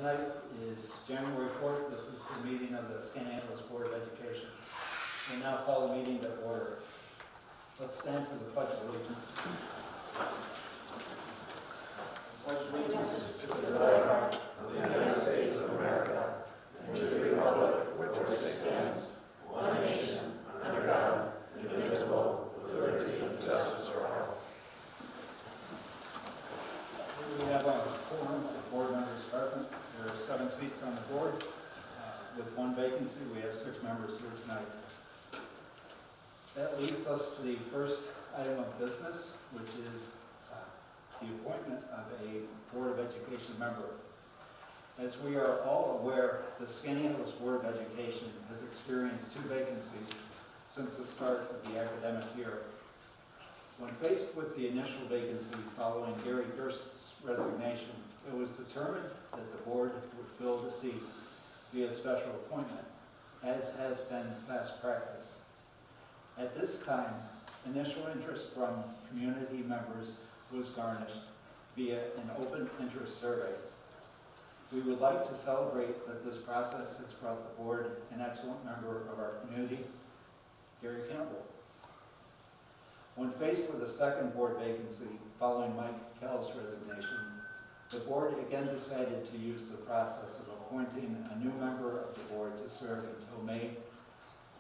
tonight is January 4th. This is the meeting of the Angeles Board of Education. We now call the meeting to order. Let's stand for the Pledge of Allegiance. Pledge allegiance to the flag of the United States of America and to the republic which stands, one nation, under God, indivisible, with liberty and justice for all. We have a quorum of board members present. There are 7 seats on the board. With 1 vacancy, we have 6 members here tonight. That leads us to the first item of business, which is the appointment of a Board of Education member. As we are all aware, the Angeles Board of Education has experienced 2 vacancies since the start of the academic year. When faced with the initial vacancy following Gary Durst's resignation, it was determined that the board would fill the seat via special appointment, as has been past practice. At this time, initial interest from community members was garnished via an open interest survey. We would like to celebrate that this process has brought the board an excellent member of our community, Gary Campbell. When faced with a second board vacancy following Mike Kell's resignation, the board again decided to use the process of appointing a new member of the board to serve until May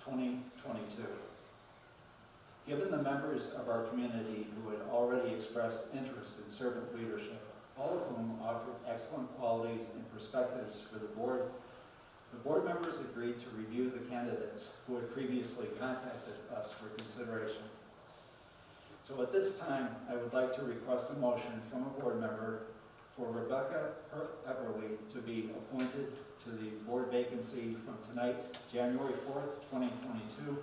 2022. Given the members of our community who had already expressed interest in servant leadership, all of whom offered excellent qualities and perspectives for the board members agreed to review the candidates who had previously contacted us for consideration. So at this time, I would like to request a motion from a board member for Rebecca Everly to be appointed to the board vacancy from tonight, January 4th, 2022,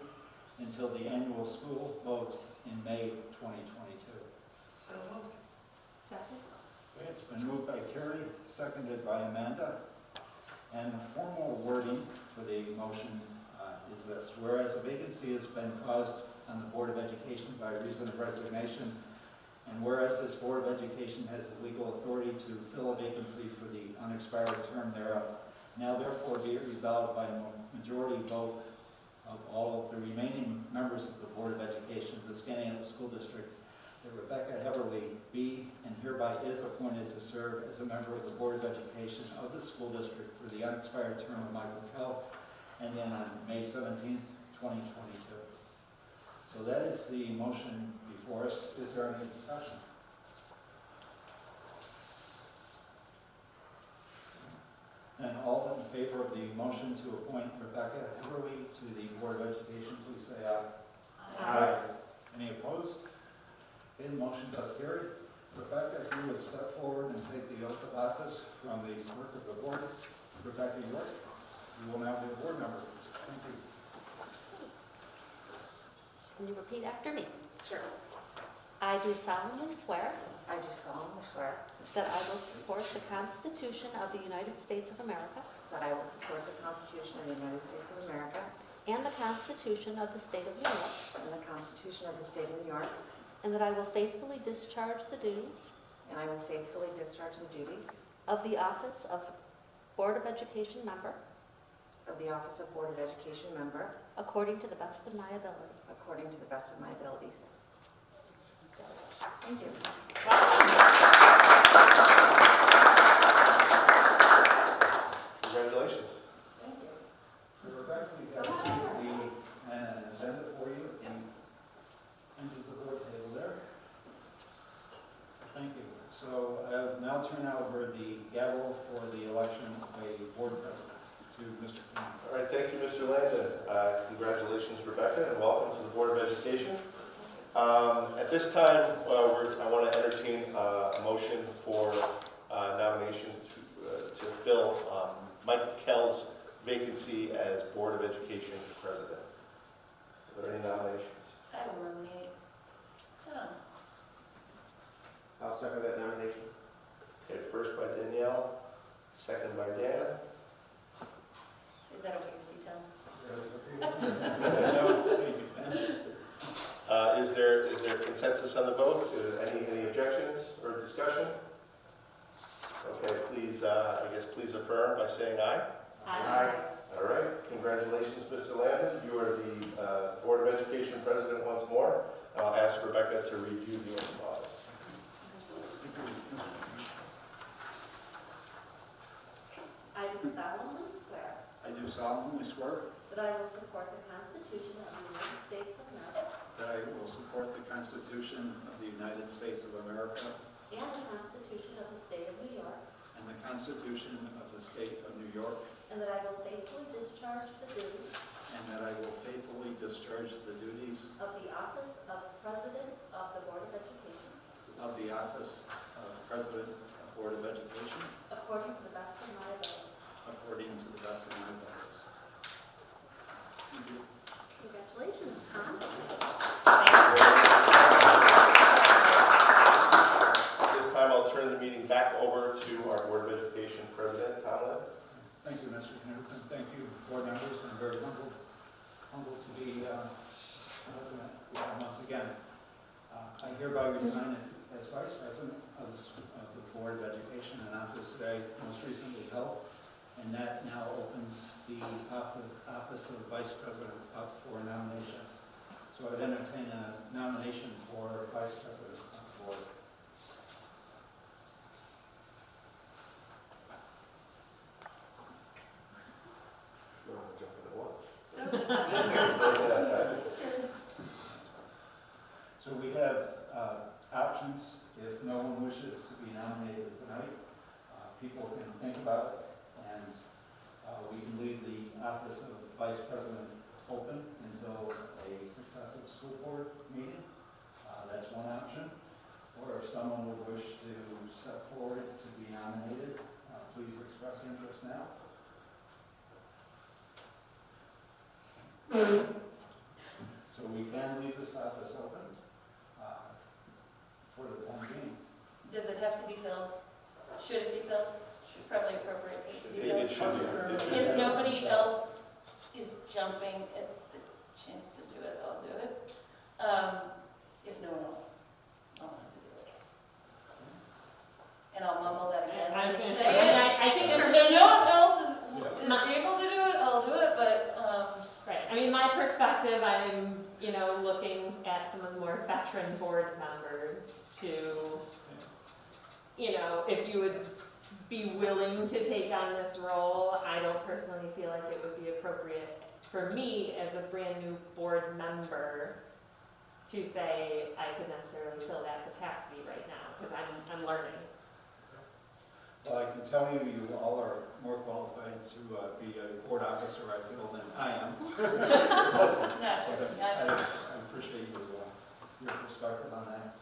until the annual school vote in May 2022. So moved. Second. Okay, it's been moved by Carrie, seconded by Amanda. And the formal wording for the motion is this: whereas a vacancy has been caused on the Board of Education by reason of resignation, and whereas this Board of Education has the legal authority to fill a vacancy for the unexpired term thereof, now therefore be it resolved by a majority vote of all of the remaining members of the Board of Education of the Angeles School District that Rebecca Everly be and hereby is appointed to serve as a member of the Board of Education of the school district for the unexpired term of Michael Kell, and then on May 17th, 2022. So that is the motion before us. Is there any discussion? And all in favor of the motion to appoint Rebecca Everly to the Board of Education, please say aye. Aye. Any opposed? Okay, the motion does carry. Rebecca, if you would step forward and take the oath of office from the clerk of the board, Rebecca York, you will now be a board member. Thank you. Can you repeat after me? Sure. I do solemnly swear I do solemnly swear that I will support the Constitution of the United States of America that I will support the Constitution of the United States of America and the Constitution of the State of New York, and the Constitution of the State of New York, and that I will faithfully discharge the duties and I will faithfully discharge the duties of the office of Board of Education member of the Office of Board of Education member according to the best of my ability. according to the best of my abilities. Thank you. Congratulations. Thank you. Rebecca, we got an agenda for you at the end of the board table there. Thank you. So I'll now turn over the gavel for the election of a board president to Mr. Klein. All right, thank you, Mr. Landon. Congratulations, Rebecca, and welcome to the Board of Education. At this time, I want to entertain a motion for nomination to fill Mike Kell's vacancy as Board of Education President. Are there any nominations? I will nominate Tom. I'll second that nomination. Okay, first by Danielle, second by Dan. Is that okay with you, Tom? Is there consensus on the vote? Any objections or discussion? Okay, please, I guess please affirm by saying aye. Aye. All right, congratulations, Mr. Landon. You are the Board of Education President once more. I'll ask Rebecca to review the oath of office. I do solemnly swear I do solemnly swear that I will support the Constitution of the United States of America that I will support the Constitution of the United States of America and the Constitution of the State of New York, and the Constitution of the State of New York, and that I will faithfully discharge the duties and that I will faithfully discharge the duties of the office of President of the Board of Education of the office of President of Board of Education according to the best of my ability. according to the best of my abilities. Thank you. Congratulations, Tom. At this time, I'll turn the meeting back over to our Board of Education President, Tom Lynn. Thank you, Mr. Henderson. Thank you, board members. I'm very humbled to be president once again. I hereby resign as vice president of the Board of Education, an office that I most recently held, and that now opens the office of vice president up for nominations. So I would entertain a nomination for vice president of the board. You want to jump in at once? So we have options. If no one wishes to be nominated tonight, people can think about it, and we can leave the office of vice president open until a successive school board meeting. That's one option. Or if someone would wish to step forward to be nominated, please express interest now. So we can leave this office open for the time being. Does it have to be filled? Should it be filled? It's probably appropriate for it to be It filled. should be. If nobody else is jumping at the chance to do it, I'll do it. If no one else wants to do it. And I'll mumble that again. I was gonna Say say, it. I think for If me, no one else is able to do it, I'll do it, but, right, I mean, my perspective, I'm, looking at some of the more veteran board members to, if you would be willing to take on this role, I don't personally feel like it would be appropriate for me as a brand new board member to say I could necessarily fill that capacity right now, because I'm learning. Well, I can tell you, you all are more qualified to be a board officer, I feel, than I am. not So sure. I appreciate your perspective on that.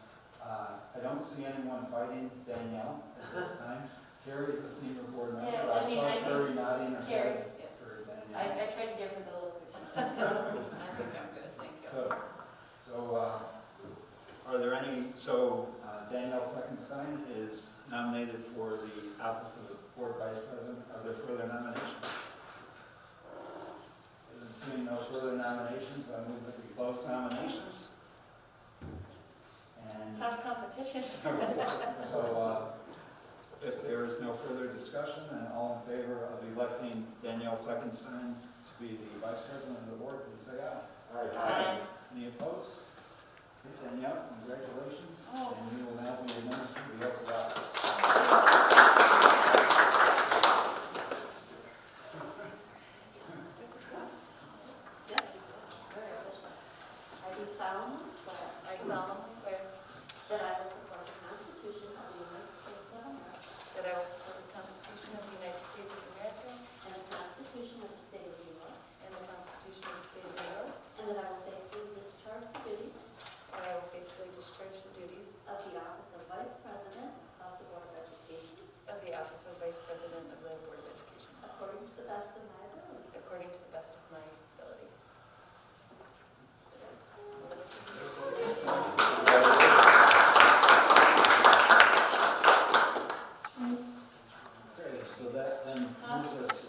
I don't see anyone fighting Danielle at this time. Carrie is a senior board member. Yeah, I I mean, saw I think Carrie nodding her Carrie, head yeah. for I Danielle. tried to give her the little cushion. I think I'm good, thank you. So are there any, Danielle Fleckenstein is nominated for the office of board vice president. Are there further nominations? Seeing no further nominations, I move that we close nominations. And Tough competition. so, if there is no further discussion, then all in favor of electing Danielle Fleckenstein to be the vice president of the board, please say aye. Aye. Any opposed? Okay, Danielle, congratulations. Oh. And you will now be administered the oath of office. I do solemnly swear I solemnly swear that I will support the Constitution of the United States of America that I will support the Constitution of the United States of America and the Constitution of the State of New York, and the Constitution of the State of New York, and that I will faithfully discharge the duties and I will faithfully discharge the duties of the office of Vice President of the Board of Education of the office of Vice President of the Board of Education according to the best of my ability. according to the best of my ability. Okay, so that then moves us.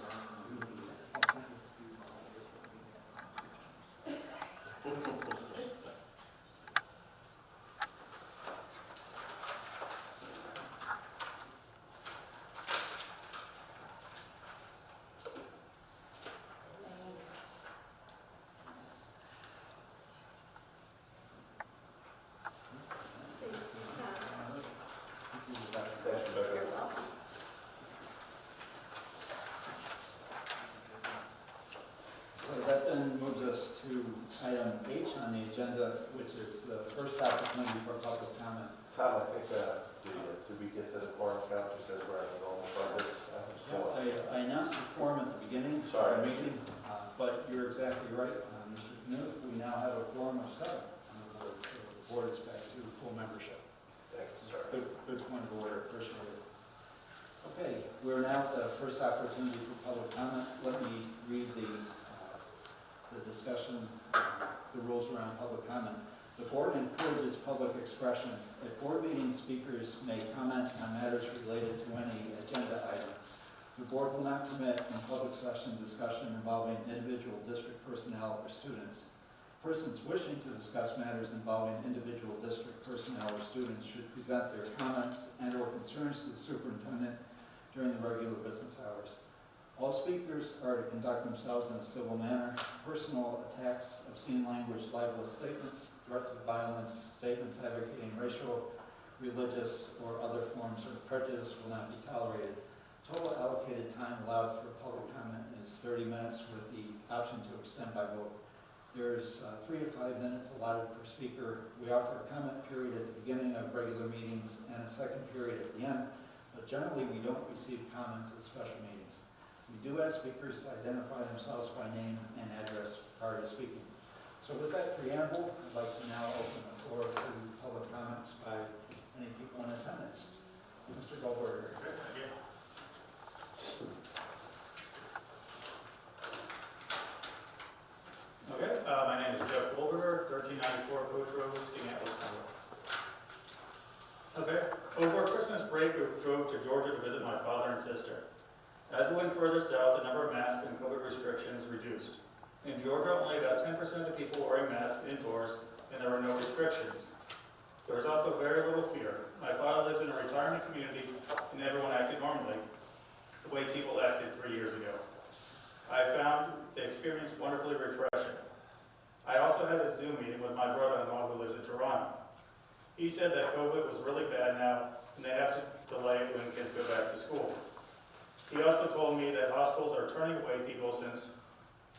Thanks, Rebecca. You're welcome. So that then moves us to item H on the agenda, which is the first opportunity for public comment. Tom, I think, did we get to the forum count just as we're in the normal process? I announced the quorum at the beginning of Sorry. our meeting, but you're exactly right, Mr. Knut. We now have a quorum of 7 on the board, so the board is back to full membership. Thank you, sir. Good point of order, appreciate it. Okay, we're now at the first opportunity for public comment. Let me read the discussion, the rules around public comment. The board encourages public expression. At board meetings, speakers may comment on matters related to any agenda item. The board will not permit in public session discussion involving individual district personnel or students. Persons wishing to discuss matters involving individual district personnel or students should present their comments and/or concerns to the superintendent during the regular business hours. All speakers are to conduct themselves in a civil manner. Personal attacks, obscene language, libelous statements, threats of violence, statements advocating racial, religious, or other forms of prejudice will not be tolerated. Total allocated time allowed for public comment is 30 minutes with the option to extend by vote. There's 3 to 5 minutes allotted per speaker. We offer a comment period at the beginning of regular meetings and a second period at the end, but generally we don't receive comments at special meetings. We do ask speakers to identify themselves by name and address prior to speaking. So with that preamble, I'd like to now open the floor to public comments by any people in attendance. Mr. Goldberger. Okay, my name is Jeff Goldberger, 1394 Coach Road, Skaneateles. Okay, over Christmas break, we drove to Georgia to visit my father and sister. As we went further south, the number of masks and COVID restrictions reduced. In Georgia, only about 10% of the people wearing masks indoors, and there were no restrictions. There was also very little fear. My father lives in a retirement community, and everyone acted normally, the way people acted 3 years ago. I found the experience wonderfully refreshing. I also had a Zoom meeting with my brother-in-law who lives in Toronto. He said that COVID was really bad now, and they have to delay it when kids go back to school. He also told me that hospitals are turning away people since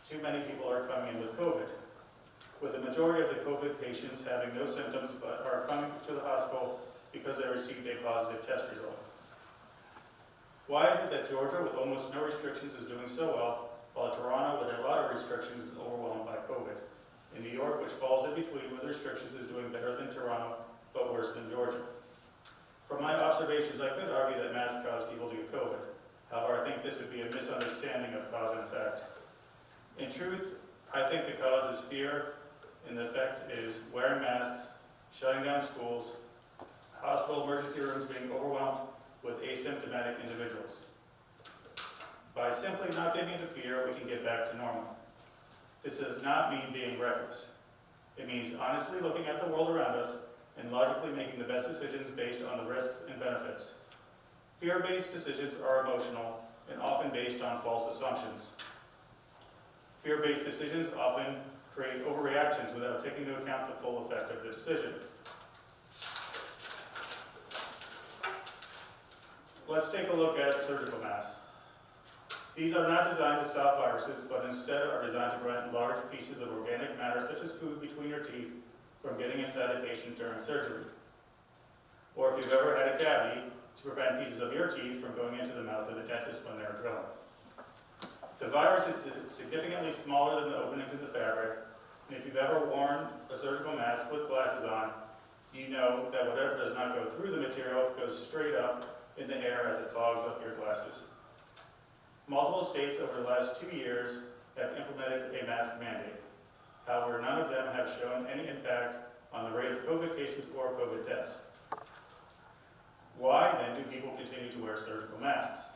too many people are coming in with COVID, with the majority of the COVID patients having no symptoms but are coming to the hospital because they received a positive test result. Why is it that Georgia, with almost no restrictions, is doing so well, while Toronto, with a lot of restrictions, is overwhelmed by COVID? In New York, which falls in between with restrictions, is doing better than Toronto, but worse than Georgia. From my observations, I could argue that masks cause people to get COVID. However, I think this would be a misunderstanding of cause and effect. In truth, I think the cause is fear, and the effect is wearing masks, shutting down schools, hospital emergency rooms being overwhelmed with asymptomatic individuals. By simply not giving into fear, we can get back to normal. This does not mean being reckless. It means honestly looking at the world around us and logically making the best decisions based on the risks and benefits. Fear-based decisions are emotional and often based on false assumptions. Fear-based decisions often create overreactions without taking into account the full effect of the decision. Let's take a look at surgical masks. These are not designed to stop viruses, but instead are designed to prevent large pieces of organic matter, such as food between your teeth, from getting inside a patient during surgery. Or if you've ever had a cavity, to prevent pieces of your teeth from going into the mouth of the dentist when they're drilling. The virus is significantly smaller than the openings in the fabric, and if you've ever worn a surgical mask with glasses on, you know that whatever does not go through the material goes straight up in the air as it fogs up your glasses. Multiple states over the last 2 years have implemented a mask mandate. However, none of them have shown any impact on the rate of COVID cases or COVID deaths. Why then do people continue to wear surgical masks?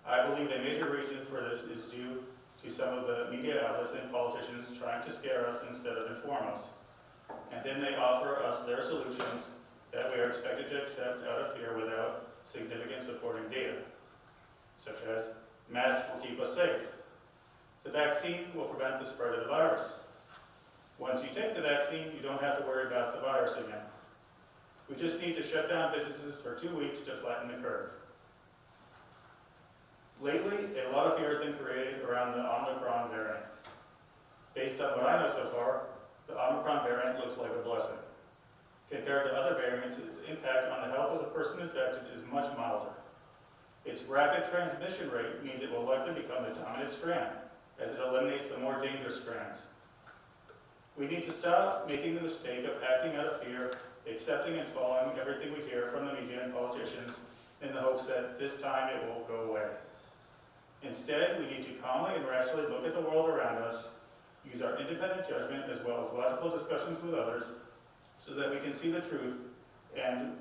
I believe a major reason for this is due to some of the media outlets and politicians trying to scare us instead of inform us. And then they offer us their solutions that we are expected to accept out of fear without significant supporting data, such as masks will keep us safe. The vaccine will prevent the spread of the virus. Once you take the vaccine, you don't have to worry about the virus again. We just need to shut down businesses for 2 weeks to flatten the curve. Lately, a lot of fear has been created around the Omicron variant. Based on what I know so far, the Omicron variant looks like a blessing. Compared to other variants, its impact on the health of the person infected is much milder. Its rapid transmission rate means it will likely become the dominant strand, as it eliminates the more dangerous strands. We need to stop making the mistake of acting out of fear, accepting and following everything we hear from the media and politicians in the hopes that this time it will go away. Instead, we need to calmly and rationally look at the world around us, use our independent judgment as well as logical discussions with others, so that we can see the truth and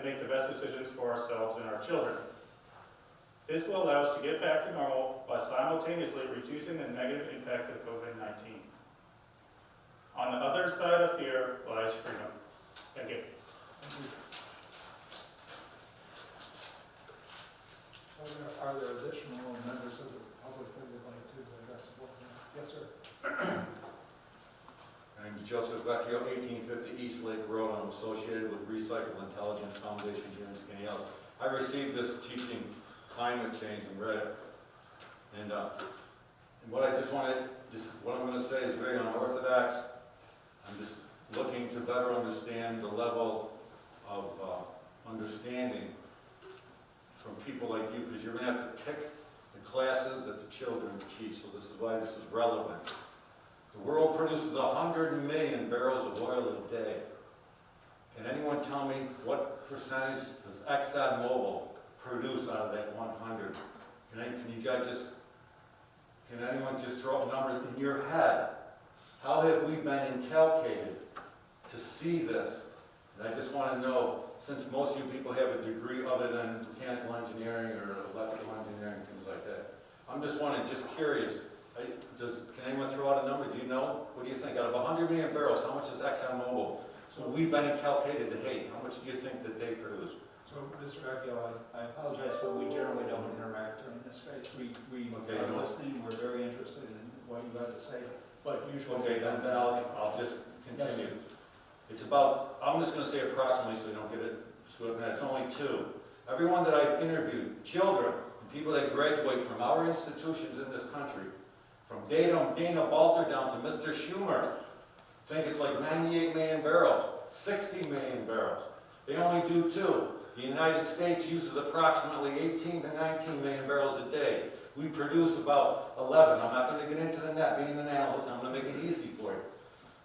make the best decisions for ourselves and our children. This will allow us to get back to normal while simultaneously reducing the negative impacts of COVID-19. On the other side of fear lies freedom. Thank you. Are there additional members of the public that would like to address the board? Yes, sir. My name is Joseph Vecchio, 1850 East Lake Road. I'm associated with Recycle Intelligence Foundation here in Skinny. I received this teaching climate change and read it. And what I just wanted, what I'm going to say is very unorthodox. I'm just looking to better understand the level of understanding from people like you, because you're going to have to pick the classes that the children teach, so this is why this is relevant. The world produces 100 million barrels of oil a day. Can anyone tell me what percentage does ExxonMobil produce out of that 100? Can anyone just throw up numbers in your head? How have we been inculcated to see this? And I just want to know, since most of you people have a degree other than mechanical engineering or electrical engineering, things like that, I'm just curious. Can anyone throw out a number? Do you know? What do you think? Out of 100 million barrels, how much is ExxonMobil? So we've been inculcated to hate. How much do you think that they produce? So, Mr. Vecchio, I apologize, but we generally don't interact during this phase. We Okay, are no. listening, we're very interested in what you have to say, but usually. Okay, then I'll just continue. It's about, I'm just going to say approximately so you don't get it screwed up. It's only 2. Everyone that I've interviewed, children, and people that graduate from our institutions in this country, from Dana Balter down to Mr. Schumer, think it's like 98 million barrels, 60 million barrels. They only do 2. The United States uses approximately 18 to 19 million barrels a day. We produce about 11. I'm not going to get into the net, being an analyst, I'm going to make it easy for you.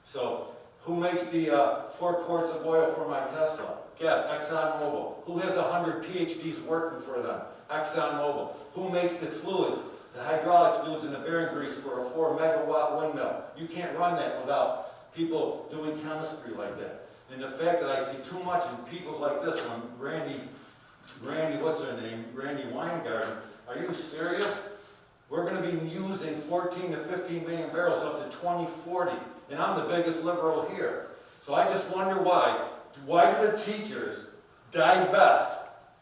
So, who makes the 4 quarts of oil for my Tesla? Guess, ExxonMobil. Who has 100 PhDs working for them? ExxonMobil. Who makes the fluids, the hydraulic fluids and the bearing grease for a 4 megawatt windmill? You can't run that without people doing chemistry like that. And the fact that I see too much in people like this one, Randy, what's her name? Randy Weingarten. Are you serious? We're going to be using 14 to 15 million barrels up to 2040. And I'm the biggest liberal here. So I just wonder why. Why do the teachers divest?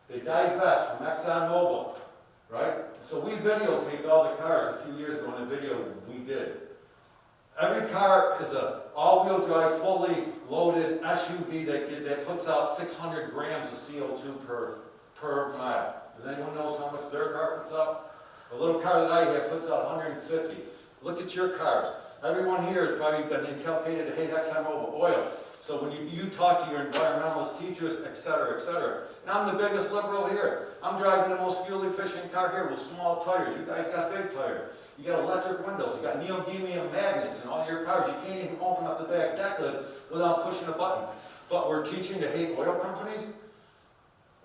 They divest from ExxonMobil, right? So we videotaped all the cars a few years ago in a video we did. Every car is a all-wheel drive, fully loaded SUV that puts out 600 grams of CO2 per mile. Does anyone know how much their car puts out? The little car that I have puts out 150. Look at your cars. Everyone here has probably been inculcated to hate ExxonMobil oil. So when you talk to your environmentalist teachers, et cetera, and I'm the biggest liberal here. I'm driving the most fuel-efficient car here with small tires. You guys got big tires. You got electric windows. You got neodymium magnets in all your cars. You can't even open up the back deck lid without pushing a button. But we're teaching to hate oil companies?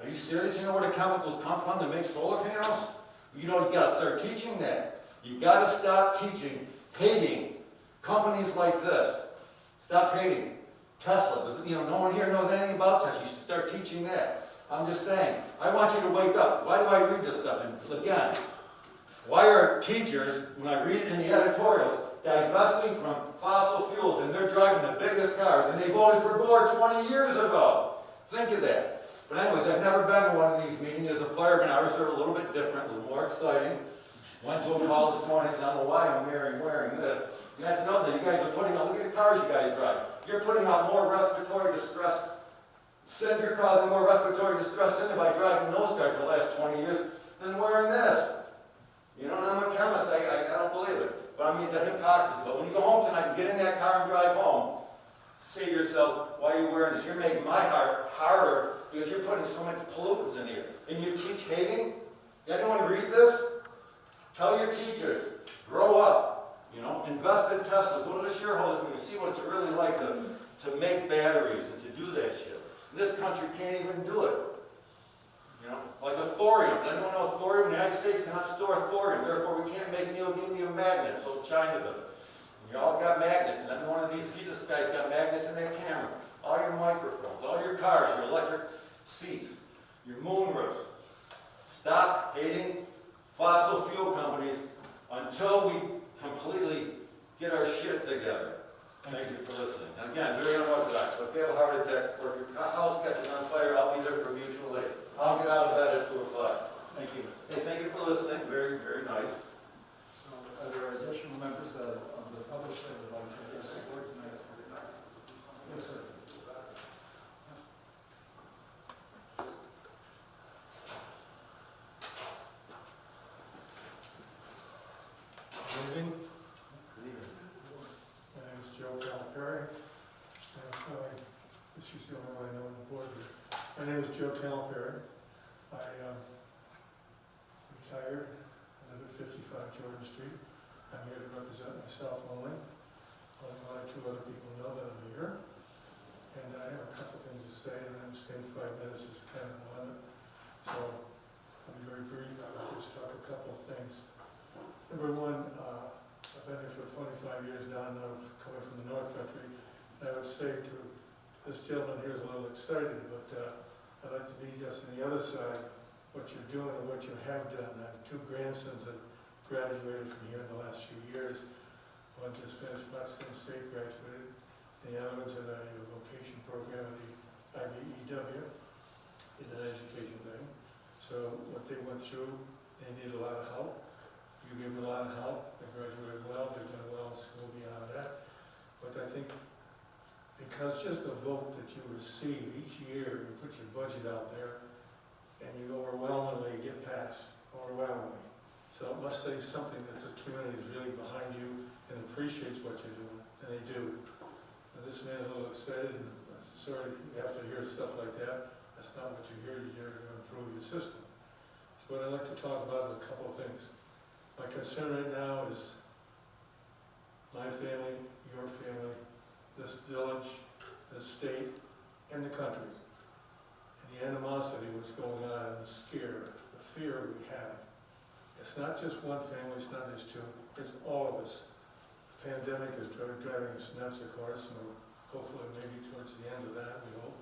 Are you serious? You know where the chemicals come from to make solar panels? You got to start teaching that. You got to stop teaching, hating companies like this. Stop hating. Tesla, no one here knows anything about Tesla. You should start teaching that. I'm just saying, I want you to wake up. Why do I read this stuff? And again, why are teachers, when I read it in the editorials, divesting from fossil fuels and they're driving the biggest cars and they voted for Gore 20 years ago? Think of that. But anyways, I've never been to one of these meetings. As a fireman, ours are a little bit different, a little more exciting. Went to a call this morning, I don't know why I'm wearing this. And that's another thing, you guys are putting out, look at the cars you guys drive. You're putting out more respiratory distress Said you're causing more respiratory distress in by driving those cars for the last 20 years than wearing this. You know, and I'm a chemist, I don't believe it. But I mean, the hypocrisy. But when you go home tonight and get in that car and drive home, say to yourself, why are you wearing this? You're making my heart harder because you're putting so much pollutants in here. And you teach hating? Anyone read this? Tell your teachers, grow up. You know, invest in Tesla. Go to the shareholders meeting, see what it's really like to make batteries and to do that shit. This country can't even do it. You know, like a thorium. Anyone know thorium? The United States cannot store thorium. Therefore, we can't make neodymium magnets. So China does it. And you all got magnets, and every one of these Jesus guys got magnets in their camera. All your microphones, all your cars, your electric seats, your moon roofs. Stop hating fossil fuel companies until we completely get our shit together. Thank you for listening. And again, very unorthodox, but if you have a heart attack or if your house catches on fire, I'll be there for mutual aid. I'll get out of bed at 2 o'clock. Thank you. Hey, thank you for listening. Very, very nice. So are there additional members of the public that would like to address the board tonight? Yes, sir. Good evening. My name is Joe Calipari. This is the only one I know on the board here. My name is Joe Calipari. I retired. I live at 55 Jordan Street. I'm here to represent myself only. Only one or two other people know that I'm here. And I have a couple things to say, and I understand 5 minutes is kind of a limit. So I'll be very brief. I'll just talk a couple of things. Number one, I've been here for 25 years now, and I'm coming from the North Country. And I would say to this gentleman here is a little excited, but I'd like to be just on the other side, what you're doing and what you have done. I have 2 grandsons that graduated from here in the last few years. One just finished Boston State, graduated, and the other one's in a vocation program at the IBEW, in an education thing. So what they went through, they need a lot of help. You gave them a lot of help. They graduated well. They've done well in school beyond that. But I think because just the vote that you receive each year, you put your budget out there, and you overwhelmingly get passed, overwhelmingly. So it must say something that the community is really behind you and appreciates what you're doing, and they do. Now, this man is a little excited, and sorry you have to hear stuff like that. That's not what you're here. You're here to improve your system. So what I'd like to talk about is a couple of things. My concern right now is my family, your family, this village, this state, and the country. And the animosity, what's going on, and the scare, the fear we have. It's not just one family, it's not just 2, it's all of us. The pandemic is driving us nuts, of course, and hopefully maybe towards the end of that, we hope.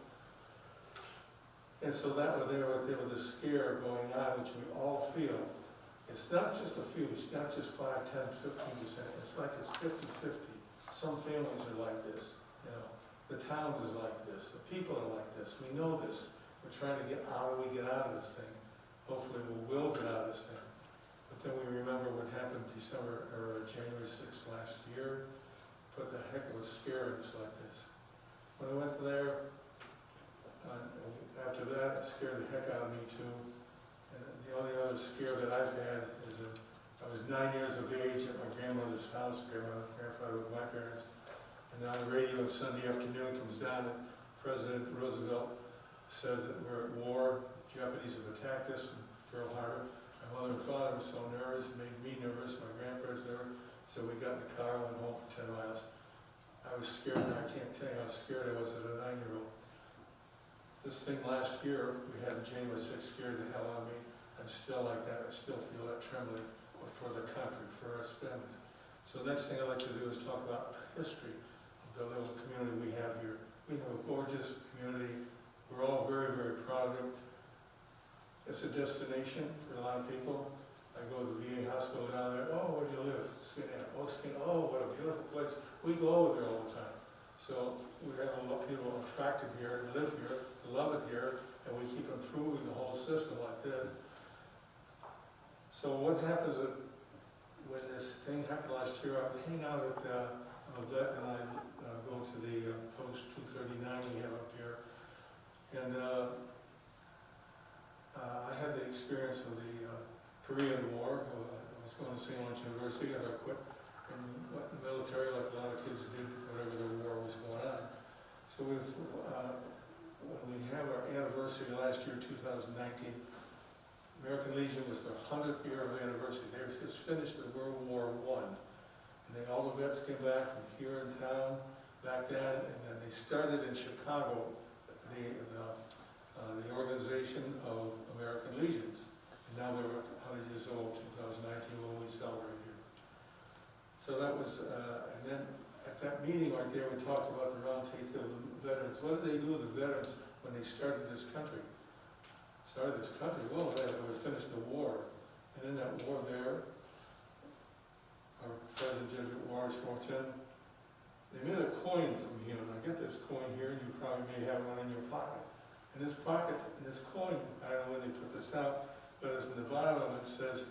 And so that was there with this scare going on, which we all feel. It's not just a few, it's not just 5, 10, 15%, it's like it's 50-50. Some families are like this, you know. The town is like this, the people are like this, we know this. We're trying to get out of this thing. Hopefully we will get out of this thing. But then we remember what happened January 6th last year. What the heck was scaring us like this? When I went there, after that, it scared the heck out of me too. And the only other scare that I've had is that I was 9 years of age at my grandmother's house, grandfather with my parents, and on the radio on Sunday afternoon comes down that President Roosevelt said that we're at war, Japanese have attacked us in Pearl Harbor. My mother and father were so nervous, it made me nervous, my grandparents nervous, so we got in the car and went home for 10 miles. I was scared, and I can't tell you how scared I was as a 9-year-old. This thing last year, we had January 6th scared the hell out of me. I'm still like that. I still feel that trembling for the country, for us families. So the next thing I'd like to do is talk about the history of the little community we have here. We have a gorgeous community. We're all very, very proud of it. It's a destination for a lot of people. I go to the VA hospital down there. Oh, where do you live? Skinny. Oh, Skinny. Oh, what a beautiful place. We go over there all the time. So we have a lot of people attracted here, live here, love it here, and we keep improving the whole system like this. So what happens when this thing happened last year, I hang out at I'm a vet, and I go to the post 239 we have up here, And I had the experience of the Korean War. I was going to St. Lawrence University, and I quit and went in the military like a lot of kids did whenever the war was going on. So when we have our anniversary last year, 2019, American Legion was their 100th year of anniversary. They just finished the World War I. And then all the vets came back from here in town back then, and then they started in Chicago, the organization of American Legions. And now they're 100 years old, 2019, when we celebrate here. So that was, and then at that meeting right there, we talked about the round table of the veterans. What did they do with the veterans when they started this country? Well, they finished the war. And in that war there, our President Jesuit Warren Schwartzen, they made a coin from him. And I get this coin here, and you probably may have one in your pocket. In this pocket, in this coin, I don't know when they put this out, but it's in the bottom of it says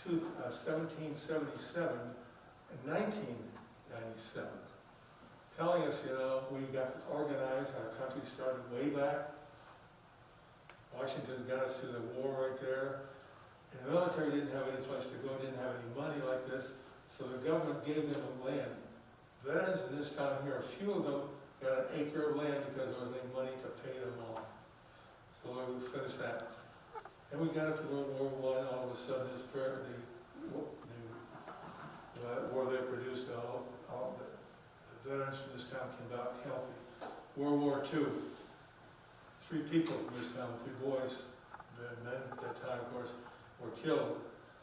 1777 and 1997. Telling us, you know, we got organized, our country started way back. Washington's got us through the war right there. And the military didn't have any place to go, didn't have any money like this, so the government gave them land. Veterans in this town here, a few of them got an acre of land because there wasn't any money to pay them off. So we finished that. Then we got up to World War I, all of a sudden the war there produced all the veterans from this town came out healthy. World War II, 3 people from this town, 3 boys, the men at that time, of course, were killed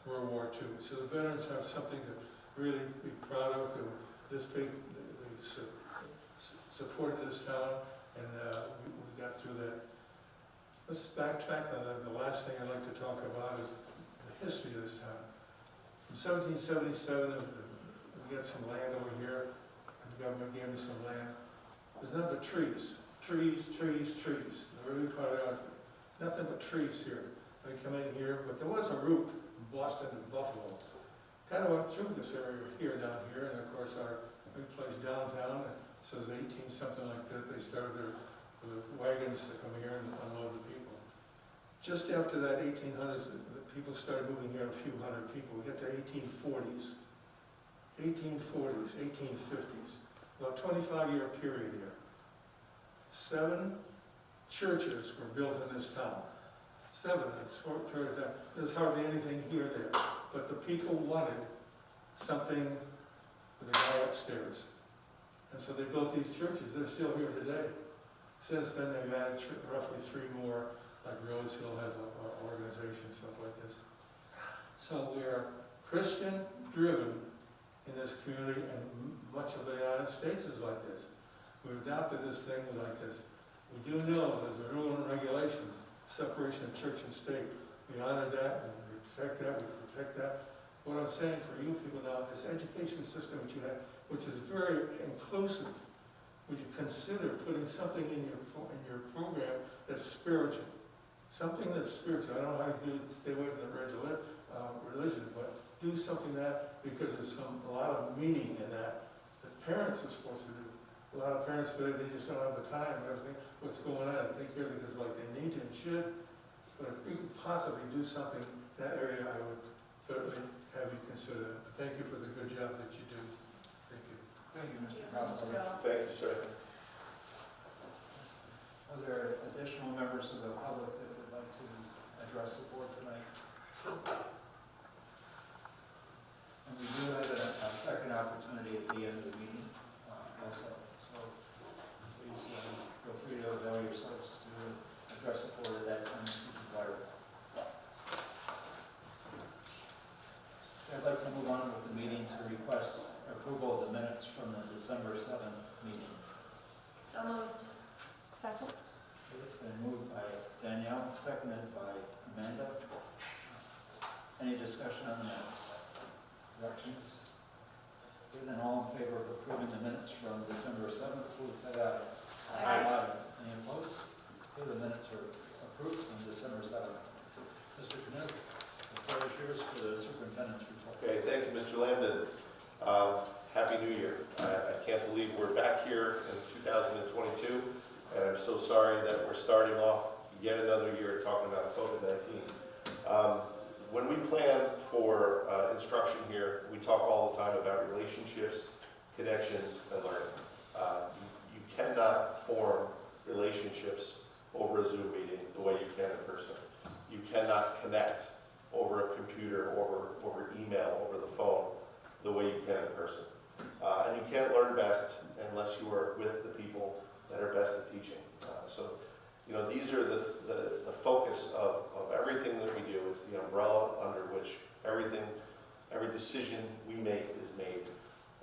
in World War II. So the veterans have something to really be proud of. This big, they supported this town, and we got through that. Let's backtrack on that. The last thing I'd like to talk about is the history of this town. From 1777, we got some land over here, and the government gave me some land. There's nothing but trees. Trees. They're really quite out. Nothing but trees here. They come in here, but there was a route from Boston to Buffalo. Kind of went through this area here, down here, and of course our big place downtown, so it was 18 something like that, they started the wagons to come here and unload the people. Just after that 1800s, the people started moving here, a few hundred people. We get to 1840s, 1850s, about 25-year period here. 7 churches were built in this town. 7, that's a short period of time. There's hardly anything here or there. But the people wanted something for the guy upstairs. And so they built these churches. They're still here today. Since then, they've added roughly 3 more, like Rose Hill has an organization, stuff like this. So we're Christian-driven in this community, and much of the United States is like this. We've adopted this thing like this. We do know that the rule and regulations, separation of church and state, we honor that and we protect that, we protect that. What I'm saying for you people now, this education system which you have, which is very inclusive, would you consider putting something in your program that's spiritual? Something that's spiritual. I don't know how to stay away from the religion, but do something that, because there's a lot of meaning in that parents are supposed to do. A lot of parents today, they just don't have the time and everything, what's going on, I think here because like they need to and should. But if we could possibly do something in that area, I would certainly have you consider it. Thank you for the good job that you do. Thank you. Thank you, Mr. Counselor. Thank you, sir. Are there additional members of the public that would like to address the board tonight? And we do have a second opportunity at the end of the meeting also. So please feel free to avail yourselves to address the board at that time if you desire. I'd like to move on with the meeting to request approval of the minutes from the December 7th meeting. So moved. Second? It's been moved by Danielle, seconded by Amanda. Any discussion on the minutes? Corrections? Okay, then all in favor of approving the minutes from December 7th, please say aye. Aye. Any opposed? Okay, the minutes are approved from December 7th. Mr. Knuth, the floor is yours for the superintendent's report. Okay, thank you, Mr. Lambden. Happy New Year. I can't believe we're back here in 2022. and I'm so sorry that we're starting off yet another year talking about COVID-19. When we plan for instruction here, we talk all the time about relationships, connections, and learning. You cannot form relationships over a Zoom meeting the way you can in person. You cannot connect over a computer, over email, over the phone, the way you can in person. And you can't learn best unless you are with the people that are best at teaching. So, you know, these are the focus of everything that we do. It's the umbrella under which every decision we make is made.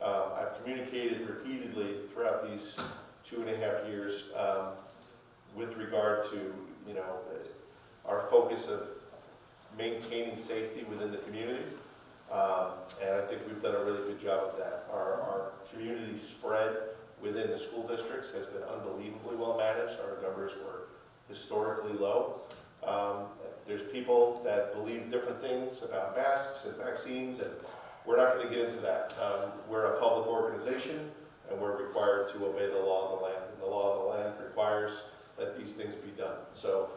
I've communicated repeatedly throughout these 2.5 years with regard to, you know, our focus of maintaining safety within the community. And I think we've done a really good job of that. Our community spread within the school districts has been unbelievably well managed. Our numbers were historically low. There's people that believe different things about masks and vaccines, and we're not going to get into that. We're a public organization, and we're required to obey the law of the land, and the law of the land requires that these things be done. So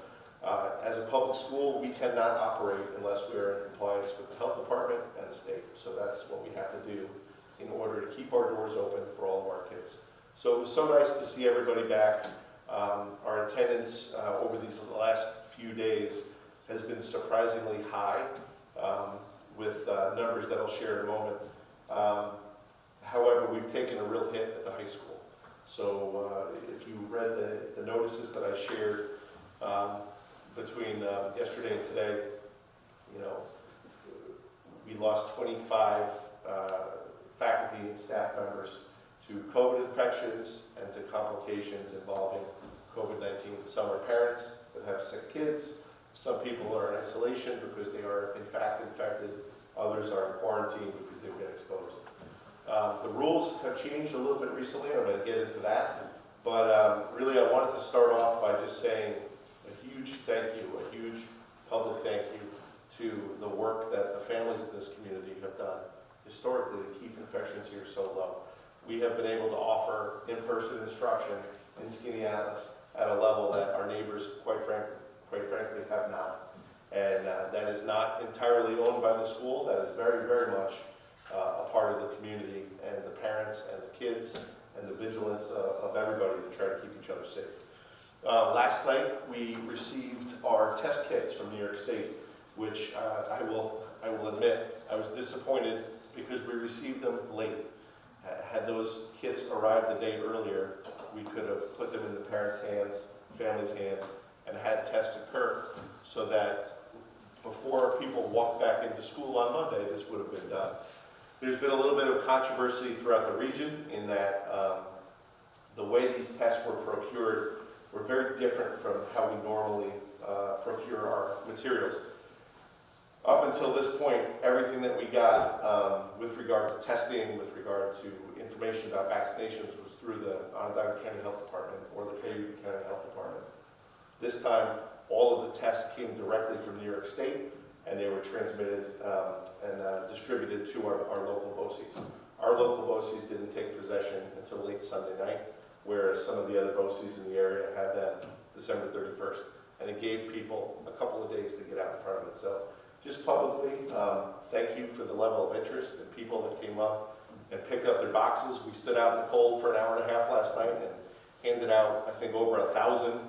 as a public school, we cannot operate unless we are in compliance with the health department and the state. So that's what we have to do in order to keep our doors open for all of our kids. So it was so nice to see everybody back. Our attendance over these last few days has been surprisingly high, with numbers that I'll share in a moment. However, we've taken a real hit at the high school. So if you read the notices that I shared between yesterday and today, you know, we lost 25 faculty and staff members to COVID infections and to complications involving COVID-19. Some are parents that have sick kids. Some people are in isolation because they are in fact infected. Others are in quarantine because they've been exposed. The rules have changed a little bit recently. I'm going to get into that. But really I wanted to start off by just saying a huge thank you, a huge public thank you to the work that the families in this community have done historically to keep infections here so low. We have been able to offer in-person instruction in Skinny Atlas at a level that our neighbors, quite frankly, have not. And that is not entirely owned by the school. That is very, very much a part of the community and the parents and the kids and the vigilance of everybody to try to keep each other safe. Last night we received our test kits from New York State, which I will admit I was disappointed because we received them late. Had those kits arrived a day earlier, we could have put them in the parents' hands, families' hands, and had tests occur so that before people walked back into school on Monday, this would have been done. There's been a little bit of controversy throughout the region in that the way these tests were procured were very different from how we normally procure our materials. Up until this point, everything that we got with regard to testing, with regard to information about vaccinations was through the Onondaga County Health Department or the Cayuga County Health Department. This time, all of the tests came directly from New York State, and they were transmitted and distributed to our local BOCES. Our local BOCES didn't take possession until late Sunday night, whereas some of the other BOCES in the area had them December 31st. And it gave people a couple of days to get out in front of it. So just publicly, thank you for the level of interest and people that came up and picked up their boxes. We stood out in the cold for an hour and a half last night and handed out, I think, over 1,000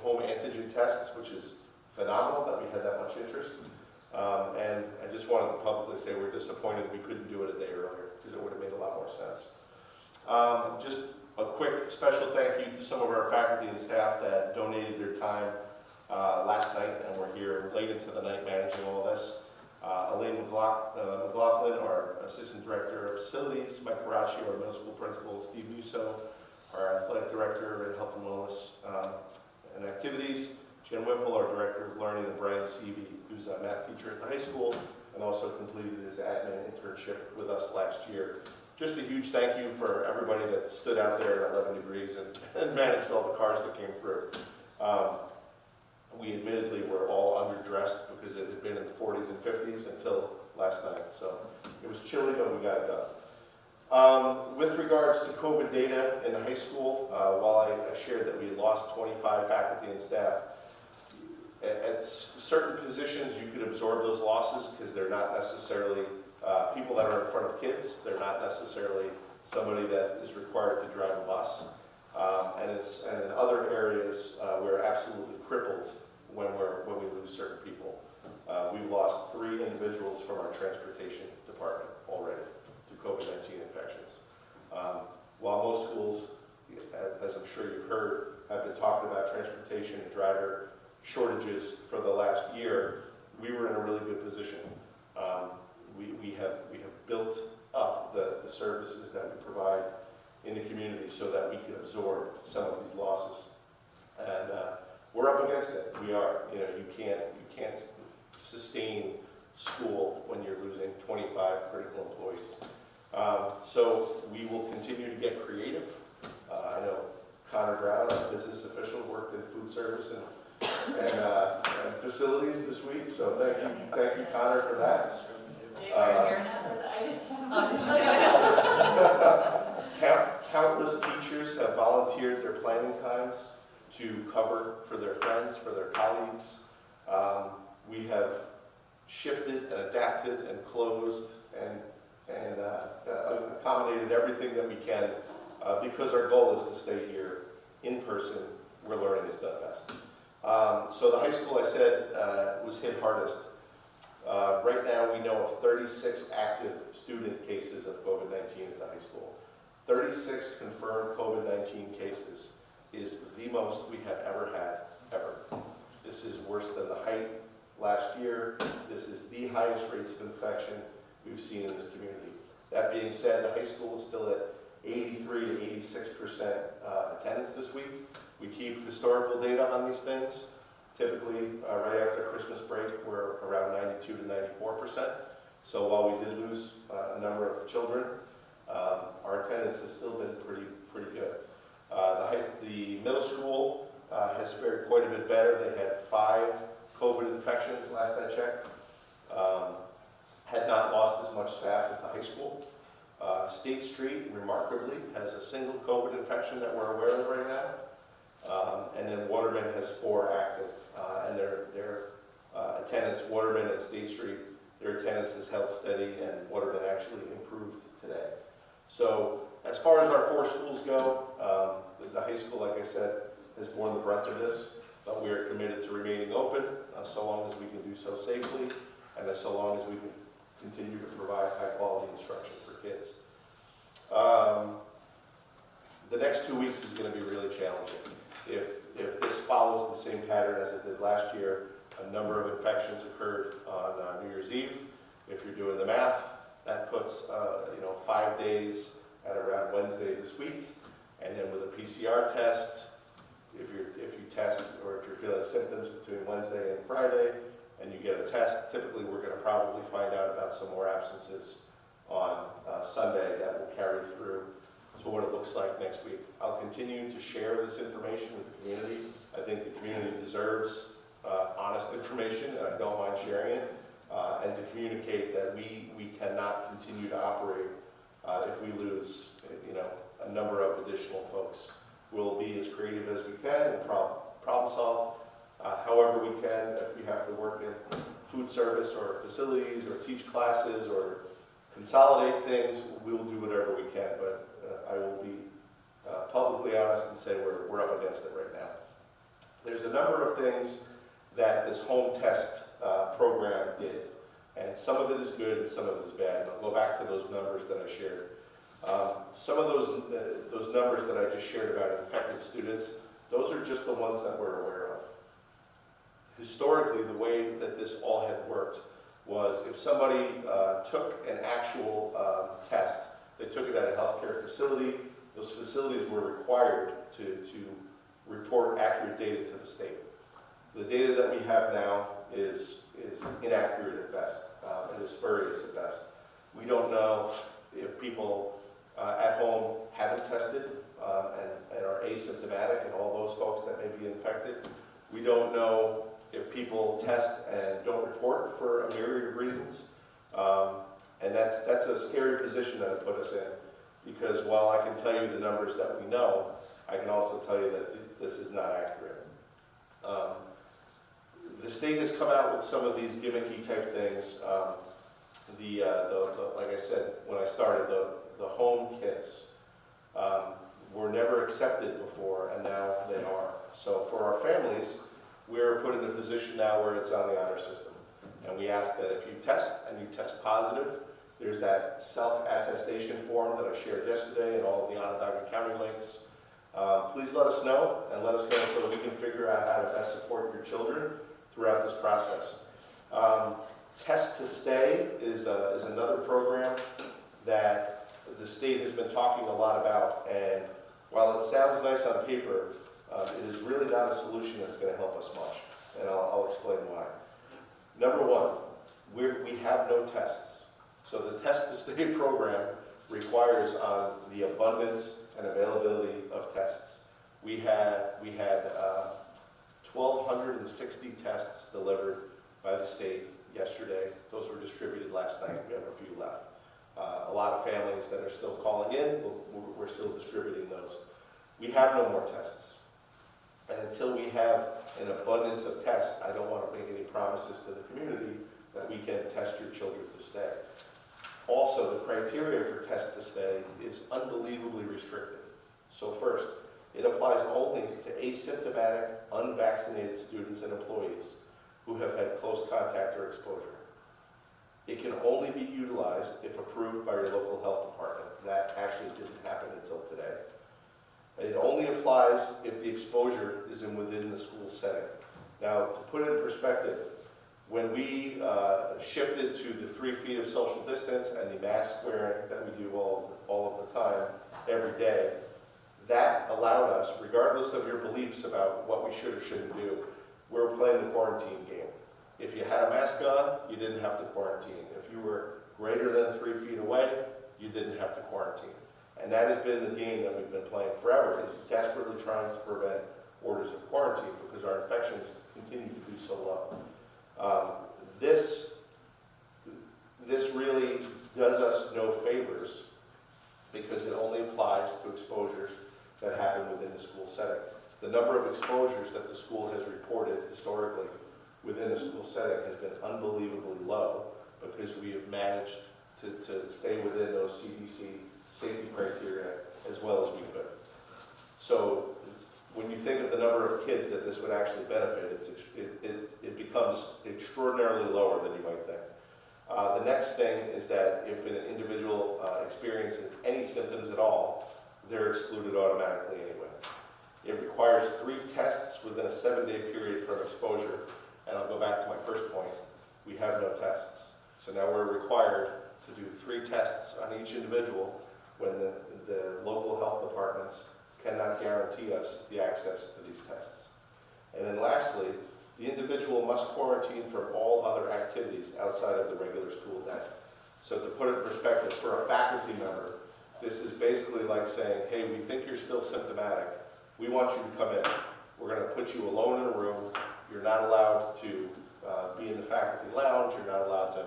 home antigen tests, which is phenomenal that we had that much interest. And I just wanted to publicly say we're disappointed we couldn't do it a day earlier because it would have made a lot more sense. Just a quick special thank you to some of our faculty and staff that donated their time last night and were here late into the night managing all this. Elaine McLaughlin, our Assistant Director of Facilities, Mike Baracci, our Middle School Principal, Steve Musso, our Athletic Director in Health and Wellness and Activities, Jen Whipple, our Director of Learning, and Brian Seavey, who's a math teacher at the high school and also completed his admin internship with us last year. Just a huge thank you for everybody that stood out there at 11 degrees and managed all the cars that came through. We admittedly were all underdressed because it had been in the 40s and 50s until last night. So it was chilly, but we got it done. With regards to COVID data in the high school, while I shared that we lost 25 faculty and staff, at certain positions you could absorb those losses because they're not necessarily people that are in front of kids. They're not necessarily somebody that is required to drive a bus. And in other areas, we're absolutely crippled when we lose certain people. We've lost 3 individuals from our transportation department already to COVID-19 infections. While most schools, as I'm sure you've heard, have been talking about transportation and driver shortages for the last year, we were in a really good position. We have built up the services that we provide in the community so that we can absorb some of these losses. And we're up against it. We are. You know, you can't sustain school when you're losing 25 critical employees. So we will continue to get creative. I know Connor Brown, a business official, worked in food service and facilities this week. So thank you, Connor, for that. Countless teachers have volunteered their planning times to cover for their friends, for their colleagues. We have shifted and adapted and closed and accommodated everything that we can because our goal is to stay here in person where learning is done best. So the high school, I said, was hit hardest. Right now, we know of 36 active student cases of COVID-19 at the high school. 36 confirmed COVID-19 cases is the most we have ever had, ever. This is worse than the height last year. This is the highest rates of infection we've seen in this community. That being said, the high school is still at 83 to 86% attendance this week. We keep historical data on these things. Typically, right after Christmas break, we're around 92 to 94%. So while we did lose a number of children, our attendance has still been pretty good. The middle school has fared quite a bit better. They had 5 COVID infections last I checked. Had not lost as much staff as the high school. State Street, remarkably, has a single COVID infection that we're aware of right now. And then Waterman has 4 active. And their attendance, Waterman and State Street, their attendance has held steady, and Waterman actually improved today. So as far as our 4 schools go, the high school, like I said, has borne the brunt of this, but we are committed to remaining open so long as we can do so safely, and so long as we can continue to provide high-quality instruction for kids. The next 2 weeks is going to be really challenging. If this follows the same pattern as it did last year, a number of infections occurred on New Year's Eve. If you're doing the math, that puts 5 days at around Wednesday this week, and then with a PCR test, if you test or if you're feeling symptoms between Wednesday and Friday, and you get a test, typically we're going to probably find out about some more absences on Sunday that will carry through to what it looks like next week. I'll continue to share this information with the community. I think the community deserves honest information, and I don't mind sharing it, and to communicate that we cannot continue to operate if we lose a number of additional folks. We'll be as creative as we can and problem solve however we can. If we have to work in food service or facilities or teach classes or consolidate things, we'll do whatever we can, but I will be publicly honest and say we're up against it right now. There's a number of things that this home test program did, and some of it is good and some of it is bad. I'll go back to those numbers that I shared. Some of those numbers that I just shared about infected students, those are just the ones that we're aware of. Historically, the way that this all had worked was if somebody took an actual test, they took it at a healthcare facility, those facilities were required to report accurate data to the state. The data that we have now is inaccurate at best. It is spurious at best. We don't know if people at home haven't tested and are asymptomatic, and all those folks that may be infected. We don't know if people test and don't report for a myriad of reasons. And that's a scary position that it put us in. because while I can tell you the numbers that we know, I can also tell you that this is not accurate. The state has come out with some of these gimmicky type things. Like I said, when I started, the home kits were never accepted before, and now they are. So for our families, we're put in a position now where it's on the honor system. And we ask that if you test and you test positive, there's that self-attestation form that I shared yesterday and all of the Onondaga County links. Please let us know, and let us know so that we can figure out how to best support your children throughout this process. Test to Stay is another program that the state has been talking a lot about, and while it sounds nice on paper, it is really not a solution that's going to help us much, and I'll explain why. Number one, we have no tests. So the Test to Stay program requires on the abundance and availability of tests. We had 1,260 tests delivered by the state yesterday. Those were distributed last night. We have a few left. A lot of families that are still calling in, we're still distributing those. We have no more tests. And until we have an abundance of tests, I don't want to make any promises to the community that we can test your children to stay. Also, the criteria for Test to Stay is unbelievably restrictive. So first, it applies only to asymptomatic, unvaccinated students and employees who have had close contact or exposure. It can only be utilized if approved by your local health department. That actually didn't happen until today. It only applies if the exposure is within the school setting. Now, to put it in perspective, when we shifted to the 3 feet of social distance and the mask wearing that we do all of the time, every day, that allowed us, regardless of your beliefs about what we should or shouldn't do, we're playing the quarantine game. If you had a mask on, you didn't have to quarantine. If you were greater than 3 feet away, you didn't have to quarantine. And that has been the game that we've been playing forever, is desperately trying to prevent orders of quarantine because our infections continue to be so low. This really does us no favors because it only applies to exposures that happen within the school setting. The number of exposures that the school has reported historically within a school setting has been unbelievably low because we have managed to stay within those CDC safety criteria as well as we could. So when you think of the number of kids that this would actually benefit, it becomes extraordinarily lower than you might think. The next thing is that if an individual experiences any symptoms at all, they're excluded automatically anyway. It requires 3 tests within a 7-day period from exposure. And I'll go back to my first point. We have no tests. So now we're required to do 3 tests on each individual when the local health departments cannot guarantee us the access to these tests. And then lastly, the individual must quarantine from all other activities outside of the regular school day. So to put it in perspective, for a faculty member, this is basically like saying, hey, we think you're still symptomatic. We want you to come in. We're going to put you alone in a room. You're not allowed to be in the faculty lounge. You're not allowed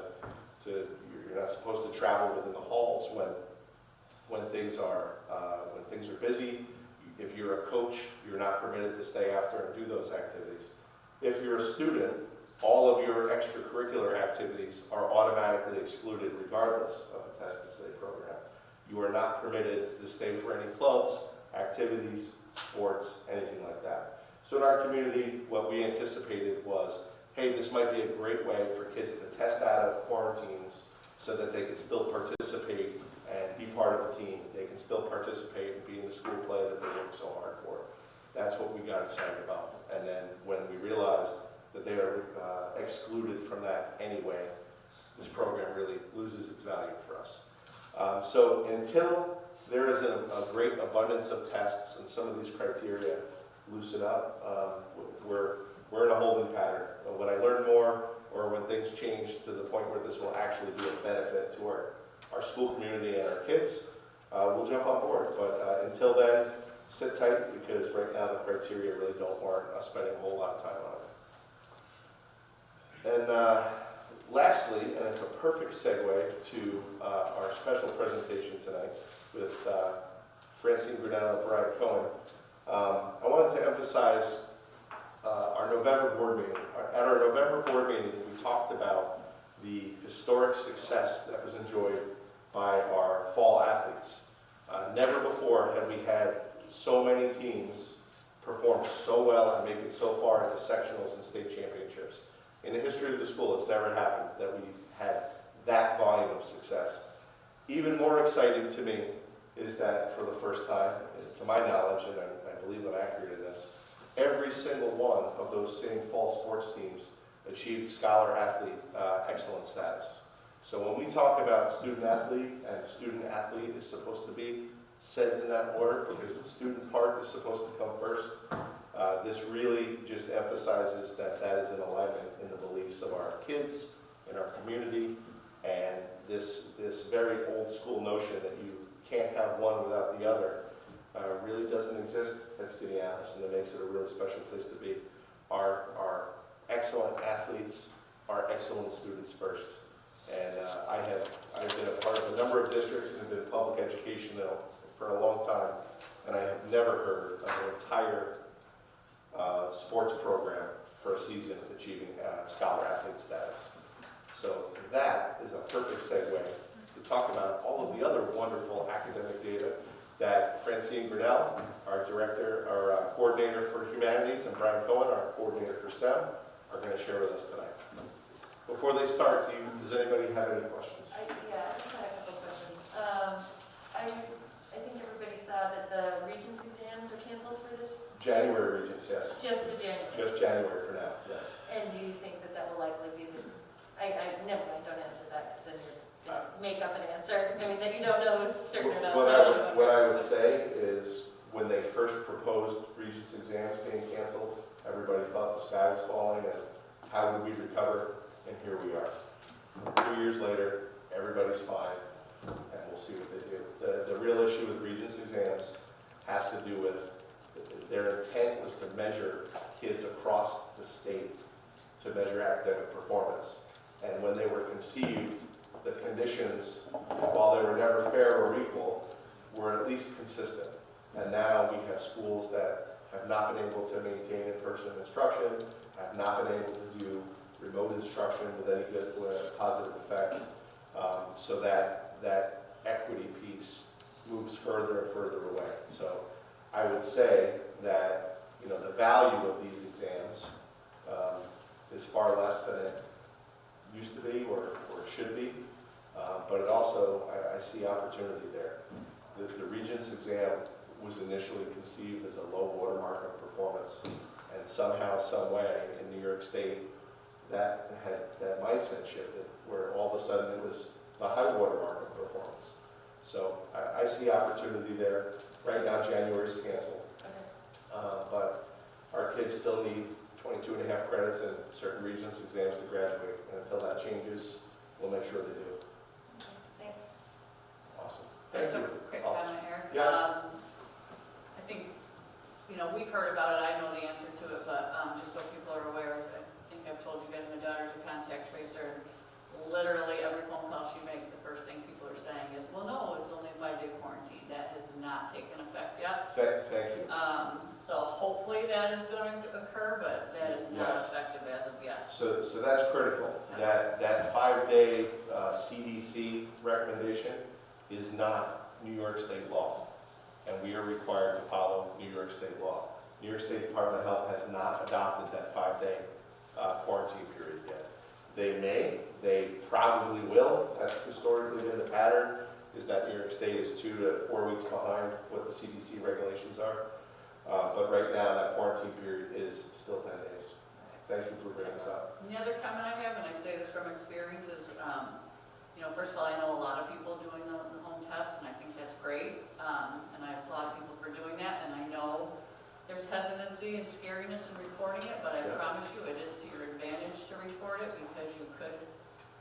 you're not supposed to travel within the halls when things are busy. If you're a coach, you're not permitted to stay after and do those activities. If you're a student, all of your extracurricular activities are automatically excluded regardless of the Test to Stay program. You are not permitted to stay for any clubs, activities, sports, anything like that. So in our community, what we anticipated was, hey, this might be a great way for kids to test out of quarantines so that they could still participate and be part of the team. They can still participate and be in the school play that they work so hard for. That's what we got excited about. And then when we realized that they are excluded from that anyway, this program really loses its value for us. So until there is a great abundance of tests and some of these criteria loosen up, we're in a holding pattern. When I learn more or when things change to the point where this will actually be a benefit to our school community and our kids, we'll jump on board. But until then, sit tight because right now the criteria really don't warrant us spending a whole lot of time on it. And Lastly, and it's a perfect segue to our special presentation tonight with Francine Brunel and Brian Cohen, I wanted to emphasize our November board meeting. At our November board meeting, we talked about the historic success that was enjoyed by our fall athletes. Never before had we had so many teams perform so well and make it so far into sectionals and state championships. In the history of the school, it's never happened that we had that volume of success. Even more exciting to me is that for the first time, to my knowledge, and I believe I'm accurate in this, every single one of those same fall sports teams achieved scholar athlete excellence status. So when we talk about student athlete, and student athlete is supposed to be said in that order because the student part is supposed to come first, this really just emphasizes that that is in alignment in the beliefs of our kids, in our community, and this very old school notion that you can't have one without the other really doesn't exist at Skaneateles, and it makes it a really special place to be. Our excellent athletes are excellent students first. And I've been a part of a number of districts and been in public education now for a long time, and I have never heard of an entire sports program for a season achieving scholar athlete status. So that is a perfect segue to talk about all of the other wonderful academic data that Francine Brunel, our director, our coordinator for humanities, and Brian Cohen, our coordinator for STEM, are going to share with us tonight. Before they start, does anybody have any questions? I just had a couple questions. I think everybody saw that the Regents exams are canceled for this, January Regents, yes. just the January. Just January for now, yes. And do you think that that will likely be this? Never mind, don't answer that, because then you're going to make up an answer. I mean, that you don't know is certain or not. What I would say is when they first proposed Regents exams being canceled, everybody thought the sky was falling and how would we recover? And here we are. 2 years later, everybody's fine, and we'll see what they do. The real issue with Regents exams has to do with their intent was to measure kids across the state, to measure academic performance. And when they were conceived, the conditions, while they were never fair or equal, were at least consistent. And now we have schools that have not been able to maintain in-person instruction, have not been able to do remote instruction with any good positive effect, so that equity piece moves further and further away. So I would say that the value of these exams is far less than it used to be or should be, but it also, I see opportunity there. The Regents exam was initially conceived as a low watermark of performance, and somehow, some way in New York State, that mindset shifted, where all of a sudden it was the high watermark of performance. So I see opportunity there. Right now, January is canceled, but our kids still need 22 and a half credits in certain Regents exams to graduate, and until that changes, we'll make sure they do. Thanks. Awesome. Thank Just you. a quick comment here. Yeah. I think, we've heard about it, I know the answer to it, but just so people are aware, I think I've told you guys my daughter's a contact tracer, and literally every phone call she makes, the first thing people are saying is, well, no, it's only a 5-day quarantine. That has not taken effect yet. Thank you. So hopefully that is going to occur, but that is not Yes. effective as of yet. So that's critical. That 5-day CDC recommendation is not New York State law, and we are required to follow New York State law. New York State Department of Health has not adopted that 5-day quarantine period yet. They probably will. That's historically been the pattern, is that New York State is 2 to 4 weeks behind what the CDC regulations are. But right now, that quarantine period is still 10 days. Thank you for bringing this up. And the other comment I have, and I say this from experience, is, first of all, I know a lot of people doing the home test, and I think that's great. And I applaud people for doing that, and I know there's hesitancy and scariness in reporting it, but I promise you it is to your advantage to report it, because you could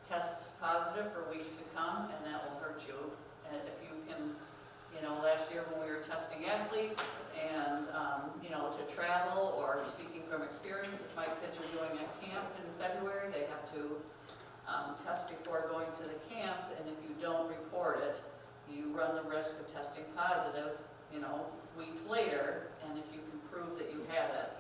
test positive for weeks to come, and that will hurt you. And if you can, last year when we were testing athletes and, to travel, or speaking from experience, if my kids are doing a camp in February, they have to test before going to the camp, and if you don't report it, you run the risk of testing positive, weeks later, and if you can prove that you had it,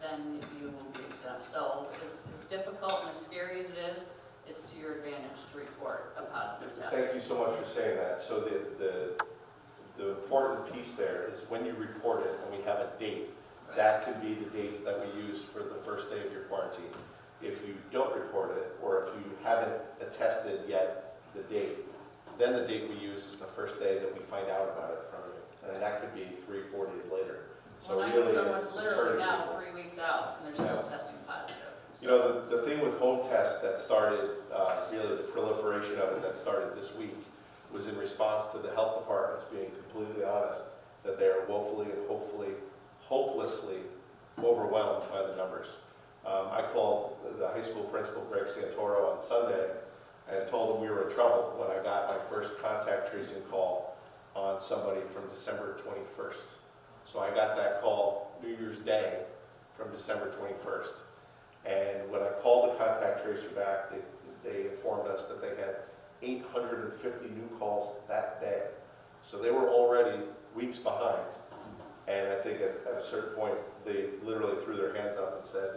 then you will be exempt. So as difficult and as scary as it is, it's to your advantage to report a positive test. Thank you so much for saying that. So the important piece there is when you report it and we have a date, that could be the date that we use for the first day of your quarantine. If you don't report it, or if you haven't attested yet the date, then the date we use is the first day that we find out about it from you. And that could be 3-4 days later. So Well, I know really, someone's it's literally hurting now people. 3 weeks out, and they're still testing positive. You know, the thing with home tests that started, really the proliferation of it that started this week, was in response to the health departments being completely honest that they are woefully and hopelessly overwhelmed by the numbers. I called the high school principal, Greg Santoro, on Sunday and told him we were in trouble when I got my first contact tracing call on somebody from December 21st. So I got that call New Year's Day from December 21st. And when I called the contact tracer back, they informed us that they had 850 new calls that day. So they were already weeks behind. And I think at a certain point, they literally threw their hands up and said,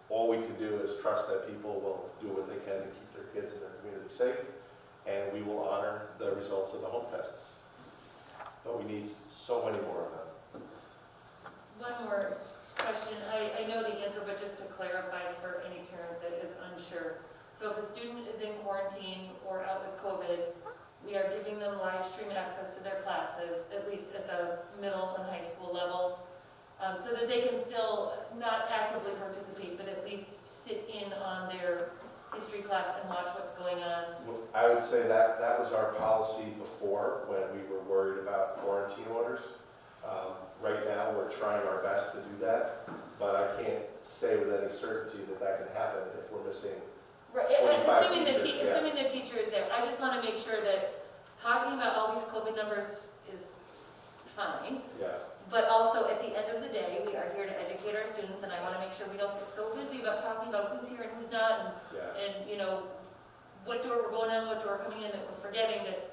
all we can do is trust that people will do what they can to keep their kids and their community safe, and we will honor the results of the home tests. But we need so many more of them. One more question. I know the answer, but just to clarify for any parent that is unsure. So if a student is in quarantine or out with COVID, we are giving them live stream access to their classes, at least at the middle and high school level, so that they can still not actively participate, but at least sit in on their history class and watch what's going on. I would say that was our policy before, when we were worried about quarantine orders. Right now, we're trying our best to do that, but I can't say with any certainty that can happen if we're missing. Right, 25 assuming teachers, assuming the teacher is there. I just want to make sure that talking about all these COVID numbers is fine, Yeah. but also at the end of the day, we are here to educate our students, and I want to make sure we don't get so busy about talking about who's here and who's not, and what door we're going on, what door we're coming in, that we're forgetting that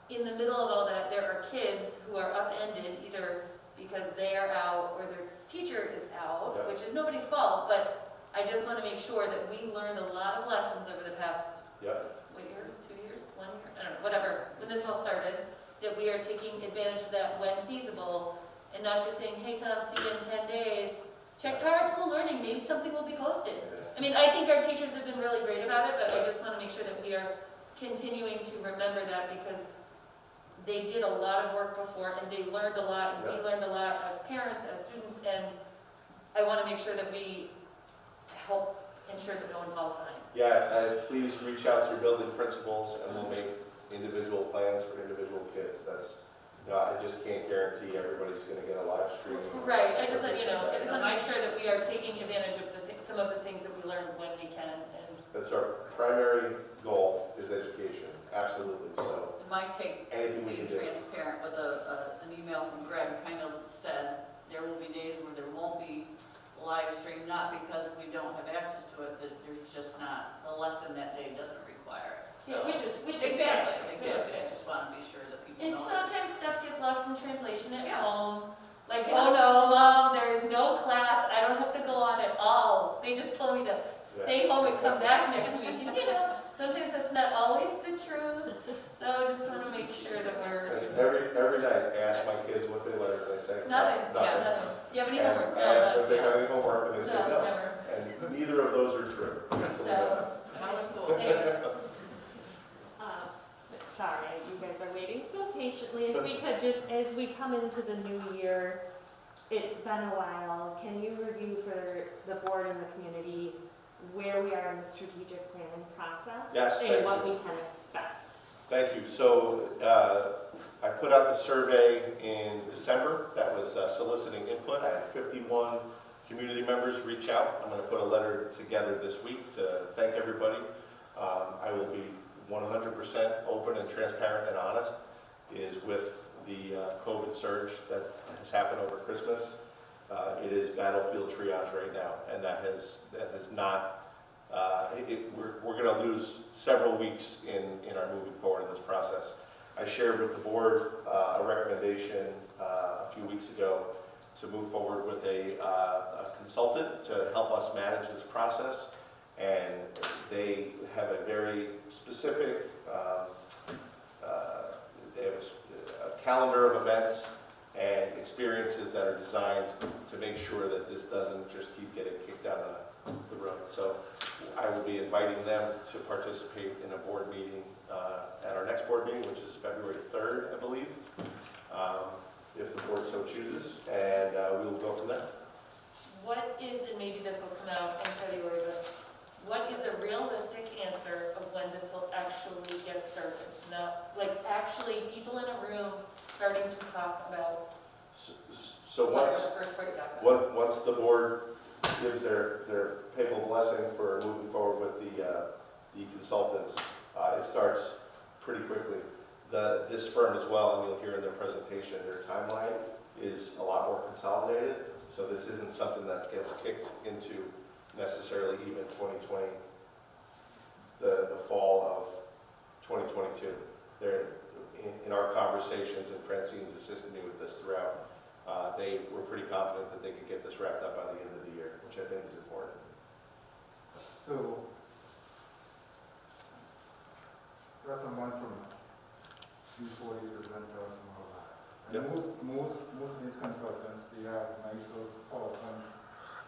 in the middle of all that, there are kids who are upended, either because they are out or their teacher is out, Yeah. which is nobody's fault, but I just want to make sure that we learned a lot of lessons over the past, what year, 2 years, 1 year, I don't know, whatever, when this all started, that we are taking advantage of that when feasible, and not just saying, hey Tom, see you in 10 days, check Power School Learning, maybe something will be posted. I mean, I think our teachers have been really great about it, but I just want to make sure that we are continuing to remember that, because they did a lot of work before, and they learned a lot, and we learned a lot as parents, as students, and I want to make sure that we help ensure that no one falls behind. Yeah, please reach out to your building principals, and we'll make individual plans for individual kids. I just can't guarantee everybody's going to get a live stream. Right, I just want to make sure that we are taking advantage of some of the things that we learned when we can. And That's our primary goal, is education, absolutely. So My take, anything we being can do. transparent, was an email from Greg, kind of said there will be days where there won't be live stream, not because we don't have access to it, that there's just not, the lesson that day doesn't require it. So, which is exactly. fair. I just want to be sure that people And know that. sometimes stuff gets lost in translation at Yeah. home. Like, Yeah. oh no, Mom, there is no class. I don't have to go on at all. They just told me to stay home and come back next week. And sometimes that's not always the truth. So I just want to make sure that we're... Every night, I ask my kids what they learned, and they say, Nothing. nothing. Yeah, nothing. Do you have any And homework? I ask them if they have any homework, and they say No, no. never. And neither of those are true. So, That was cool. Thanks. Sorry, you guys are waiting so patiently. If we could just, as we come into the new year, it's been a while. Can you review for the board and the community where we are in the strategic planning process? Yes, thank and what you. we can expect? Thank you. So I put out the survey in December that was soliciting input. I had 51 community members reach out. I'm going to put a letter together this week to thank everybody. I will be 100% open and transparent and honest, is with the COVID surge that has happened over Christmas. It is battlefield triage right now, and that has not we're going to lose several weeks in our moving forward in this process. I shared with the board a recommendation a few weeks ago to move forward with a consultant to help us manage this process, and they have a very specific they have a calendar of events and experiences that are designed to make sure that this doesn't just keep getting kicked down the road. So I will be inviting them to participate in a board meeting at our next board meeting, which is February 3rd, I believe, if the board so chooses, and we will go from there. What is, and maybe this will come out in February, but what is a realistic answer of when this will actually get started? Now, like actually people in a room starting to talk about So what once, was the first part you talked about? once the board gives their papal blessing for moving forward with the consultants, it starts pretty quickly. This firm as well, and you'll hear in their presentation, their timeline is a lot more consolidated. So this isn't something that gets kicked into necessarily even 2020, the fall of 2022. They're in our conversations, and Francine's assisted me with this throughout. They were pretty confident that they could get this wrapped up by the end of the year, which I think is important. So that's a month from now. Before you present to us and all that. And Yep. most of these consultants, they have nice little PowerPoint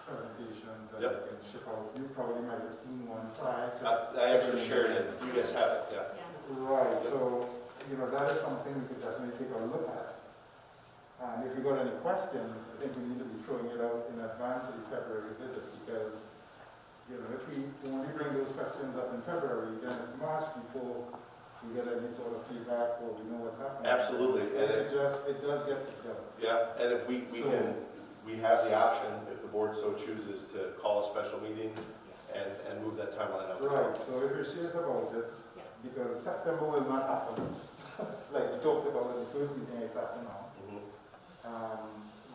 presentations that Yep. they can ship out. You probably might have seen one prior to. I actually shared it. You guys have it, yeah. Right, so, that is something we could definitely take a look at. And if you got any questions, I think we need to be throwing it out in advance of the February visit, because, if we only bring those questions up in February, then it's March before we get any sort of feedback or we know what's happening. Absolutely. And it does get together. Yeah, and if we have the option, if the board so chooses, to call a special meeting and move that timeline up. Right, so if you're serious about it, because September will not happen, like we talked about in the first meeting I sat in on.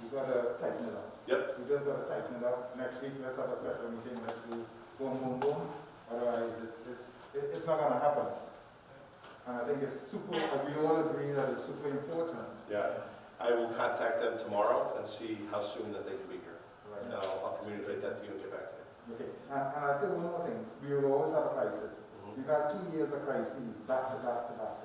We gotta tighten it up. Yep. We just gotta tighten it up. Next week, let's have a special meeting, let's do boom, boom, boom. Otherwise, it's not gonna happen. And I think it's super, we all agree that it's super important. Yeah, I will contact them tomorrow and see how soon that they can be here. Right. And I'll communicate that to you and get back to you. Okay, and I'd say one more thing. We will always have a crisis. We've had 2 years of crises, back to back to back.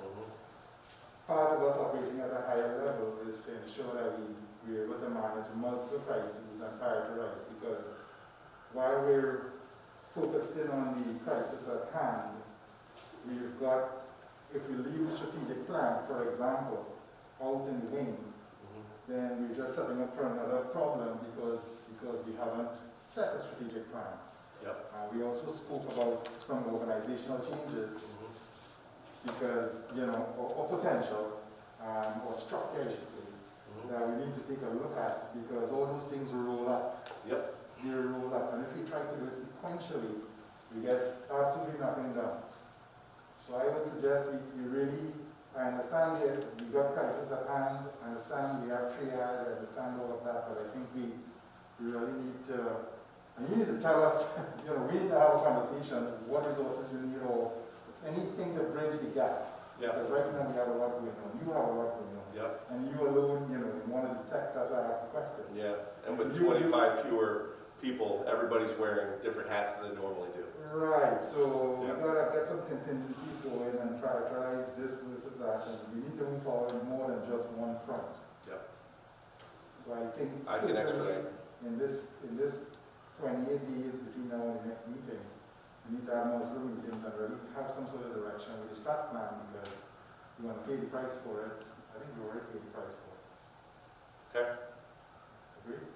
Part of us operating at a higher level is to ensure that we're able to manage multiple crises and prioritize, because while we're focused in on the crisis at hand, we've got, if we leave the strategic plan, for example, out in the wings, then we're just setting up for another problem because we haven't set a strategic plan. Yep. We also spoke about some organizational changes because, or potential, or structure, I should say, that we need to take a look at, because all those things roll up. Yep. They roll up, and if we try to do it sequentially, we get absolutely nothing done. So I would suggest we really, I understand that we got crisis at hand, I understand we have triage, I understand all of that, but I think we really need to, and you need to tell us, we need to have a conversation, what resources you need, or anything to bridge the gap. Yeah. Because right now we have a lot going on, you have a lot going on. Yep. And you alone, in one of the texts, that's why I asked the question. Yeah, and with 25 fewer people, everybody's wearing different hats than they normally do. Right, so we gotta get some contingencies going and prioritize this versus that, and we need to move forward more than just one front. Yep. So I think I can expedite. in this 28 days between now and the next meeting, we need to have multiple meetings and really have some sort of direction with the strat plan, because we want to pay the price for it. I think we already paid the price for it. Okay. Agree?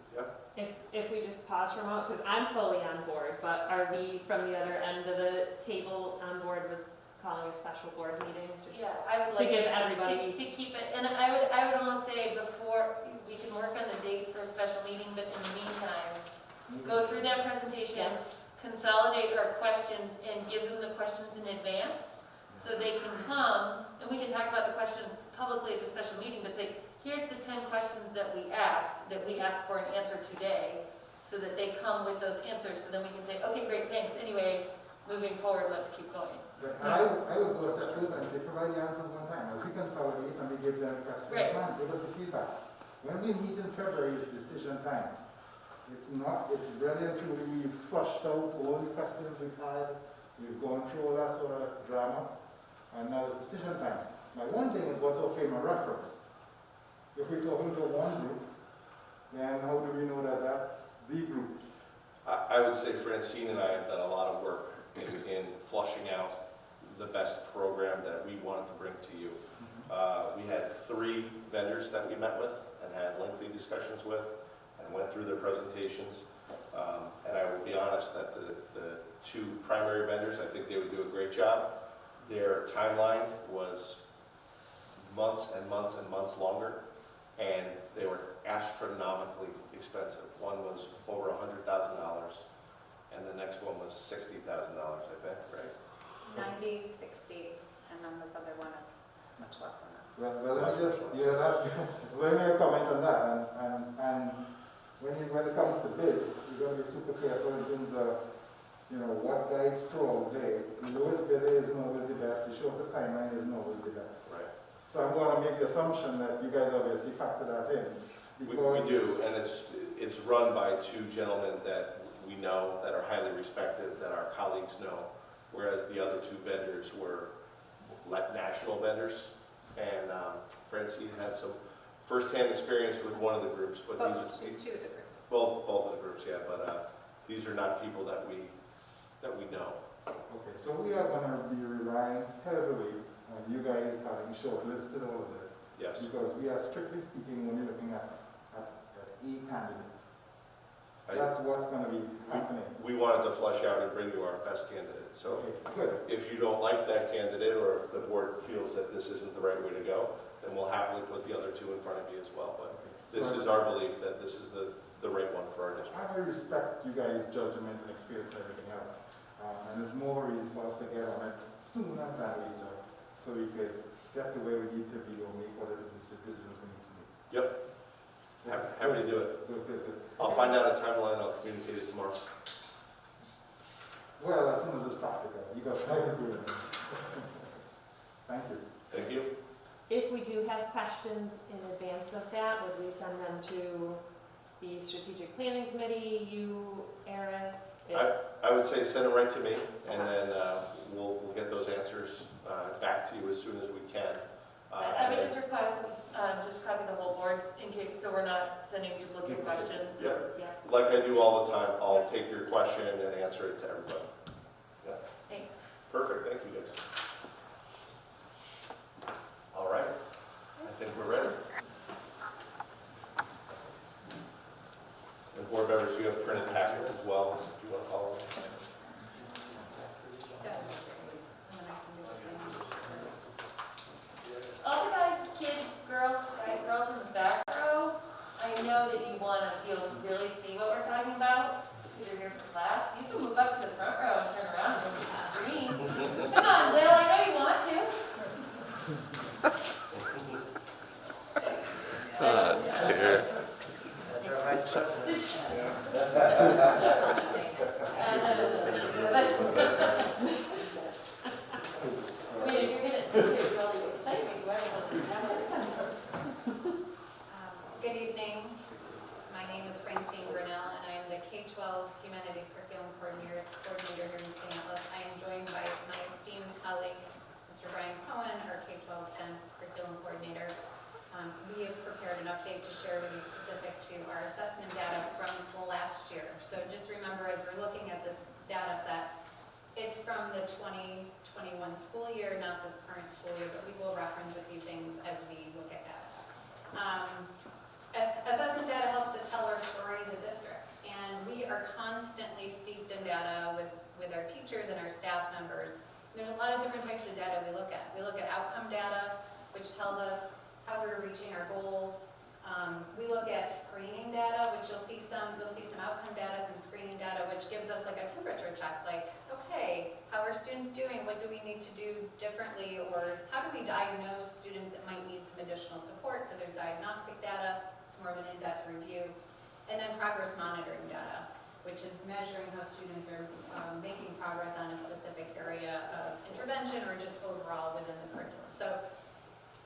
If we just pause for a moment, because I'm fully on board, but are we from the other end of the table on board with calling a special board meeting? Just Yeah, I would to like give everybody. to keep it, and I would almost say before, we can work on the date for a special meeting, but in the meantime, go through that presentation, consolidate our questions, and give them the questions in advance, so they can come, and we can talk about the questions publicly at the special meeting, but say, here's the 10 questions that we asked for an answer today, so that they come with those answers, so then we can say, okay, great, thanks. Anyway, moving forward, let's keep going. And I would go a step further and say, provide the answers one time. As we consolidate and we give them questions, Right. man, give us the feedback. When we meet in February, it's decision time. It's really and truly, we've flushed out all the questions we've had. We've gone through all that sort of drama. And now it's decision time. Now, one thing is what's our frame of reference. If we're talking to one group, then how do we know that that's the group? I would say Francine and I have done a lot of work in flushing out the best program that we wanted to bring to you. We had 3 vendors that we met with and had lengthy discussions with and went through their presentations. And I will be honest that the 2 primary vendors, I think they would do a great job. Their timeline was months and months and months longer, and they were astronomically expensive. One was over $100,000, and the next one was $60,000, I think, right? 90, 60, and then this other one is much less than that. Well, let me just, so let me comment on that. And when it comes to bids, you've got to be super careful in terms of, what guys throw out there. The lowest bidder isn't always the best, the shortest timeline isn't always the best. Right. So I'm going to make the assumption that you guys obviously factor that in. We do, and it's run by 2 gentlemen that we know, that are highly respected, that our colleagues know, whereas the other 2 vendors were like national vendors. And Francine had some first-hand experience with one of the groups, but these are 2 of the groups. both of the groups, yeah. But these are not people that we know. Okay, so we are going to be relying heavily on you guys having shortlisted all of this. Yes. Because we are strictly speaking only looking at a candidate. That's what's going to be happening. We wanted to flush out and bring you our best candidate. So Okay, good. if you don't like that candidate, or if the board feels that this isn't the right way to go, then we'll happily put the other 2 in front of you as well. But this is our belief that this is the right one for our district. I respect you guys' judgment and experience and everything else. And there's more reason for us to get on it sooner than later, so we could get to where we need to be or make whatever decisions we need to make. Yep. Happy to do it. Good. I'll find out a timeline. I'll communicate it tomorrow. Well, as soon as it's practical. You got 5 students. Thank you. Thank you. If we do have questions in advance of that, would we send them to the strategic planning committee, you, Eric? I would say send it right to me, and then we'll get those answers back to you as soon as we can. I would just request, just copy the whole board in case, so we're not sending duplicate questions. Yeah. Yeah, Like I do all the time, I'll take your question and answer it to everybody. Yeah. Thanks. Perfect, thank you guys. All right, I think we're ready. And board members, you have printed packets as well, if you want to follow them. So, and then I can do the same. All the guys, kids, girls in the back row, I know that you want to be able to really see what we're talking about. Either here for class, you can move up to the front row and turn around and look at the screen. Come on, Will, I know you want to. Dear. That's our vice president. I mean, if you're gonna sit here with all the excitement, you already know what's happening. Good evening. My name is Francine Grinnell, and I'm the K-12 Humanities Curriculum Coordinator here in Minneapolis. I am joined by my esteemed colleague, Mr. Brian Cohen, our K-12 STEM Curriculum Coordinator. We have prepared an update to share with you specific to our assessment data from last year. So just remember, as we're looking at this data set, it's from the 2021 school year, not this current school year, but we will reference a few things as we look at data. Assessment data helps to tell our story as a district, and we are constantly steeped in data with our teachers and our staff members. There's a lot of different types of data we look at. We look at outcome data, which tells us how we're reaching our goals. We look at screening data, which you'll see some outcome data, some screening data, which gives us like a temperature check, like, okay, how are students doing? What do we need to do differently? Or how do we diagnose students that might need some additional support? So there's diagnostic data, it's more of an in-depth review. And then progress monitoring data, which is measuring how students are making progress on a specific area of intervention or just overall within the curriculum. So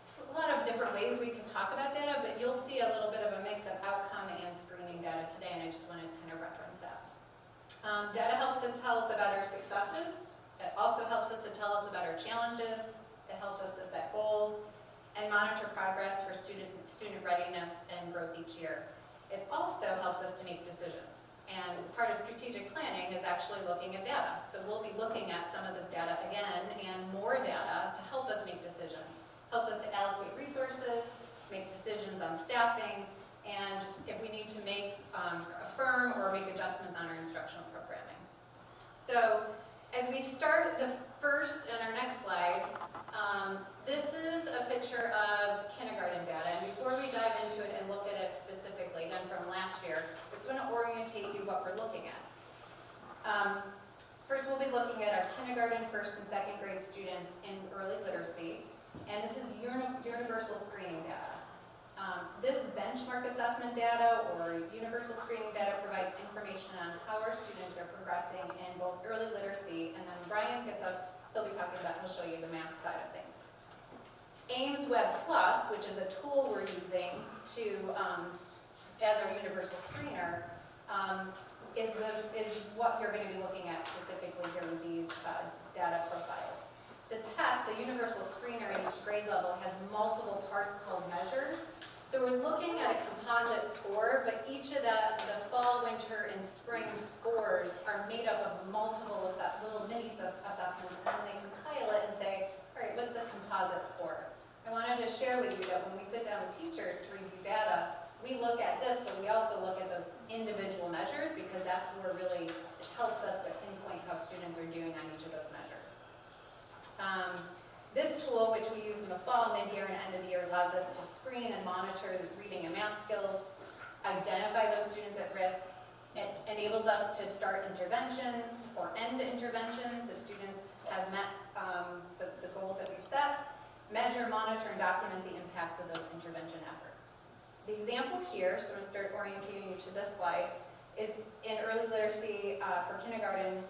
it's a lot of different ways we can talk about data, but you'll see a little bit of a mix of outcome and screening data today, and I just wanted to kind of reference that. Data helps to tell us about our successes. It also helps us to tell us about our challenges. It helps us to set goals and monitor progress for student readiness and growth each year. It also helps us to make decisions. And part of strategic planning is actually looking at data. So we'll be looking at some of this data again and more data to help us make decisions. Helps us to allocate resources, make decisions on staffing, and if we need to make affirm or make adjustments on our instructional programming. So as we start the first and our next slide, this is a picture of kindergarten data. And before we dive into it and look at it specifically, again from last year, I just want to orientate you what we're looking at. First, we'll be looking at our kindergarten, first and second grade students in early literacy. And this is universal screening data. This benchmark assessment data or universal screening data provides information on how our students are progressing in both early literacy, and then Brian gets up, he'll be talking about, he'll show you the math side of things. Ames Web Plus, which is a tool we're using to, as our universal screener, is what you're going to be looking at specifically here with these data profiles. The test, the universal screener at each grade level, has multiple parts called measures. So we're looking at a composite score, but each of the fall, winter, and spring scores are made up of multiple little mini assessments, and then they compile it and say, all right, what's the composite score? I wanted to share with you that when we sit down with teachers to review data, we look at this, but we also look at those individual measures because that's where really it helps us to pinpoint how students are doing on each of those measures. This tool, which we use in the fall, mid-year, and end of the year, allows us to screen and monitor the reading and math skills, identify those students at risk. It enables us to start interventions or end interventions if students have met the goals that we've set, measure, monitor, and document the impacts of those intervention efforts. The example here, so I'm going to start orientating you to this slide, is in early literacy for kindergarten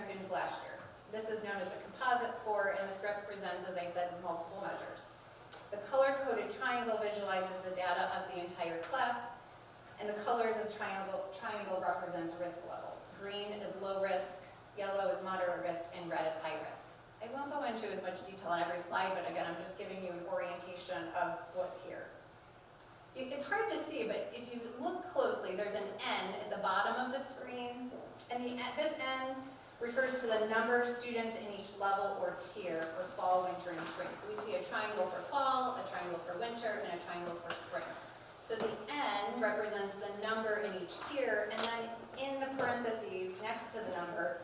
students last year. This is known as the composite score, and this represents, as I said, multiple measures. The color-coded triangle visualizes the data of the entire class, and the colors of triangle represents risk levels. Green is low risk, yellow is moderate risk, and red is high risk. I won't go into as much detail on every slide, but again, I'm just giving you an orientation of what's here. It's hard to see, but if you look closely, there's an N at the bottom of the screen, and this N refers to the number of students in each level or tier for fall, winter, and spring. So we see a triangle for fall, a triangle for winter, and a triangle for spring. So the N represents the number in each tier, and then in the parentheses next to the number,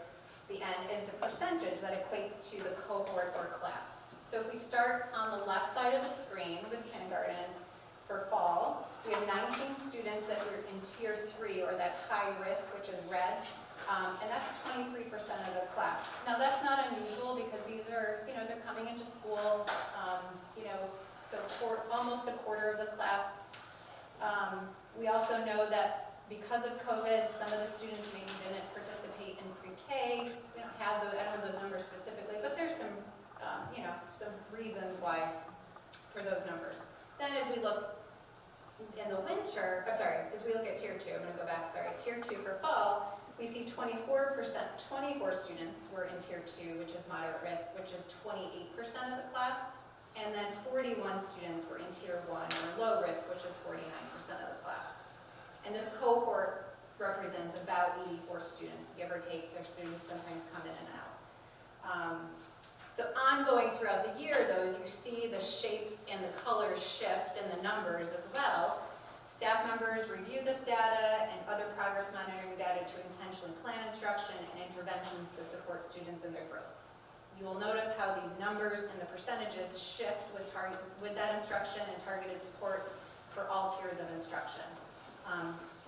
the N is the percentage that equates to the cohort or class. So if we start on the left side of the screen with kindergarten, for fall, we have 19 students that were in tier 3, or that high risk, which is red. And that's 23% of the class. Now that's not unusual because these are, they're coming into school, so almost a quarter of the class. We also know that because of COVID, some of the students maybe didn't participate in pre-K. We don't have those, I don't have those numbers specifically, but there's some, some reasons why for those numbers. Then as we look in the winter, as we look at tier 2, I'm going to go back, tier 2 for fall, we see 24 students were in tier 2, which is moderate risk, which is 28% of the class. And then 41 students were in tier 1, or low risk, which is 49% of the class. And this cohort represents about 84 students, give or take. Their students sometimes come in and out. So ongoing throughout the year, though, as you see the shapes and the colors shift and the numbers as well, staff members review this data and other progress monitoring data to intentionally plan instruction and interventions to support students in their growth. You will notice how these numbers and the percentages shift with that instruction and targeted support for all tiers of instruction.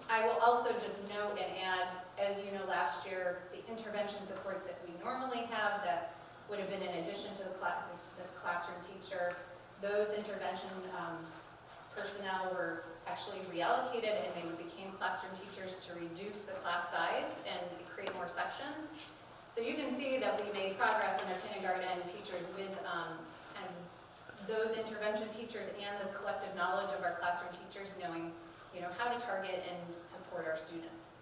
I will also just note and add, as you know, last year, the intervention supports that we normally have that would have been in addition to the classroom teacher, those intervention personnel were actually reallocated and they became classroom teachers to reduce the class size and create more sections. So you can see that we made progress in the kindergarten teachers with kind of those intervention teachers and the collective knowledge of our classroom teachers knowing, how to target and support our students.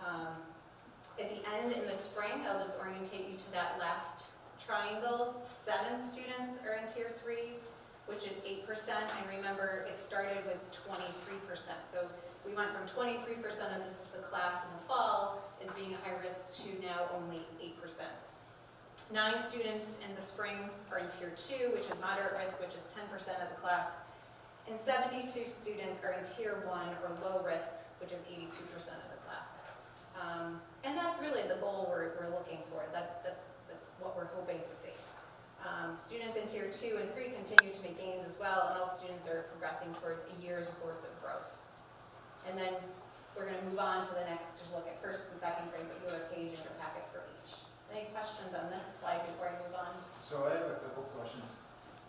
At the end, in the spring, I'll just orientate you to that last triangle. 7 students are in Tier 3, which is 8%. And remember, it started with 23%. So we went from 23% of the class in the fall as being at high risk to now only 8%. 9 students in the spring are in Tier 2, which is moderate risk, which is 10% of the class. And 72 students are in Tier 1 or low risk, which is 82% of the class. And that's really the goal we're looking for. That's what we're hoping to see. Students in Tier 2 and 3 continue to make gains as well, and all students are progressing towards a year's worth of growth. And then we're going to move on to the next to look at first and second grade, but you have a page in your packet for each. Any questions on this slide before I move on? So I have a couple questions.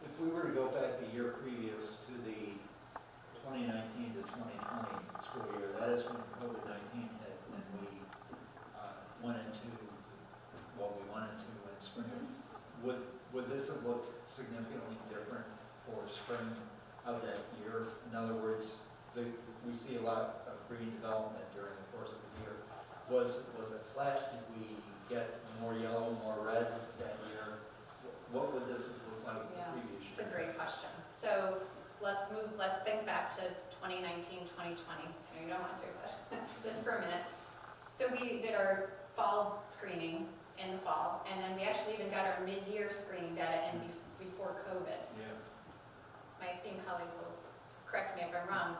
If we were to go back the year previous to the 2019 to 2020 school year, that is when COVID-19 hit, and we went into what we wanted to in spring. Would this have looked significantly different for spring of that year? In other words, we see a lot of green development during the course of the year. Was it flat? Did we get more yellow, more red that year? What would this have looked like the previous year? It's a great question. So let's think back to 2019, 2020. You don't want to, but just for a minute. So we did our fall screening in the fall, and then we actually even got our mid-year screening data in before COVID. Yeah. My esteemed colleague will correct me if I'm wrong.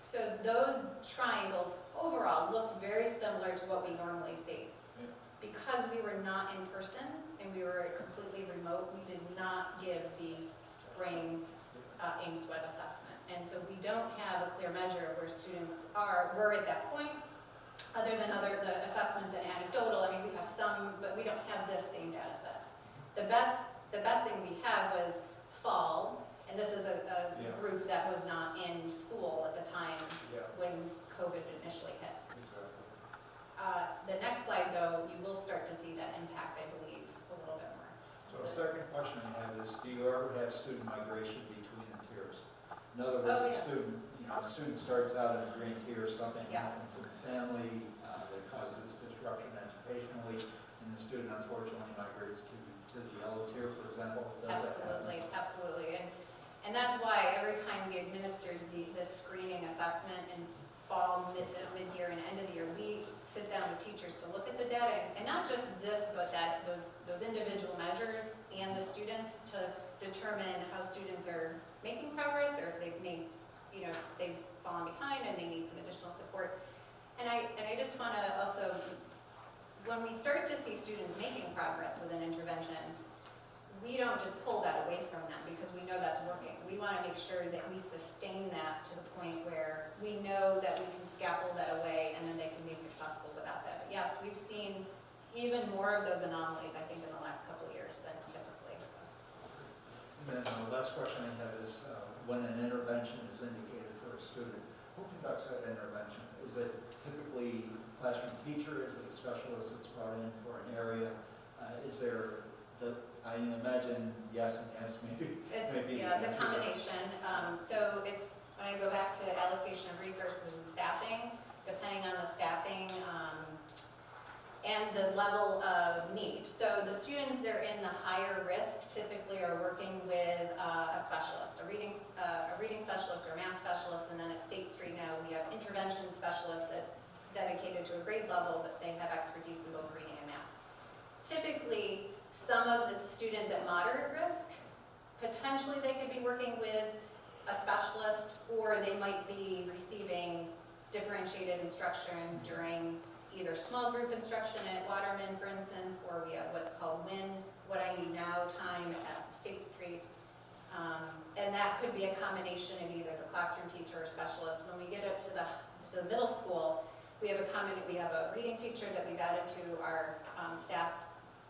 So those triangles overall looked very similar to what we normally see. Yeah. Because we were not in person and we were completely remote, we did not give the spring Ames Web assessment. And so we don't have a clear measure of where students were at that point. Other than the assessments and anecdotal, I mean, we have some, but we don't have this same data set. The best thing we have was fall, and this is a group that was not in school at the time when COVID initially hit. Exactly. The next slide, though, you will start to see that impact, I believe, a little bit more. So the second question I have is, do you ever have student migration between the tiers? In other words, a student starts out in a green tier, something happens in the family that causes disruption educationally, and the student unfortunately migrates to the yellow tier, for example. Absolutely, absolutely. And that's why every time we administered the screening assessment in fall, mid-year, and end of the year, we sit down with teachers to look at the data, and not just this, but those individual measures and the students to determine how students are making progress, or if they've made, they've fallen behind and they need some additional support. And I just want to also, when we start to see students making progress with an intervention, we don't just pull that away from them because we know that's working. We want to make sure that we sustain that to the point where we know that we can scaffold that away and then they can be successful without that. But yes, we've seen even more of those anomalies, I think, in the last couple of years than typically. And then the last question I have is, when an intervention is indicated for a student, who conducts that intervention? Is it typically a classroom teacher? Is it a specialist that's brought in for an area? Is there I imagine yes and yes, maybe. It's a combination. So it's, when I go back to allocation of resources and staffing, depending on the staffing and the level of need. So the students that are in the higher risk typically are working with a specialist, a reading specialist or a math specialist, and then at State Street now we have intervention specialists dedicated to a grade level, but they have expertise in both reading and math. Typically, some of the students at moderate risk, potentially they could be working with a specialist, or they might be receiving differentiated instruction during either small group instruction at Waterman, for instance, or we have what's called WIN, What I Need Now time at State Street. And that could be a combination of either the classroom teacher or specialist. When we get up to the middle school, we have a reading teacher that we've added to our staff.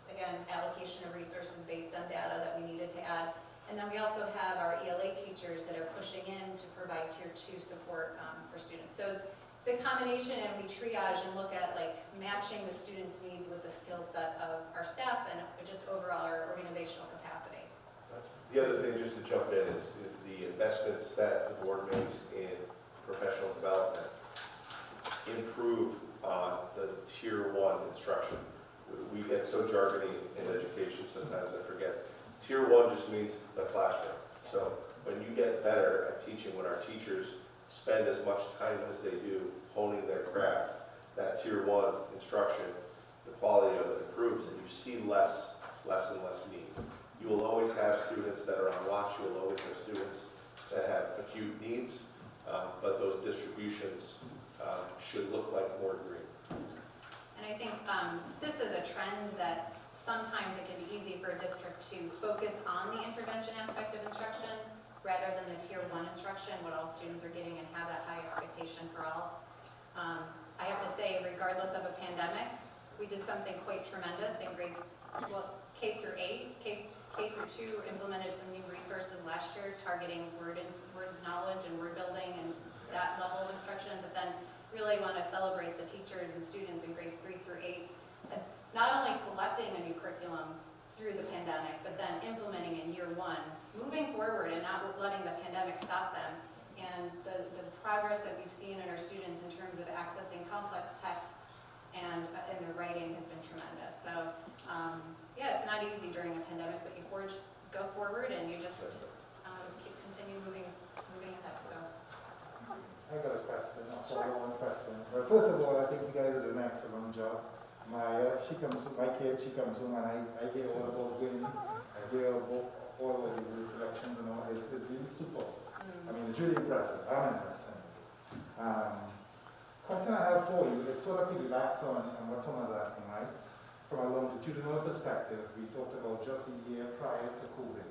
Again, allocation of resources based on data that we needed to add. And then we also have our ELA teachers that are pushing in to provide tier 2 support for students. So it's a combination, and we triage and look at like matching the students' needs with the skill set of our staff and just overall our organizational capacity. The other thing, just to jump in, is the investments that the board makes in professional development improve on the tier 1 instruction. We get so jargony in education, sometimes I forget. Tier 1 just means the classroom. So when you get better at teaching, when our teachers spend as much time as they do honing their craft, that tier 1 instruction, the quality of it improves, and you see less and less need. You will always have students that are on watch. You will always have students that have acute needs, but those distributions should look like more green. And I think this is a trend that sometimes it can be easy for a district to focus on the intervention aspect of instruction rather than the tier 1 instruction, what all students are getting, and have that high expectation for all. I have to say, regardless of a pandemic, we did something quite tremendous in grades, well, K through 8. K through 2 implemented some new resources last year targeting word knowledge and word building and that level of instruction, but then really want to celebrate the teachers and students in grades 3 through 8, not only selecting a new curriculum through the pandemic, but then implementing in year 1, moving forward and not letting the pandemic stop them. And the progress that we've seen in our students in terms of accessing complex texts and their writing has been tremendous. So yeah, it's not easy during a pandemic, but you go forward and you just continue moving ahead. So I got a question, a follow-on question. Well, first of all, I think you guys are doing an excellent job. My kid, she comes home and I hear all about winning. I hear about all of the selections and all. It's really super. I mean, it's really impressive. I'm impressed. Question I have for you, it sort of piggybacks on what Tom was asking, right? From a longitudinal perspective, we talked about just a year prior to COVID.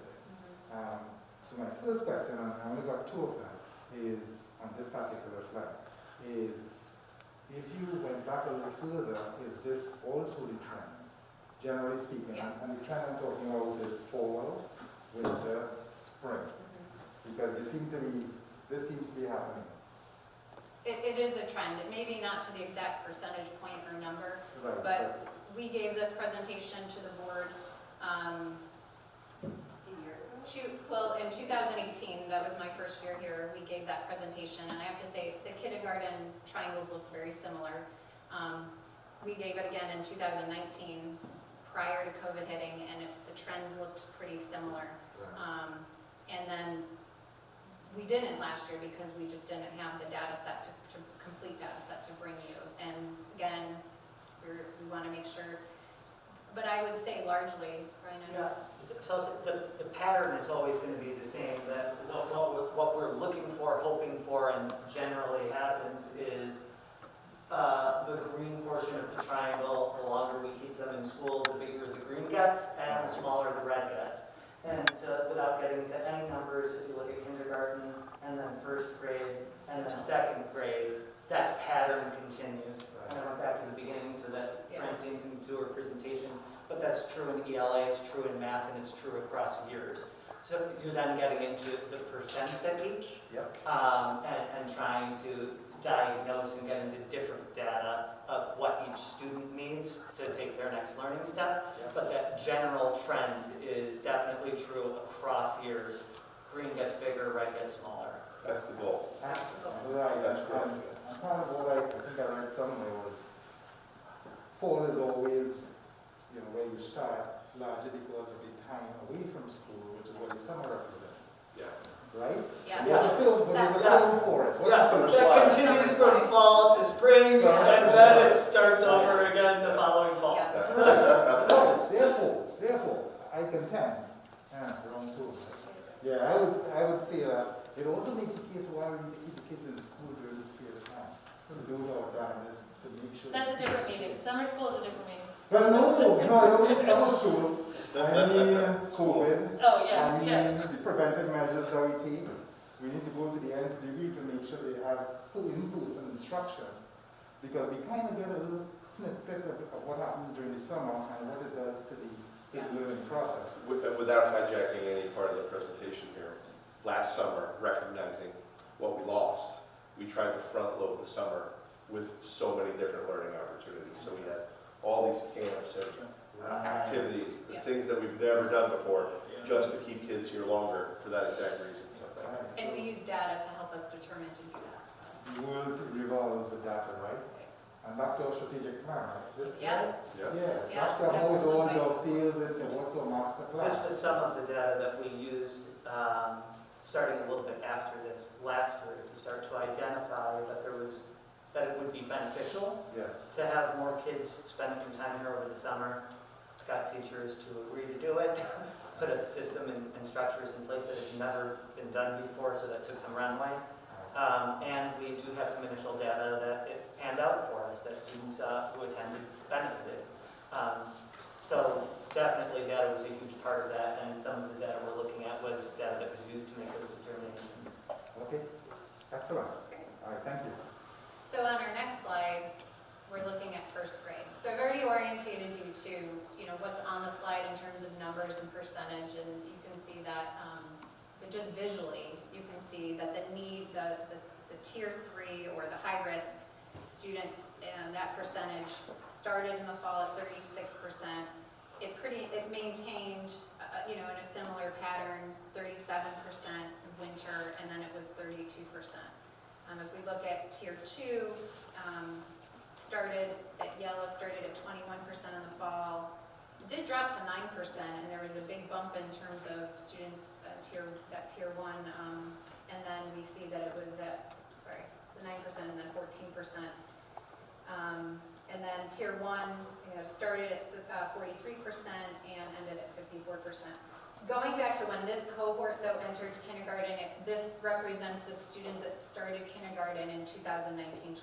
So my first question, and I only got 2 of them, is on this particular slide, is if you went back a little further, is this also the trend? Generally speaking, yes. And the trend I'm talking about is fall, winter, spring. Because this seems to be happening. it is a trend. It may be not to the exact percentage point or number, Right, but we gave this presentation to the board in 2018, that was my first year here, we gave that presentation, and I have to say, the kindergarten triangles look very similar. We gave it again in 2019, prior to COVID hitting, and the trends looked pretty similar. And then we didn't last year because we just didn't have the data set, to complete data set to bring you. And again, we want to make sure, but I would say largely, Brian. Yeah, so the pattern is always going to be the same, that what we're looking for, hoping for, and generally happens is the green portion of the triangle, the longer we keep them in school, the bigger the green gets, and the smaller the red gets. And without getting to any numbers, if you look at kindergarten, and then first grade, and then second grade, that pattern continues. And I went back to the beginning so that Francine can do her presentation. But that's true in ELA, it's true in math, and it's true across years. So you're then getting into the percents at each, and trying to diagnose and get into different data of what each student needs to take their next learning step. But that general trend is definitely true across years. Green gets bigger, red gets smaller. That's the goal. That's the goal. Right. That's correct. And part of what I think I read somewhere was, fall is always, where you start, largely because of the time away from school, which is what the summer represents. Yeah. Right? Yes. Yeah. Still, but there's a term for it. Yeah, Summer that slide. continues from fall to spring, and then it starts over again the following fall. Yeah. Right. Therefore, I contend, wrong too. Yeah, I would say that it also makes a case why we need to keep the kids in school during this period of time. To do all that is to make sure. That's a different meeting. Summer school is a different meeting. Well, no, I don't mean summer school. I mean COVID. Oh, I yes, mean yes. the preventive measures that we take. We need to go to the nth degree to make sure they have full in-person instruction. Because we kind of get a little snippet of what happens during the summer and what it does to the learning process. With without hijacking any part of the presentation here, last summer, recognizing what we lost, we tried to front load the summer with so many different learning opportunities. So we had all these camps and activities, the things that we've never done before, just to keep kids here longer for that exact reason. So And we use data to help us determine to do that, so. The world revolves with data, right? And that's our strategic plan, right? Yes, Yeah, Yes, that's how it all absolutely. dovetails into what's our master plan. This was some of the data that we used, starting a little bit after this last year, to start to identify that it would be beneficial Yes. to have more kids spend some time here over the summer. Got teachers to agree to do it, put a system and structures in place that had never been done before, so that took some runway. And we do have some initial data that it panned out for us, that students who attended benefited. So definitely data was a huge part of that, and some of the data we're looking at was data that was used to make those determinations. Okay, excellent. All right, thank you. so on our next slide, we're looking at first grade. So I've already orientated you to, what's on the slide in terms of numbers and percentage, and you can see that, but just visually, you can see that the tier 3 or the high risk students, and that percentage started in the fall at 36%. It maintained, in a similar pattern, 37% in winter, and then it was 32%. If we look at tier 2, yellow started at 21% in the fall. It did drop to 9%, and there was a big bump in terms of students tier 1, and then we see that it was at, the 9% and then 14%. And then tier 1, started at 43% and ended at 54%. Going back to when this cohort though entered kindergarten, this represents the students that started kindergarten in 2019-20.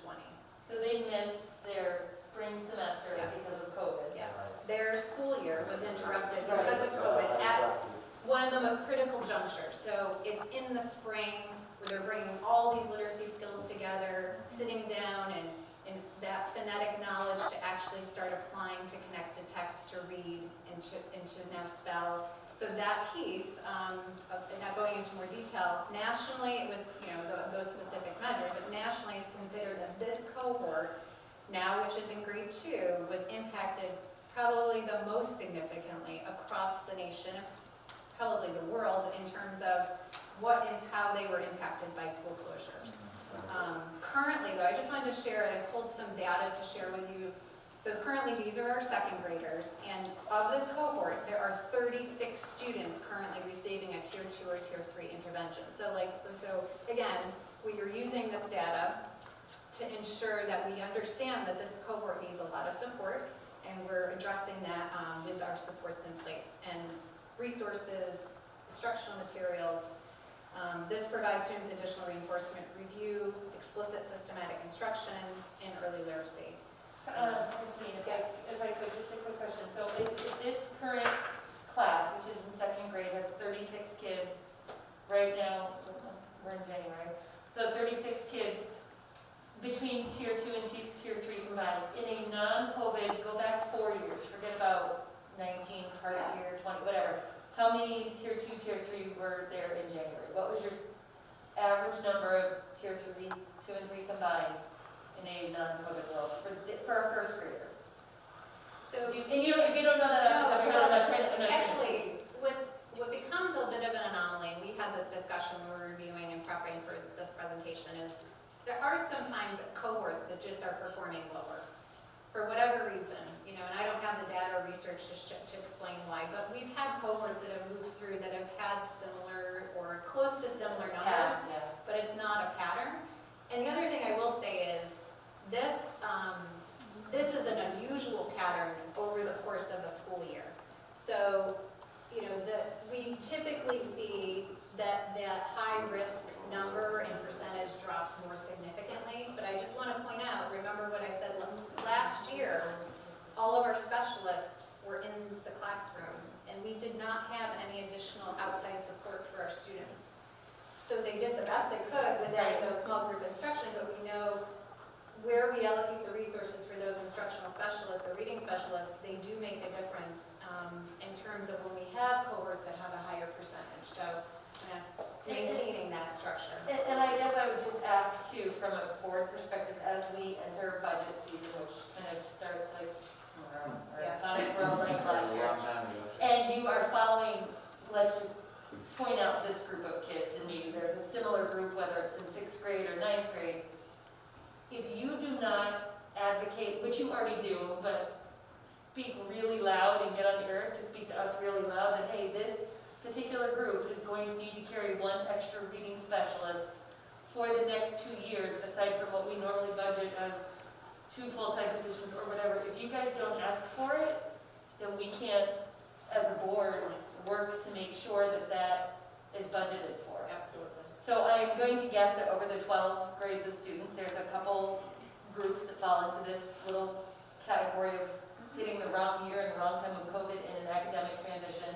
So they missed their spring semester Yes. because of COVID. Yes, their school year was interrupted because of COVID at one of the most critical junctures. So it's in the spring where they're bringing all these literacy skills together, sitting down and that phonetic knowledge to actually start applying to connect to text, to read, and to now spell. So that piece, not going into more detail, nationally it was, those specific measures, but nationally it's considered that this cohort, now which is in grade 2, was impacted probably the most significantly across the nation, probably the world, in terms of what and how they were impacted by school closures. Currently though, I just wanted to share, and I pulled some data to share with you. So currently these are our second graders, and of this cohort, there are 36 students currently receiving a tier 2 or tier 3 intervention. So again, we are using this data to ensure that we understand that this cohort needs a lot of support, and we're addressing that with our supports in place and resources, instructional materials. This provides students additional reinforcement review, explicit systematic instruction, and early literacy. Yes. If I could, just a quick question. So if this current class, which is in second grade, has 36 kids, right now, we're in January, so 36 kids between tier 2 and tier 3 combined, in a non-COVID, go back 4 years, forget about 19, part year, 20, whatever. How many tier 2, tier 3 were there in January? What was your average number of tier 3, 2 and 3 combined in a non-COVID world for a first grader? So, if you don't know that off the top of your head, I'm not trying to. actually, what becomes a bit of an anomaly, and we had this discussion when we were reviewing and prepping for this presentation, is there are sometimes cohorts that just are performing lower for whatever reason, and I don't have the data or research to explain why, but we've had cohorts that have moved through that have had similar or close to similar numbers, but it's not a pattern. And the other thing I will say is this is an unusual pattern over the course of a school year. So, we typically see that high-risk number and percentage drops more significantly, but I just want to point out, remember what I said last year, all of our specialists were in the classroom, and we did not have any additional outside support for our students. So they did the best they could within those small group instruction, but we know where we allocate the resources for those instructional specialists, the reading specialists, they do make a difference in terms of when we have cohorts that structure. And I guess I would just ask too, from a board perspective, as we enter budget season, which kind of starts like, Yeah. like last year. And you are following, let's just point out this group of kids, and maybe there's a similar group, whether it's in 6th grade or 9th grade. If you do not advocate, which you already do, but speak really loud and get on Eric to speak to us really loud, that hey, this particular group is going to need to carry one extra reading specialist for the next 2 years, aside from what we normally budget as 2 full-time positions or whatever. If you guys don't ask for it, then we can't, as a board, work to make sure that that is budgeted for. Absolutely. So I'm going to guess that over the 12 grades of students, there's a couple groups that fall into this little category of hitting the wrong year and the wrong time of COVID and an academic transition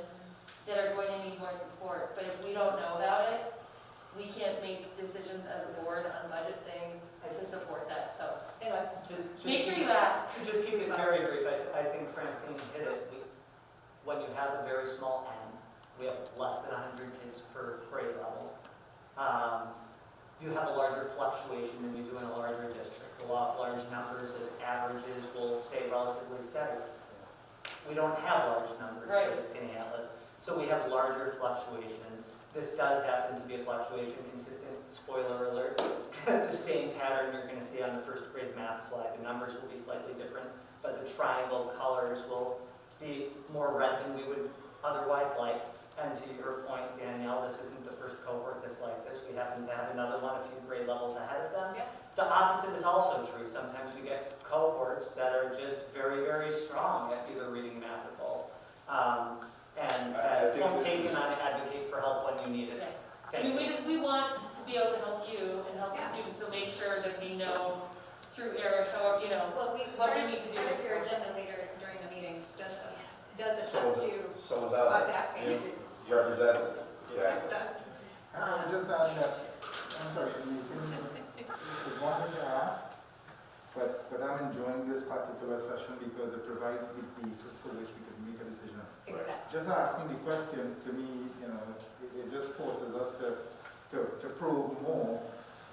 that are going to need more support. But if we don't know about it, we can't make decisions as a board on budget things to support that. So anyway, make sure you ask. To just keep it very brief, I think Francine hit it. When you have a very small N, we have less than 100 kids per grade level. You have a larger fluctuation than you do in a larger district. The law of large numbers as averages will stay relatively steady. We don't have large numbers for the Skinny Atlas, so we have larger fluctuations. This does happen to be a fluctuation consistent, spoiler alert, the same pattern you're going to see on the 1st grade math slide. The numbers will be slightly different, but the triangle colors will be more red than we would otherwise like. And to your point, Danielle, this isn't the first cohort that's like this. We happen to have another one a few grade levels ahead of them. Yeah. The opposite is also true. Sometimes we get cohorts that are just very, very strong at either reading, math, or both. And don't take and advocate for help when you need it. I mean, we want to be able to help you and help the students, so make sure that we know through Eric, however, Well, what we need to do. Part of your agenda later during the meeting does attest to Someone's out us there. asking. You represent it. Yeah. It does. I would just add that, I'm sorry, there's one thing to ask, but I'm enjoying this particular session because it provides the basis for which we can make a decision. Exactly. Just asking the question, to me, it just forces us to probe more,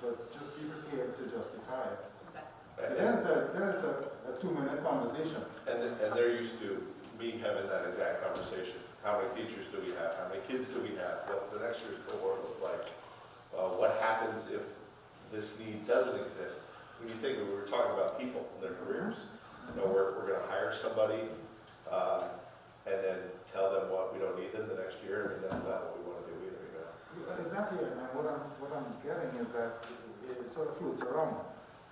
but just be prepared to justify it. Exactly. But then it's a 2-minute conversation. And they're used to me having that exact conversation. How many teachers do we have? How many kids do we have? What's the next year's cohort look like? What happens if this need doesn't exist? When you think, we were talking about people and their careers. We're going to hire somebody and then tell them what we don't need them the next year. I mean, that's not what we want to do either. Exactly, and what I'm getting is that it sort of floats around.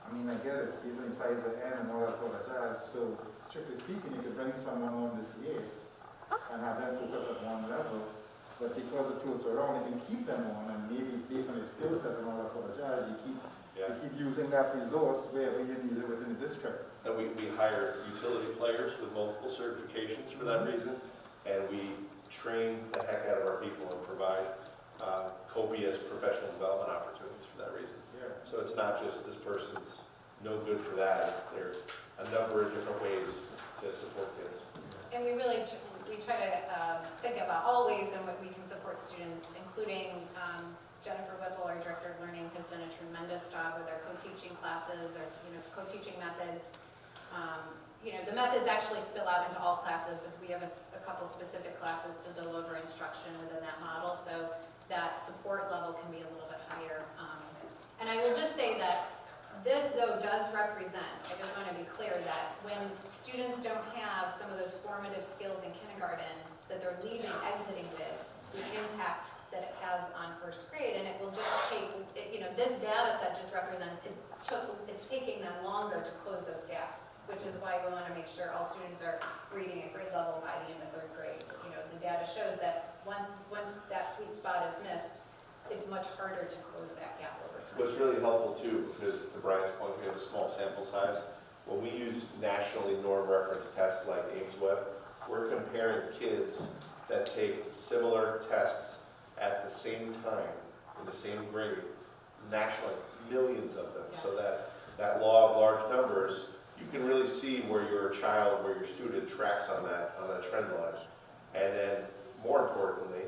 I mean, I get it, based on the size of N and all that sort of jazz. So strictly speaking, you could bring someone on this year and have them focus at one level, but because it floats around, you can keep them on, and maybe based on your skill set and all that sort of jazz, you keep using that resource wherever you need it within the district. And we hire utility players with multiple certifications for that reason, and we train the heck out of our people and provide copious professional development opportunities for that reason. Yeah. So it's not just this person's no good for that, there's a number of different ways to support kids. And we try to think about all ways in which we can support students, including Jennifer Whipple, our Director of Learning, has done a tremendous job with our co-teaching classes or co-teaching methods. The methods actually spill out into all classes, but we have a couple specific classes to deliver instruction within that model, so that support level can be a little bit higher. And I will just say that this, though, does represent, I just want to be clear that when students don't have some of those formative skills in kindergarten that they're exiting with, the impact that it has on 1st grade, and it will just take, this data set just represents, it's taking them longer to close those gaps, which is why we want to make sure all students are reading at grade level by the end of 3rd grade. The data shows that once that sweet spot is missed, it's much harder to close that gap over time. What's really helpful too, because to Brian's point, we have a small sample size. When we use nationally norm reference tests like AIMSweb, we're comparing kids that take similar tests at the same time, in the same grade, nationally, millions of them. Yes. So that law of large numbers, you can really see where your child, where your student tracks on that trend line. And then, more importantly,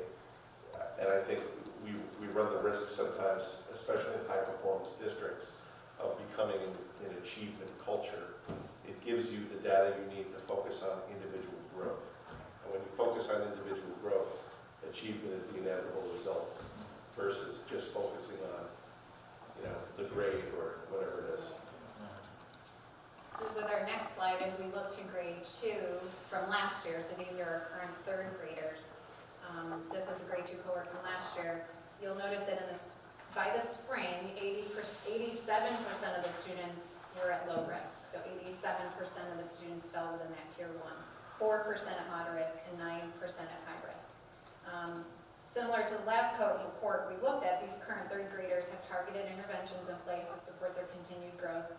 and I think we run the risk sometimes sometimes, especially in high-performance districts, of becoming an achievement culture. It gives you the data you need to focus on individual growth. And when you focus on individual growth, achievement is the inevitable result versus just focusing on, the grade or whatever it is. So with our next slide, as we look to grade 2 from last year, so these are our current third graders. This is the grade 2 cohort from last year. You'll notice that by the spring, 87% of the students were at low risk. So 87% of the students fell within that tier 1, 4% at moderate risk, and 9% at high risk. Similar to the last cohort we looked at, these current third graders have targeted interventions in place to support their continued growth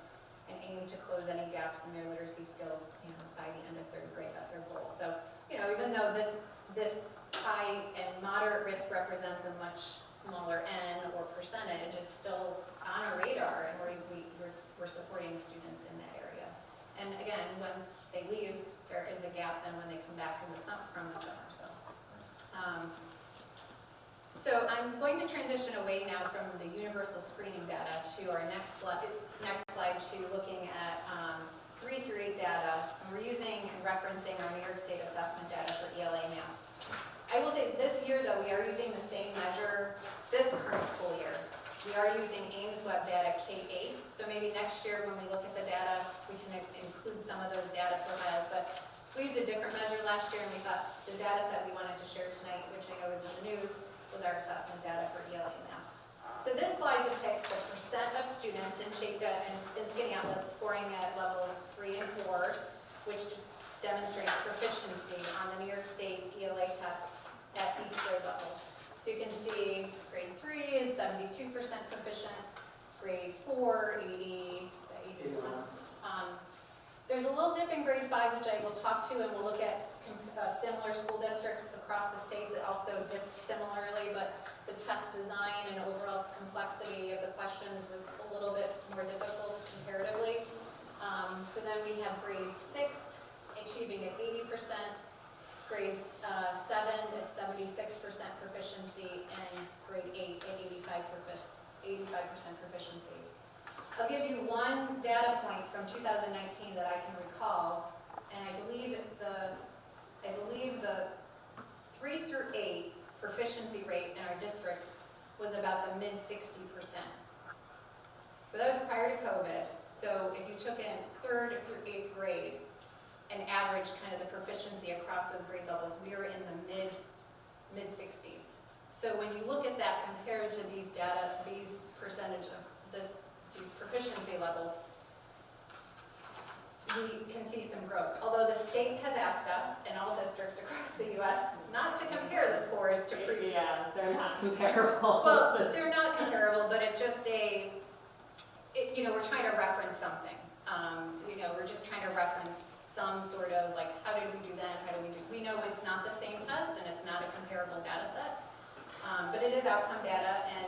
and aim to close any gaps in their literacy skills, by the end of third grade. That's our goal. So, even though this high and moderate risk represents a much smaller N or percentage, it's still on our radar, and we're supporting students in that area. And again, once they leave, there is a gap then when they come back from the summer. So I'm going to transition away now from the universal screening data to our next slide to looking at 3 through 8 data. And we're using and referencing our New York State assessment data for ELA now. I will say this year, though, we are using the same measure this current school year. We are using Ames Web data K-8, so maybe next year when we look at the data, we can include some of those data for us. But we used a different measure last year, and we thought the data set we wanted to share tonight, which I know is in the news, was our assessment data for ELA now. So this slide depicts the percent of students in Skinny Atlas scoring at levels 3 and 4, which demonstrates proficiency on the New York State ELA test at each grade level. So you can see grade 3 is 72% proficient, grade 4, 80, is that 81? There's a little dip in grade 5, which I will talk to, and we'll look at similar school districts across the state that also dipped similarly, but the test design and overall complexity of the questions was a little bit more difficult comparatively. So then we have grade 6 achieving at 80%, grade 7 at 76% proficiency, and grade 8 at 85% proficiency. I'll give you one data point from 2019 that I can recall, and I believe the 3 through 8 proficiency rate in our district was about the mid 60%. So that was prior to COVID. So if you took in 3rd through 8th grade and averaged kind of the proficiency across those grade levels, we were in the mid 60s. So when you look at that compared to these data, these percentage of these proficiency levels, we can see some growth. Although the state has asked us, and all districts across the U.S., not to compare the scores to previous. Yeah, they're not comparable. Well, they're not comparable, but it's just we're trying to reference something. We're just trying to reference some sort of how did we do then? How do we do? We know it's not the same test, and it's not a comparable data set, but it is outcome data, and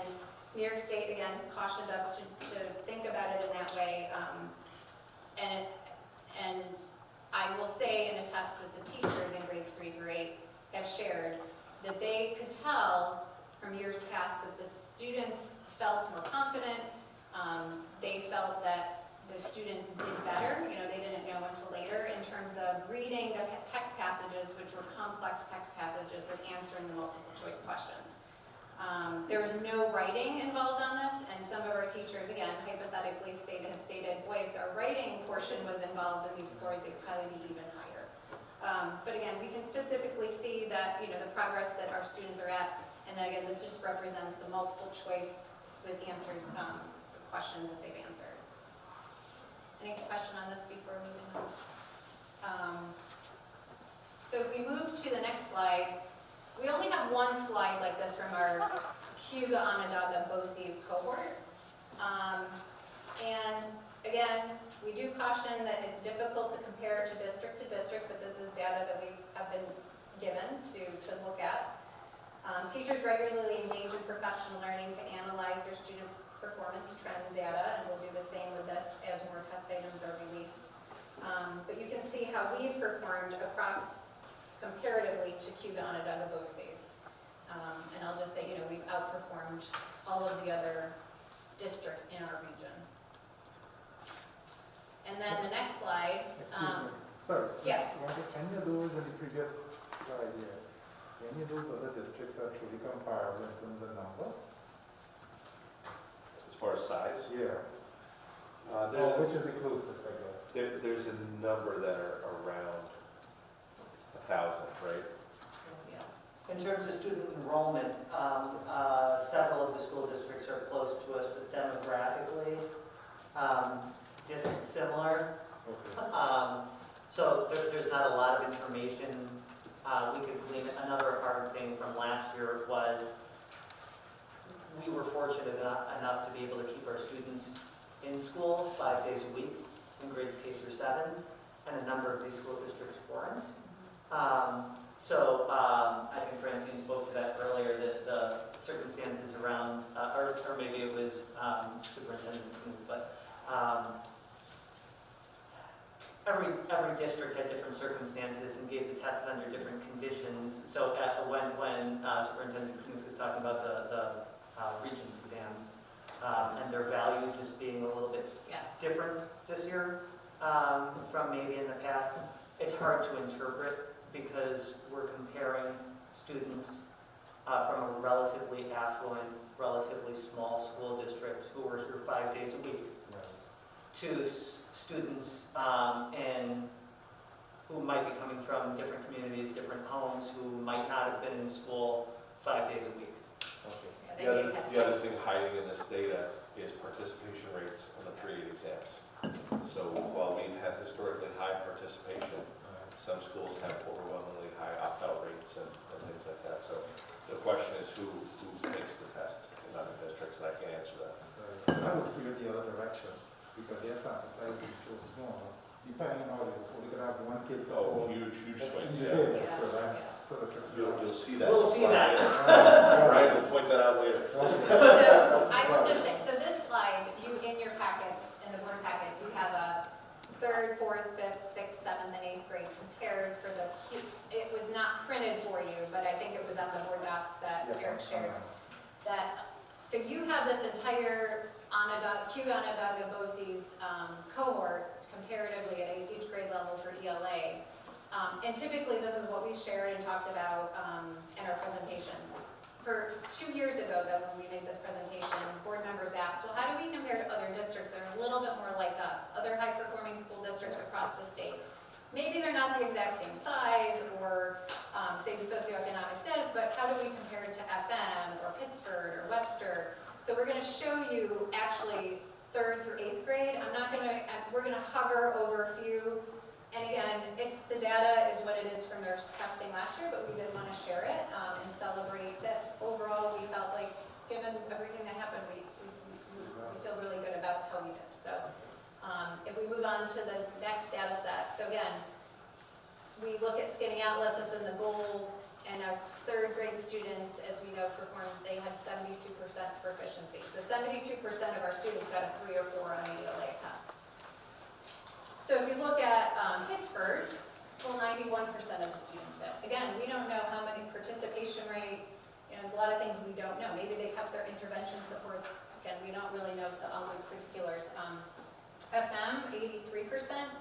New York State, again, has cautioned us to think about it in that way, and I will say in a test that the teachers in grades 3 through 8 have shared that they could tell from years past that the students felt more confident. They felt that the students did better. They didn't know until later in terms of reading the text passages, which were complex text passages, and answering the multiple choice questions. There was no writing involved on this, and some of our teachers, again, hypothetically have stated, boy, if our writing portion was involved in these scores, it would probably be even higher. But again, we can specifically see that, the progress that our students are at, and then again, this just represents the multiple choice with answers, questions that they've answered. Any question on this before moving on? So if we move to the next slide, we only have one slide like this from our Hugo Onondaga BOCES cohort. And again, we do caution that it's difficult to compare to district, but this is data that we have been given to look at. Teachers regularly engage in professional learning to analyze their student performance trend data, and we'll do the same with this as more test items are released. But you can see how we've performed across comparatively to Hugo Onondaga BOCES. And I'll just say, we've outperformed all of the other districts in our region. And then the next slide, Excuse me, sorry. yes. Any of those in the previous slide here, any of those other districts are truly comparable in terms of number? As far as size? Yeah. Which is the closest, I guess? There's a number that are around 1,000, right? In terms of student enrollment, several of the school districts are close to us, but demographically, dissimilar. Okay. So there's not a lot of information we could glean. Another hard thing from last year was we were fortunate enough to be able to keep our students in school 5 days a week in grades K through 7, and a number of these school districts weren't. I think Francine spoke to that earlier, that the circumstances around, or maybe it was Superintendent Knut, but every district had different circumstances and gave the tests under different conditions. So when Superintendent Knut was talking about the Regents Exams, and their value just being a little bit different this year from maybe in the past, it's hard to interpret because we're comparing students from a relatively affluent, relatively small school district who were here 5 days a week to students who might be coming from different communities, different homes, who might not have been in school 5 days a week. Okay. The other thing hiding in this data is participation rates in the 3-8 exams. So while we've had historically high participation, some schools have overwhelmingly high opt-out rates and things like that. So the question is who takes the test in other districts, and I can't answer that. I was steer the other direction because their sample size is so small. Depending on how we could have one kid. Oh, huge swings, Yeah. yeah. So that sort of trips it out. You'll see that. We'll see that. Brian will point that out later. So I will just say, so this slide, in your packets, in the board packets, you have a 3rd, 4th, 5th, 6th, 7th, and 8th grade compared for the Q. It was not printed for you, but I think it was on the board docs that Eric shared. So you have this entire Q Onondaga BOCES cohort comparatively at each grade level for ELA. And typically this is what we shared and talked about in our presentations. For 2 years ago, though, when we made this presentation, board members asked, well, how do we compare to other districts that are a little bit more like us, other high-performing school districts across the state? Maybe they're not the exact same size or same socioeconomic status, but how do we compare it to FM or Pittsford or Webster? So we're going to show you actually 3rd through 8th grade. We're going to hover over a few. And again, the data is what it is from our testing last year, but we did want to share it and celebrate that overall we felt like, given everything that happened, we feel really good about how we did. So if we move on to the next data set, so again, we look at Skinny Atlas as in the goal, and our 3rd grade students, as we know, they had 72% proficiency. So 72% of our students got a 3 or 4 on the ELA test. So if you look at Pittsburgh, well, 91% of the students did. Again, we don't know how many participation rate, there's a lot of things we don't know. Maybe they kept their intervention supports. Again, we don't really know all those particulars. FM, 83%,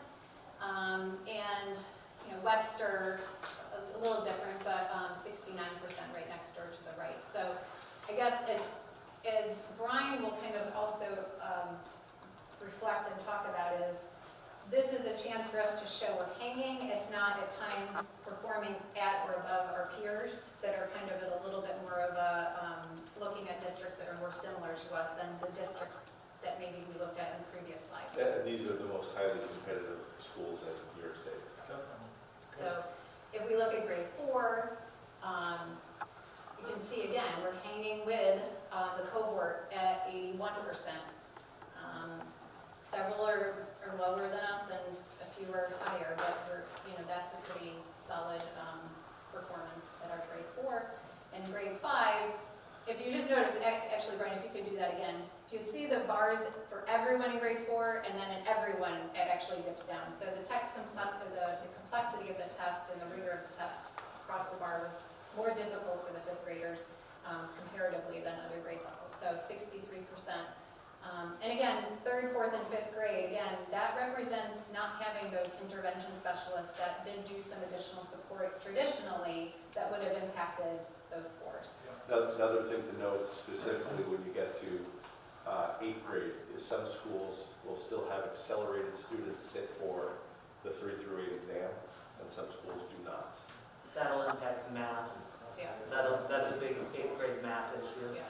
and Webster, a little different, but 69% right next door to the right. So I guess as Brian will kind of also reflect and talk about is, this is a chance for us to show we're hanging, if not at times performing at or above our peers that are kind of at a little bit more of a, looking at districts that are more similar to us than the districts that maybe we looked at in the previous slide. And these are the most highly competitive schools in New York State. So if we look at grade 4, you can see again, we're hanging with the cohort at 81%. Several are lower than us and a few are higher, but that's a pretty solid performance at our grade 4. And grade 5, if you just notice, actually Brian, if you could do that again, if you see the bars for everyone in grade 4 and then in everyone, it actually dips down. So the complexity of the test and the rigor of the test across the bar was more difficult for the 5th graders comparatively than other grade levels. So 63% And again, third, fourth, and fifth grade, again, that represents not having those intervention specialists that did do some additional support traditionally that would have impacted those scores. Another thing to note specifically when you get to 8th grade is some schools will still have accelerated students sit for the 3 through 8 exam, and some schools do not. That'll impact math. Yeah. That's a big 8th grade math issue. Yeah.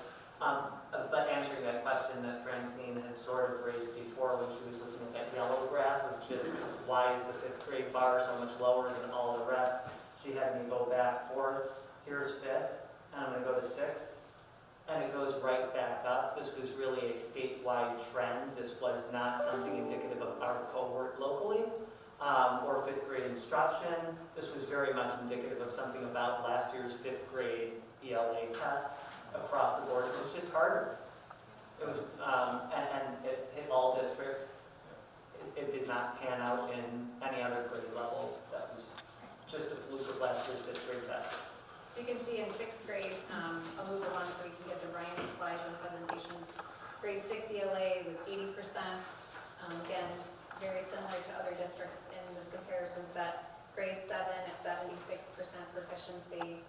But answering that question that Francine had sort of raised before when she was looking at that yellow graph of just why is the 5th grade bar so much lower than all the rest, she had me go back 4th, here's 5th, and I'm going to go to 6th, and it goes right back up. This was really a statewide trend. This was not something indicative of our cohort locally or 5th grade instruction. This was very much indicative of something about last year's 5th grade ELA test. Across the board, it was just harder. It was, and it hit all districts. It did not pan out in any other grade level. That was just a fluke of last year's 5th grade test. So you can see in 6th grade, I'll move along so we can get to Brian's slides and presentations. Grade 6 ELA was 80%. Again, very similar to other districts in this comparison set. Grade 7 at 76% proficiency.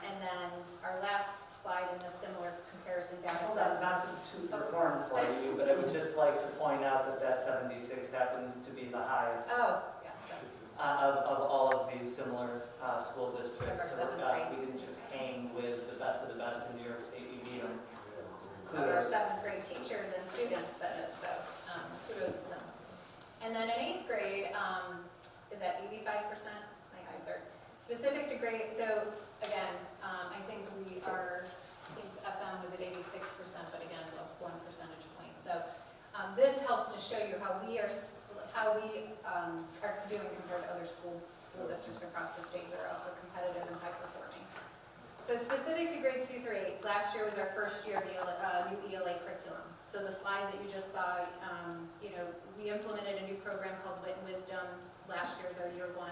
And then our last slide in this similar comparison data set. Not to toot the horn for you, but I would just like to point out that that 76 happens to be the highest Oh, yeah. of all of these similar school districts. Of our 7th grade. We didn't just hang with the best of the best in New York State, we beat them. Of our 7th grade teachers and students, that is, so kudos to them. And then in 8th grade, is that 85%? My eyes are specific to grade, so again, I think we are, I think FM was at 86%, but again, 1 percentage point. So this helps to show you how we are doing compared to other school districts across the state that are also competitive and high performing. So specific to grades 2 through 8, last year was our first year of new ELA curriculum. So the slides that you just saw, we implemented a new program called Wit and Wisdom. Last year was our year 1.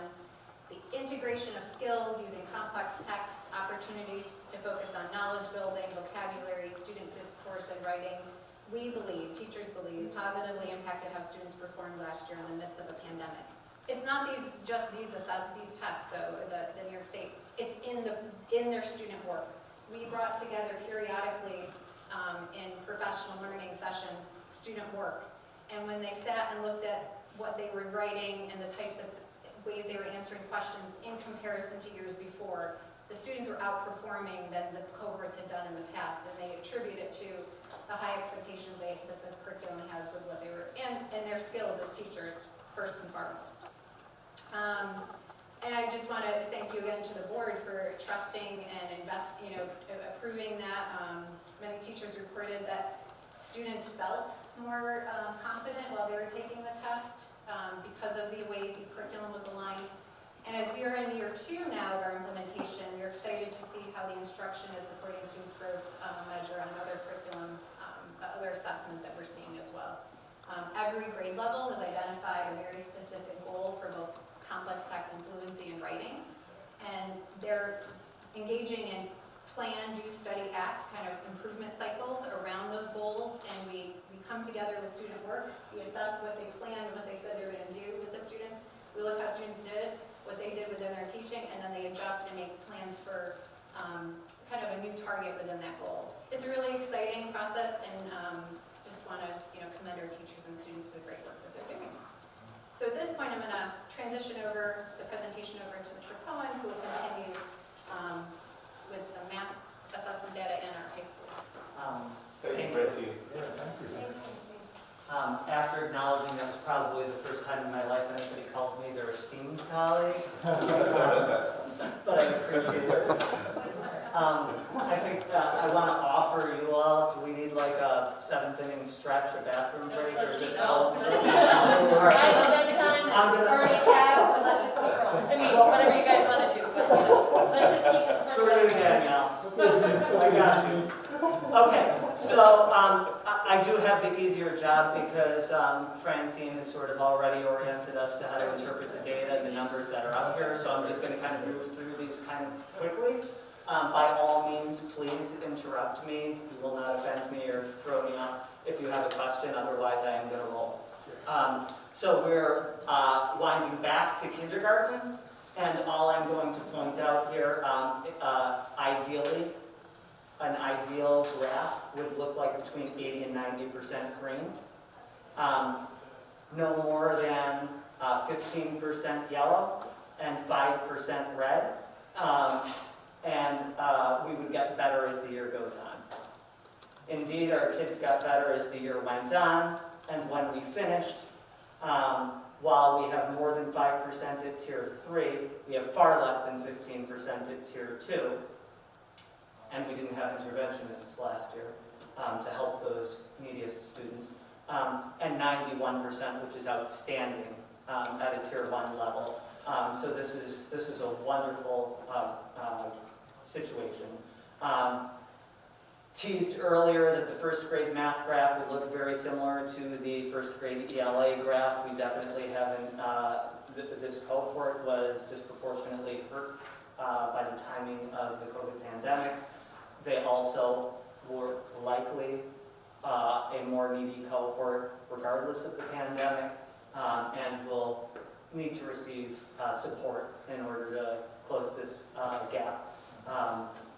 The integration of skills using complex texts, opportunities to focus on knowledge building, vocabulary, student discourse, and writing, we believe, teachers believe, positively impacted how students performed last year in the midst of a pandemic. It's not these tests, though, the New York State. It's in their student work. We brought together periodically in professional learning sessions student work, and when they sat and looked at what they were writing and the types of ways they were answering questions in comparison to years before, the students were outperforming than the cohorts had done in the past, and they attribute it to the high expectations that the curriculum has with what they were, and their skills as teachers, first and foremost. And I just want to thank you again to the board for trusting and approving that. Many teachers reported that students felt more confident while they were taking the test. Because of the way the curriculum was aligned. And as we are in year 2 now of our implementation, we're excited to see how the instruction is supporting students' growth measure on other curriculum, other assessments that we're seeing as well. Every grade level has identified a very specific goal for both complex text and fluency in writing. And they're engaging in plan, do, study, act kind of improvement cycles around those goals, and we come together with student work, we assess what they planned and what they said they were going to do with the students, we look how students did, what they did within their teaching, and then they adjust and make plans for kind of a new target within that goal. It's a really exciting process, and just want to commend our teachers and students for the great work that they're doing. So at this point, I'm going to transition over the presentation over to Mr. Cohen, who will continue with some math assessment data in our high school. Thank you, Francine. After acknowledging that was probably the first time in my life anybody called me their esteemed colleague, but I appreciate it. I think I want to offer you all, do we need like a 7th inning stretch, a bathroom break, or just all? I have a bedtime, I'm it's gonna- already passed, so let's just keep rolling. I mean, whatever you guys want to do, but let's just keep it. So we're gonna Danielle. I got you. Okay, so I do have the easier job because Francine has sort of already oriented us to how to interpret the data and the numbers that are up here, so I'm just going to kind of move through these kind of quickly. By all means, please interrupt me. You will not offend me or throw me off. if you have a question, otherwise I am going to roll. So we're winding back to kindergarten, and all I'm going to point out here, ideally, an ideal graph would look like between 80 and 90% green. No more than 15% yellow and 5% red. We would get better as the year goes on. Indeed, our kids got better as the year went on, and when we finished, while we have more than 5% at Tier 3, we have far less than 15% at Tier 2, and we didn't have interventionists last year to help those neediest students, and 91%, which is outstanding at a Tier 1 level. So this is a wonderful situation. Teased earlier that the first grade math graph would look very similar to the first grade ELA graph. We definitely haven't, this cohort was disproportionately hurt by the timing of the COVID pandemic. They also were likely a more needy cohort regardless of the pandemic, and will need to receive support in order to close this gap.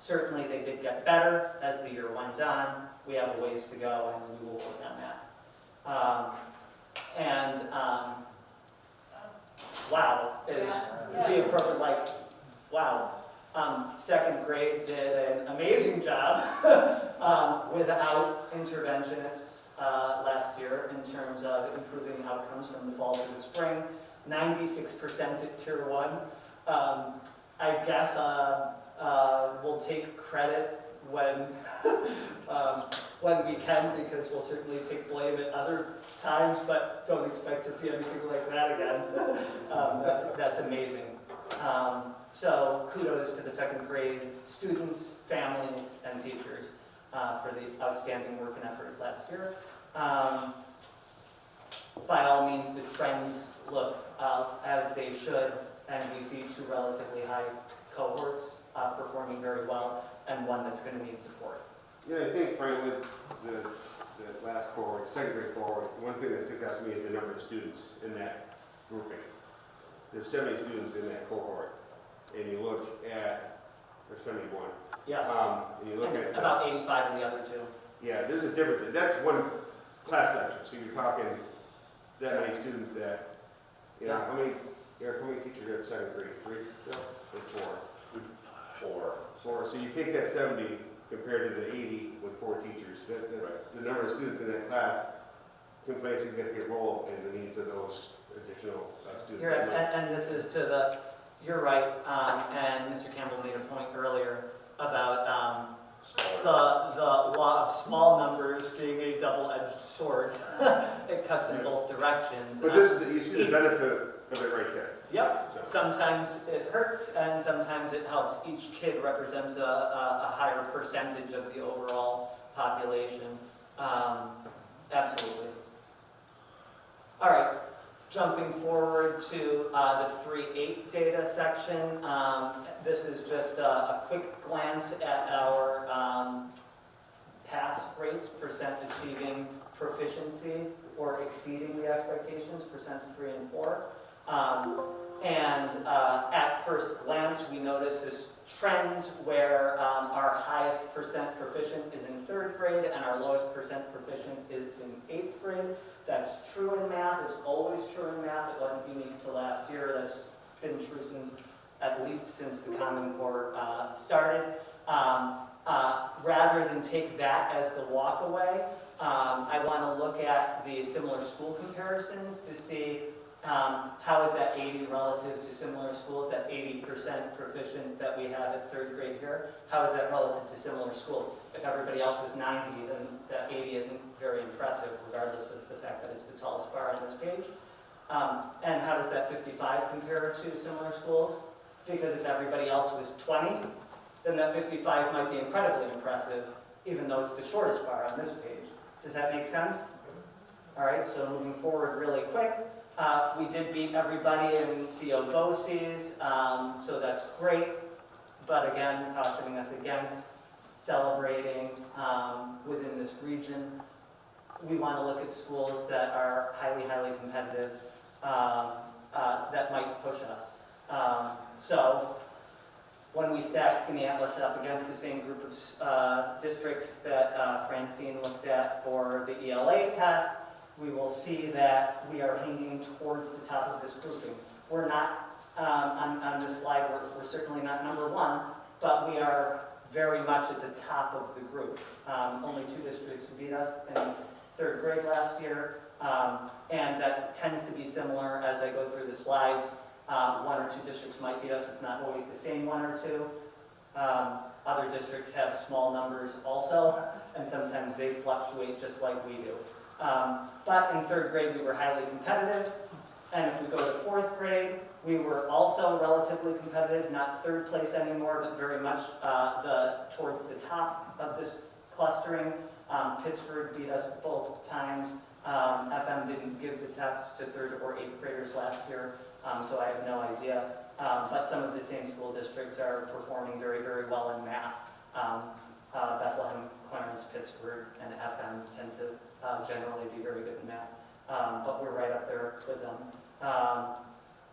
Certainly they did get better as the year went on. We have a ways to go, and we will work on that. Wow is the appropriate, like, wow. Second grade did an amazing job without interventionists last year in terms of improving outcomes from the fall to the spring. 96% at Tier 1. I guess we'll take credit when we can, because we'll certainly take blame at other times, but don't expect to see anything like that again. That's amazing. So kudos to the second grade students, families, and teachers for the outstanding work and effort last year. By all means, the trends look as they should, and we see two relatively high cohorts performing very well, and one that's going to need support. Yeah, I think, Frank, with the last cohort, second grade cohort, one thing that sticks out to me is the number of students in that grouping. There's 70 students in that cohort, and you look at, there's 71. Yeah. And you look at about 85 in the other two. Yeah, there's a difference. That's one class section, so you're talking that many students that, you know, how many teachers are at second grade? 3 still? Or 4? So you take that 70 compared to the 80 with 4 teachers. The number of students in that class can play a significant role in the needs of those additional students. And this is to the, you're right, and Mr. Campbell made a point earlier about the law of small numbers being a double-edged sword. It cuts in both directions. But this is, you see the benefit of it right there. Yep. So. Sometimes it hurts, and sometimes it helps. Each kid represents a higher percentage of the overall population. Absolutely. All right. Jumping forward to the 3-8 data section. This is just a quick glance at our pass rates, percent achieving proficiency or exceeding the expectations, percents 3 and 4. At first glance, we notice this trend where our highest percent proficient is in 3rd grade and our lowest percent proficient is in 8th grade. That's true in math. It's always true in math. It wasn't unique to last year. That's been true at least since the Common Core started. Rather than take that as the walkaway, I want to look at the similar school comparisons to see how is that 80 relative to similar schools, that 80% proficient that we have at 3rd grade here, how is that relative to similar schools? If everybody else was 90, then that 80 isn't very impressive, regardless of the fact that it's the tallest bar on this page. And how does that 55 compare to similar schools? Because if everybody else was 20, then that 55 might be incredibly impressive, even though it's the shortest bar on this page. Does that make sense? All right, so moving forward really quick. We did beat everybody in CO BOCES, so that's great. But again, cautioning us against celebrating within this region. we want to look at schools that are highly, highly competitive, that might push us. So when we stack Skaneateles up against the same group of districts that Francine looked at for the ELA test, we will see that we are hanging towards the top of this grouping. We're not, on this slide, we're certainly not number one, but we are very much at the top of the group. Only 2 districts beat us in 3rd grade last year, and that tends to be similar as I go through the slides. 1 or 2 districts might beat us. It's not always the same 1 or 2. Other districts have small numbers also, and sometimes they fluctuate just like we do. But in 3rd grade, we were highly competitive. And if we go to 4th grade, we were also relatively competitive, not 3rd place anymore, but very much towards the top of this clustering. Pittsburgh beat us both times. FM didn't give the test to 3rd or 8th graders last year, so I have no idea. But some of the same school districts are performing very, very well in math. Bethlehem, Clarence, Pittsburgh, and FM tend to generally be very good in math, but we're right up there with them.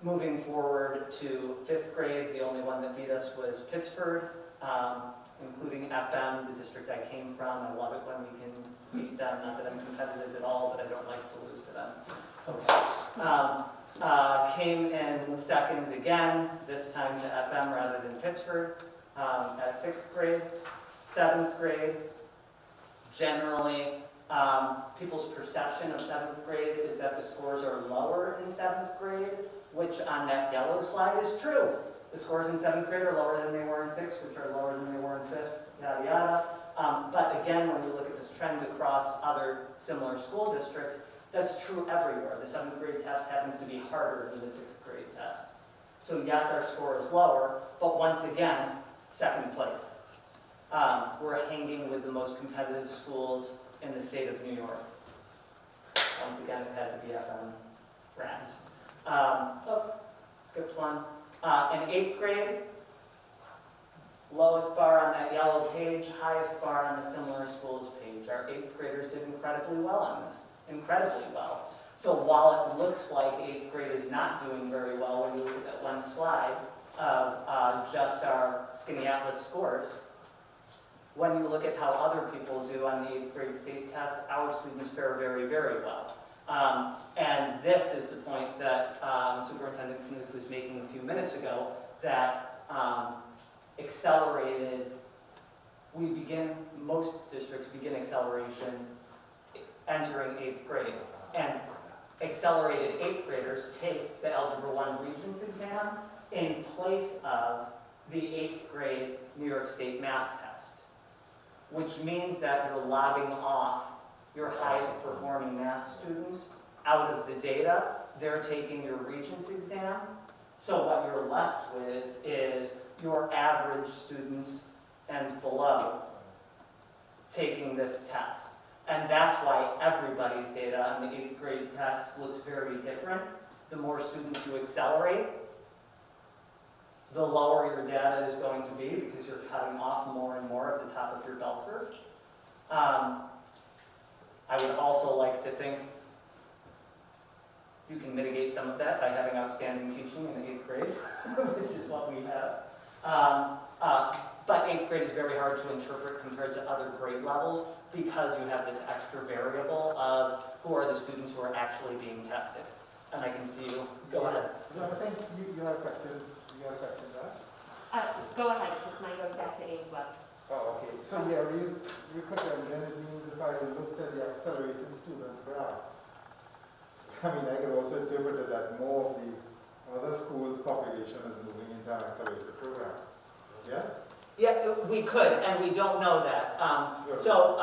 Moving forward to 5th grade, the only one that beat us was Pittsburgh, including FM, the district I came from. I love it when we can beat them, not that I'm competitive at all, but I don't like to lose to them. Okay. Came in 2nd again, this time to FM rather than Pittsburgh, at 6th grade. 7th grade, generally, people's perception of 7th grade is that the scores are lower in 7th grade, which on that yellow slide is true. The scores in 7th grade are lower than they were in 6th, which are lower than they were in 5th, yada yada. But again, when we look at this trend across other similar school districts, that's true everywhere. The 7th grade test happens to be harder than the 6th grade test. So yes, our score is lower, but once again, 2nd place. We're hanging with the most competitive schools in the state of New York. Once again, it had to be FM Rats. Skipped one. In 8th grade, lowest bar on that yellow page, highest bar on the similar schools page. Our 8th graders did incredibly well on this, incredibly well. So while it looks like 8th grade is not doing very well when you look at that one slide of just our Skaneateles scores, when you look at how other people do on the 8th grade state test, our students fare very, very well. And this is the point that Superintendent Knuth was making a few minutes ago, that most districts begin acceleration entering 8th grade. And accelerated 8th graders take the Algebra 1 Regents exam in place of the 8th grade New York State math test, which means that you're lobbing off your highest performing math students out of the data. They're taking your Regents exam. So what you're left with is your average students and below taking this test. And that's why everybody's data on the 8th grade test looks very different. The more students you accelerate, the lower your data is going to be because you're cutting off more and more of the top of your bell curve. I would also like to think you can mitigate some of that by having outstanding teaching in the 8th grade, which is what we have. But 8th grade is very hard to interpret compared to other grade levels because you have this extra variable of who are the students who are actually being tested. And I can see you. Go ahead. No, I think you have a question. You have a question, right? Go ahead, because mine goes back to Ames Web. Oh, okay. So yeah, real quick, and then it means if I looked at the accelerated students graph, I mean, I could also interpret it that more of the other schools' population is moving into an accelerated program. Yes? Yeah, we could, and we don't know that. So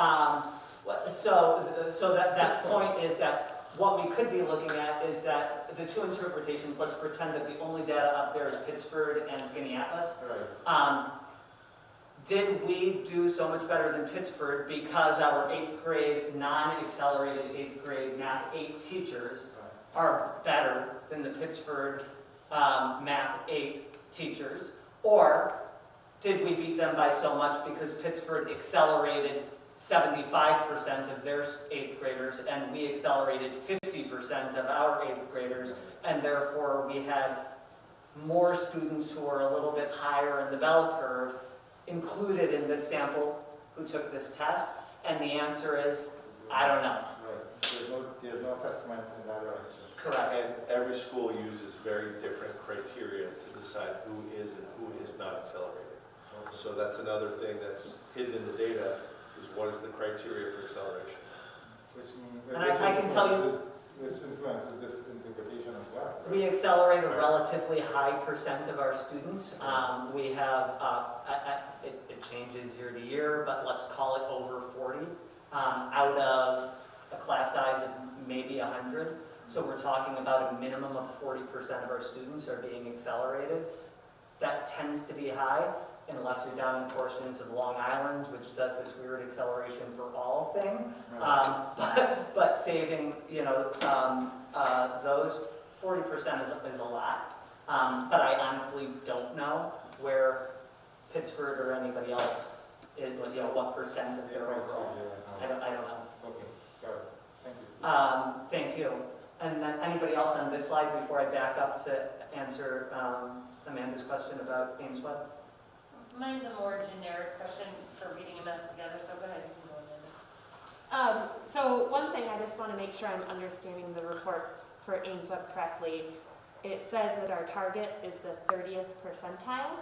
that point is that what we could be looking at is that the two interpretations, let's pretend that the only data up there is Pittsburgh and Skaneateles. Right. Did we do so much better than Pittsburgh because our 8th grade, non-accelerated 8th grade Math 8 teachers are better than the Pittsburgh Math 8 teachers? Or did we beat them by so much because Pittsburgh accelerated 75% of their 8th graders, and we accelerated 50% of our 8th graders, and therefore we had more students who are a little bit higher in the bell curve included in this sample who took this test, and the answer is, I don't know. Right. There's no assessment in that direction. Correct. And every school uses very different criteria to decide who is and who is not accelerated. So that's another thing that's hidden in the data, is what is the criteria for acceleration. And I can tell you, Which influences this interpretation as well. Right? we accelerate a relatively high percent of our students. We have, it changes year to year, but let's call it over 40 out of a class size of maybe 100. So we're talking about a minimum of 40% of our students are being accelerated. That tends to be high, unless you're down in portions of Long Island, which does this weird acceleration for all thing. But saving, those 40% is a lot. But I honestly don't know where Pittsburgh or anybody else is, what percent of their overall. I don't know. Okay, got it. Thank you. Thank you. And then anybody else on this slide before I back up to answer Amanda's question about Ames Web? Mine's a more generic question for reading them out together, so go ahead. You can go, Amanda. So one thing I just want to make sure I'm understanding the reports for Ames Web correctly. It says that our target is the 30th percentile.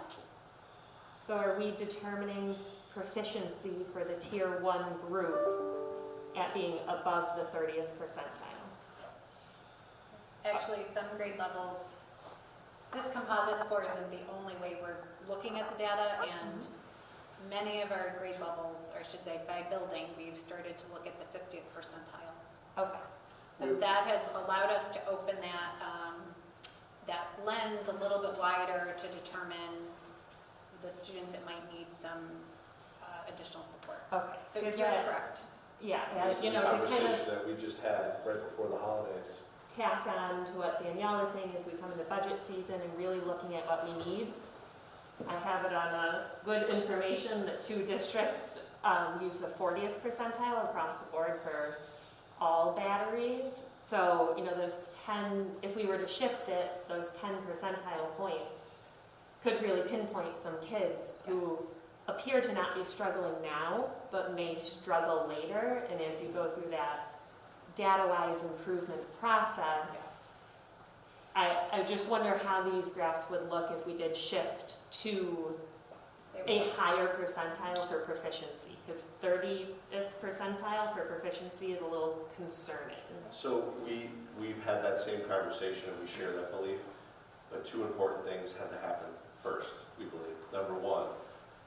So are we determining proficiency for the Tier 1 group at being above the 30th percentile? Actually, some grade levels, this composite score isn't the only way we're looking at the data, and many of our grade levels, or I should say by building, we've started to look at the 50th percentile. Okay. So that has allowed us to open that lens a little bit wider to determine the students that might need some additional support. Okay. So Is you're that- correct. Yeah, This is to a kind of conversation that we just had right before the holidays. tack on to what Danielle was saying, as we come into budget season and really looking at what we need. I have it on a good information that 2 districts use the 40th percentile across the board for all batteries. So, those 10, if we were to shift it, those 10 percentile points could really pinpoint some kids who appear to not be struggling now, but may struggle later. And as you go through that data-wise improvement process, I just wonder how these graphs would look if we did shift to a higher percentile for proficiency, because 30th percentile for proficiency is a little concerning. So we've had that same conversation and we share that belief, but 2 important things had to happen first, we believe. Number 1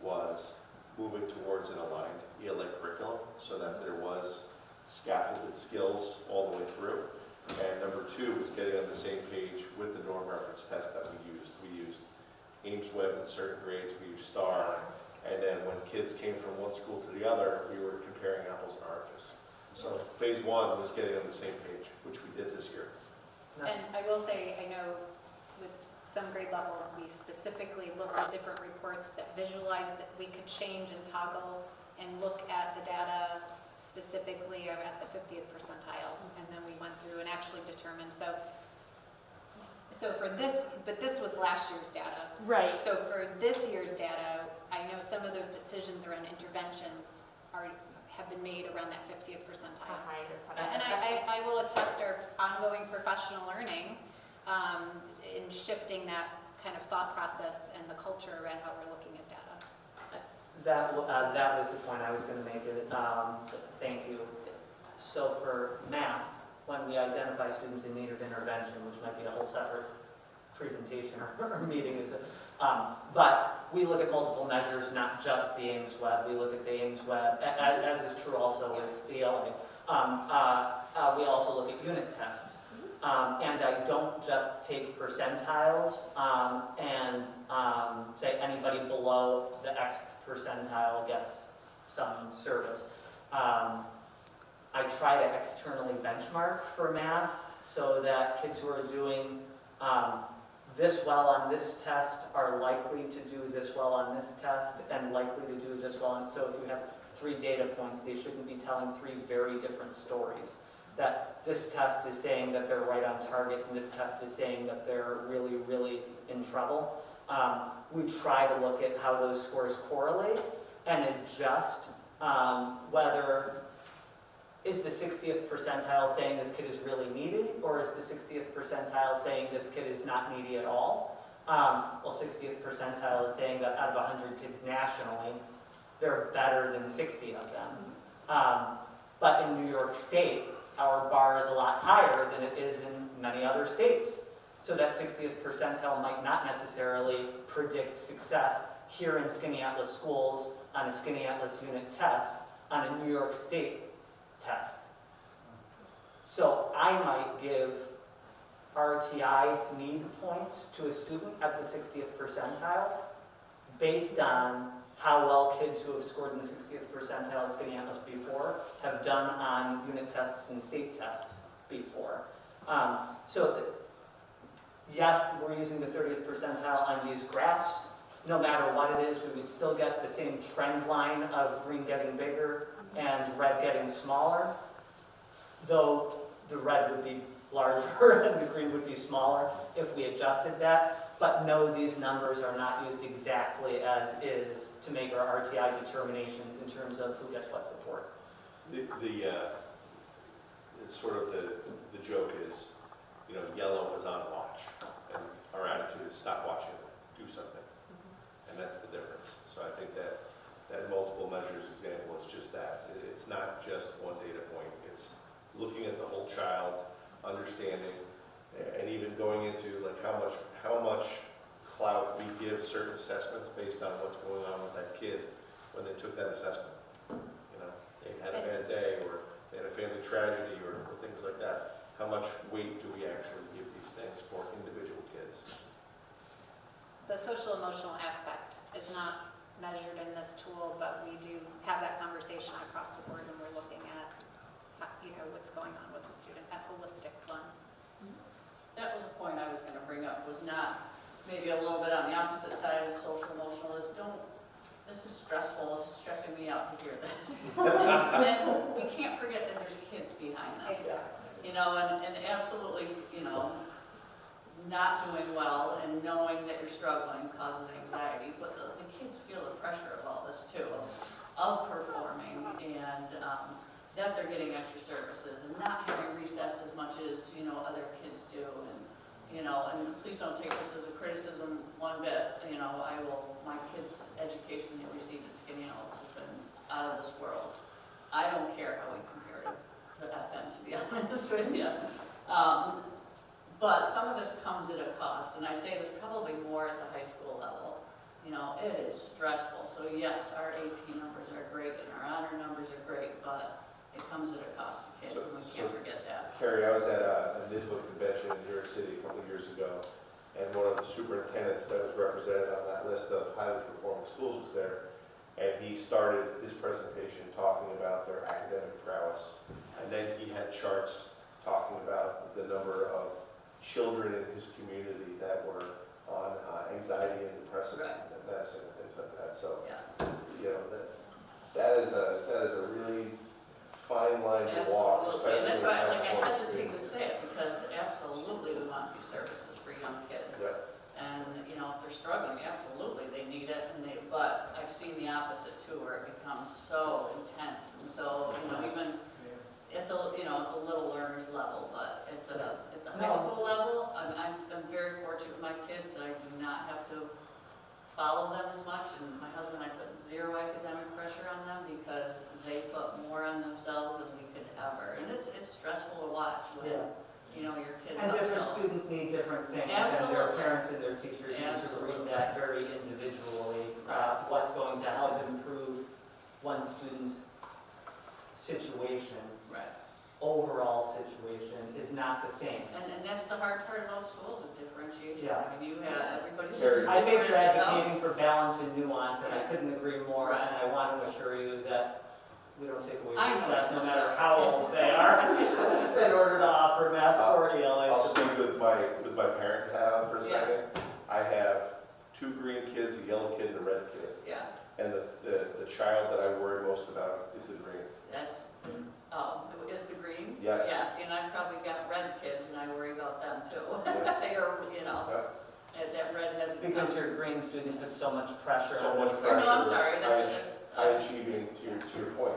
was moving towards an aligned Ela curriculum so that there was scaffolded skills all the way through. And number 2 was getting on the same page with the norm reference test that we used. We used Ames Web in certain grades, we used STAR, and then when kids came from one school to the other, we were comparing apples and oranges. So phase 1 was getting on the same page, which we did this year. And I will say, I know with some grade levels, we specifically looked at different reports that visualized that we could change and toggle and look at the data specifically at the 50th percentile. And then we went through and actually determined, so for this, but this was last year's data. Right. So for this year's data, I know some of those decisions around interventions have been made around that 50th percentile. And I will attest our ongoing professional learning in shifting that kind of thought process and the culture around how we're looking at data. That was the point I was going to make. So thank you. So for math, when we identify students in need of intervention, which might be a whole separate presentation or meeting, but we look at multiple measures, not just the Ames Web. We look at the Ames Web, as is true also with the Ela. We also look at unit tests. And I don't just take percentiles and say anybody below the X percentile gets some service. I try to externally benchmark for math so that kids who are doing this well on this test are likely to do this well on this test and likely to do this well on, so if you have 3 data points, they shouldn't be telling 3 very different stories. That this test is saying that they're right on target and this test is saying that they're really, really in trouble. We try to look at how those scores correlate and adjust whether is the 60th percentile saying this kid is really needy, or is the 60th percentile saying this kid is not needy at all? Well, 60th percentile is saying that out of 100 kids nationally, they're better than 60 of them. But in New York State, our bar is a lot higher than it is in many other states. So that 60th percentile might not necessarily predict success here in Skinny Atlas schools on a Skinny Atlas unit test on a New York State test. So I might give RTI need points to a student at the 60th percentile based on how well kids who have scored in the 60th percentile at Skinny Atlas before have done on unit tests and state tests before. Yes, we're using the 30th percentile on these graphs. No matter what it is, we would still get the same trend line of green getting bigger and red getting smaller, though the red would be larger and the green would be smaller if we adjusted that. But no, these numbers are not used exactly as is to make our RTI determinations in terms of who gets what support. The joke is, yellow is on watch, and our attitude is stop watching, do something. And that's the difference. So I think that multiple measures example is just that. It's not just one data point. It's looking at the whole child, understanding, and even going into like how much clout we give certain assessments based on what's going on with that kid when they took that assessment. They had a bad day, or they had a family tragedy, or things like that. How much weight do we actually give these things for individual kids? The social emotional aspect is not measured in this tool, but we do have that conversation across the board when we're looking at, what's going on with the student, that holistic lens. That was a point I was going to bring up, was not maybe a little bit on the opposite side of social emotional is this is stressful, it's stressing me out to hear this. And we can't forget that there's kids behind this. Exactly. And absolutely, not doing well and knowing that you're struggling causes anxiety, but the kids feel the pressure of all this too, of performing, and that they're getting extra services and not having recess as much as, other kids do, and please don't take this as a criticism one bit, my kids' education they received at Skinny Atlas has been out of this world. I don't care how we compare it to FM, to be honest with you. But some of this comes at a cost, and I say this probably more at the high school level. It is stressful. So yes, our AP numbers are great and our honor numbers are great, but it comes at a cost to kids, and we can't forget that. Carrie, I was at a NISBA convention in New York City a couple of years ago, and one of the superintendents that was represented on that list of highly performing schools was there, and he started his presentation talking about their academic prowess, and then he had charts talking about the number of children in his community that were on anxiety and depressive medicine and things like that. So, that is a really fine line to walk, especially. And that's why I hesitate to say it, because absolutely we want these services for young kids. Yeah. And if they're struggling, absolutely they need it. But I've seen the opposite too, where it becomes so intense, and so even at the the little learners level, but at the high school level, I'm very fortunate with my kids that I do not have to follow them as much, and my husband and I put zero academic pressure on them because they put more on themselves than we could ever, and it's stressful to watch when your kids And different uphill. students need different things, Absolutely. and their parents and their teachers need to read that very individually. What's going to help improve one student's situation, overall situation, is not the same. And that's the hard part about schools, is differentiation. Yeah. I mean, you have, everybody's Very- just I think you're different, advocating for balance and nuance, and I Right. couldn't agree more, and I want to assure you that we don't take away I know. recess, no matter how old they are, in order to offer math or ELA I'll support. speak with my parent hat on for a Yeah. second. I have 2 green kids, a yellow kid, and a red kid. Yeah, And the child that I worry most about is the green. that's, is the green? Yes. Yeah, see, and I've probably got red kids and I worry about them too. Yeah. They are, you know, Yeah. that red hasn't. Because your green student puts so much pressure So on much them. pressure. No, I'm sorry, that's High achieving, to your point.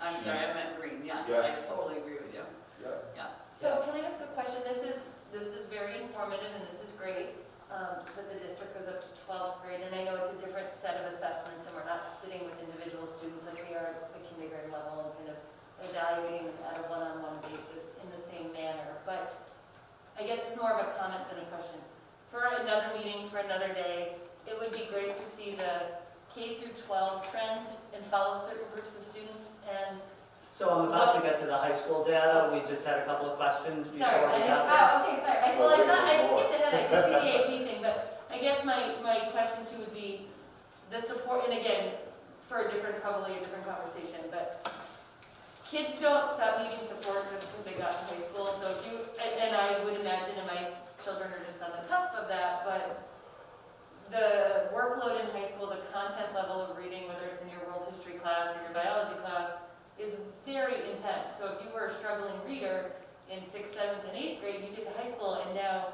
I'm sorry, I meant green, yes, Yeah. I totally agree with you. Yeah. So can I ask a question? This is very informative and this is great, that the district goes up to 12th grade. And I know it's a different set of assessments and we're not sitting with individual students like we are at the kindergarten level and kind of evaluating at a one-on-one basis in the same manner. But I guess it's more of a comment than a question. For another meeting, for another day, it would be great to see the K through 12 trend and follow certain groups of students. And So I'm about to get to the high school data. We just had a couple of questions before sorry, we got there. okay, sorry. I skipped ahead. I did see the AP thing, but I guess my question too would be the support. And again, for probably a different conversation, but kids don't stop needing support just because they got to high school. So if you, and I would imagine, and my children are just on the cusp of that, but the workload in high school, the content level of reading, whether it's in your world history class or your biology class, is very intense. So if you were a struggling reader in 6th, 7th, and 8th grade, you get to high school and now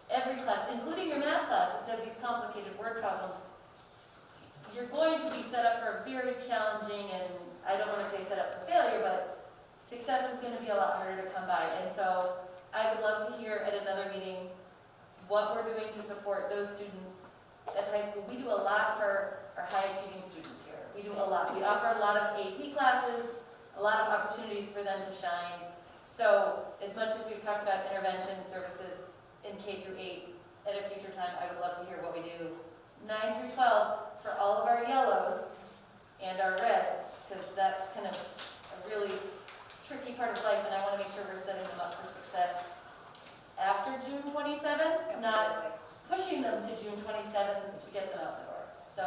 every class, including your math class, instead of these complicated word problems, you're going to be set up for a very challenging and I don't want to say set up for failure, but success is going to be a lot harder to come by. And so I would love to hear at another meeting what we're doing to support those students at high school. We do a lot for our high achieving students here. We do a lot. We offer a lot of AP classes, a lot of opportunities for them to shine. So as much as we've talked about intervention services in K through 8, at a future time, I would love to hear what we do 9 through 12 for all of our yellows and our reds, because that's kind of a really tricky part of life, and I want to make sure we're setting them up for success after June 27th, not pushing them to June 27th to get them out the door. So,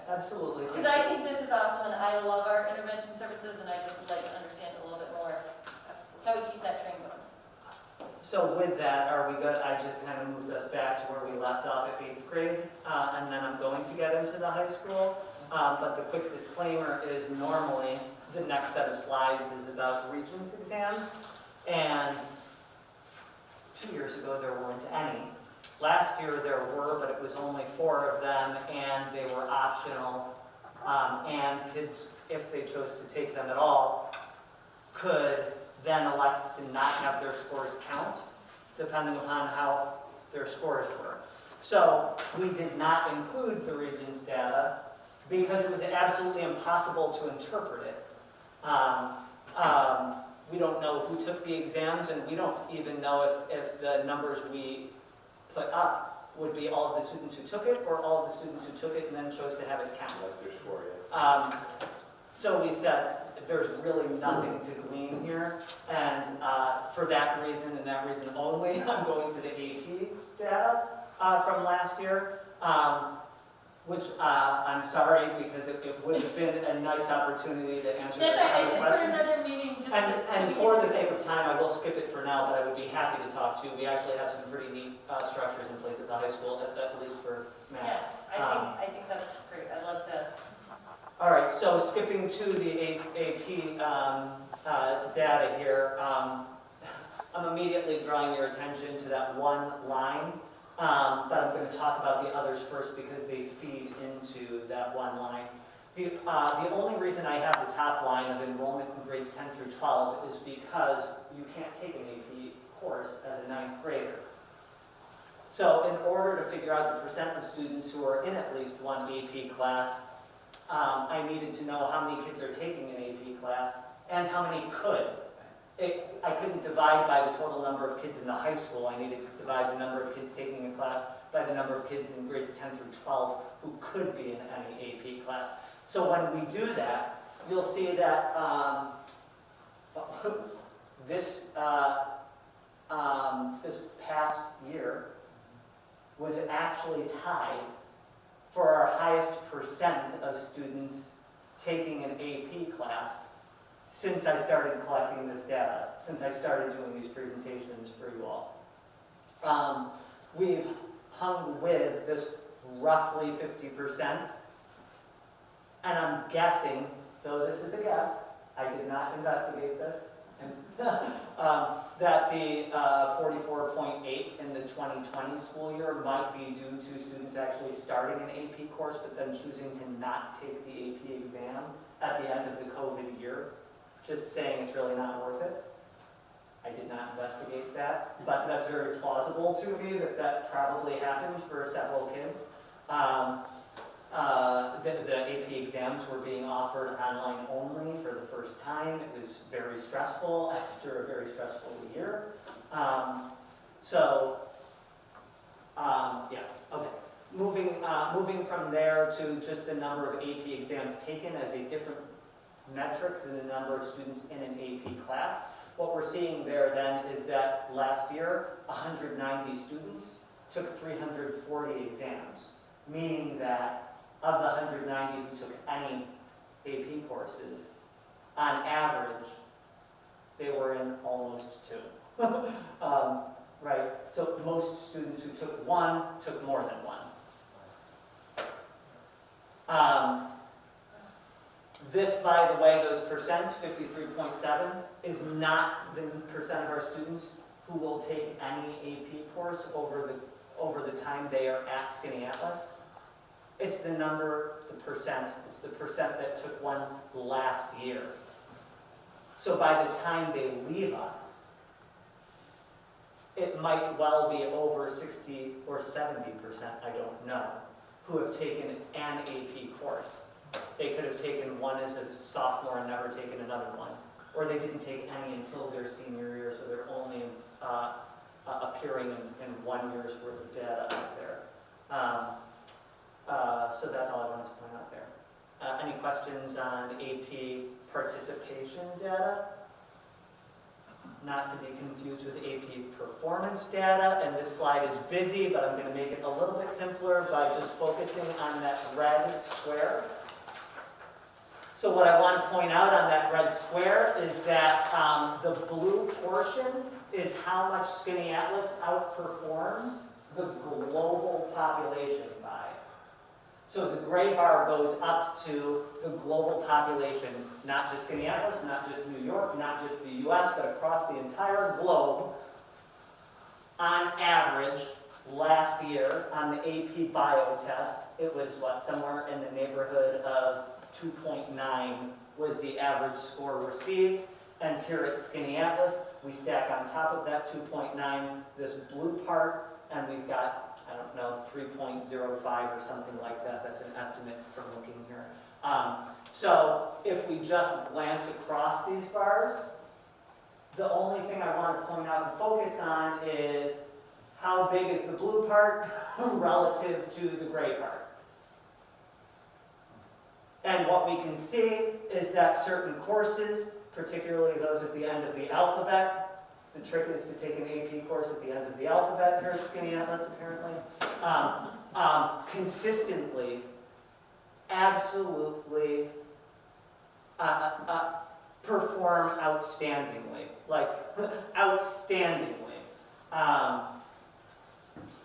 Absolutely. because I think this is awesome, and I love our intervention services, and I just would like to understand a little bit more how we keep that train going. So with that, are we good? I just kind of moved us back to where we left off at 8th grade, and then I'm going to get into the high school. But the quick disclaimer is normally the next set of slides is about Regents exams, and 2 years ago there weren't any. Last year there were, but it was only 4 of them, and they were optional, and kids, if they chose to take them at all, could then elect to not have their scores count, depending upon how their scores were. So we did not include the Regents data because it was absolutely impossible to interpret it. We don't know who took the exams, and we don't even know if the numbers we put up would be all of the students who took it or all of the students who took it and then chose to have it count. Like their score, yeah. So we said, there's really nothing to glean here, and for that reason and that reason only, I'm going to the AP data from last year, which I'm sorry, because it would have been a nice opportunity to answer That's the right, I said for questions. another meeting, just And for the sake of time, I will skip it for now, but I would be happy to talk to you. We actually have some pretty neat structures in place at the high school, at least for math. Yeah, I think that's great. I'd love to. All right, so skipping to the AP data here, I'm immediately drawing your attention to that one line, but I'm going to talk about the others first because they feed into that one line. The only reason I have the top line of enrollment in grades 10 through 12 is because you can't take an AP course as a 9th grader. So in order to figure out the percent of students who are in at least one AP class, I needed to know how many kids are taking an AP class and how many could. I couldn't divide by the total number of kids in the high school. I needed to divide the number of kids taking a class by the number of kids in grades 10 through 12 who could be in any AP class. So when we do that, you'll see that this past year was actually tied for our highest percent of students taking an AP class since I started collecting this data, since I started doing these presentations for you all. We've hung with this roughly 50%. And I'm guessing, though this is a guess, I did not investigate this, that the 44.8 in the 2020 school year might be due to students actually starting an AP course, but then choosing to not take the AP exam at the end of the COVID year. Just saying it's really not worth it. I did not investigate that, but that's very plausible to me that that probably happened for several kids. The AP exams were being offered online only for the first time. It was very stressful after a very stressful year. Yeah, okay. Moving from there to just the number of AP exams taken as a different metric than the number of students in an AP class. What we're seeing there then is that last year, 190 students took 340 exams, meaning that of the 190 who took any AP courses, on average, they were in almost 2. Right? So most students who took 1 took more than 1. This, by the way, those percents, 53.7, is not the percent of our students who will take any AP course over the time they are at Skinny Atlas. It's the number, the percent. It's the percent that took one last year. So by the time they leave us, it might well be over 60 or 70%, I don't know, who have taken an AP course. They could have taken one as a sophomore and never taken another one. Or they didn't take any until their senior year, so they're only appearing in 1 year's worth of data out there. So that's all I wanted to point out there. Any questions on AP participation data? Not to be confused with AP performance data, and this slide is busy, but I'm going to make it a little bit simpler by just focusing on that red square. So what I want to point out on that red square is that the blue portion is how much Skinny Atlas outperforms the global population by. So the gray bar goes up to the global population, not just Skinny Atlas, not just New York, not just the US, but across the entire globe. On average, last year on the AP Bio test, it was what, somewhere in the neighborhood of 2.9 was the average score received. And here at Skinny Atlas, we stack on top of that 2.9 this blue part, and we've got, I don't know, 3.05 or something like that. That's an estimate from looking here. So if we just glance across these bars, the only thing I want to point out and focus on is how big is the blue part relative to the gray part. And what we can see is that certain courses, particularly those at the end of the alphabet, the trick is to take an AP course at the end of the alphabet here at Skinny Atlas, apparently, consistently, absolutely perform outstandingly, like outstandingly.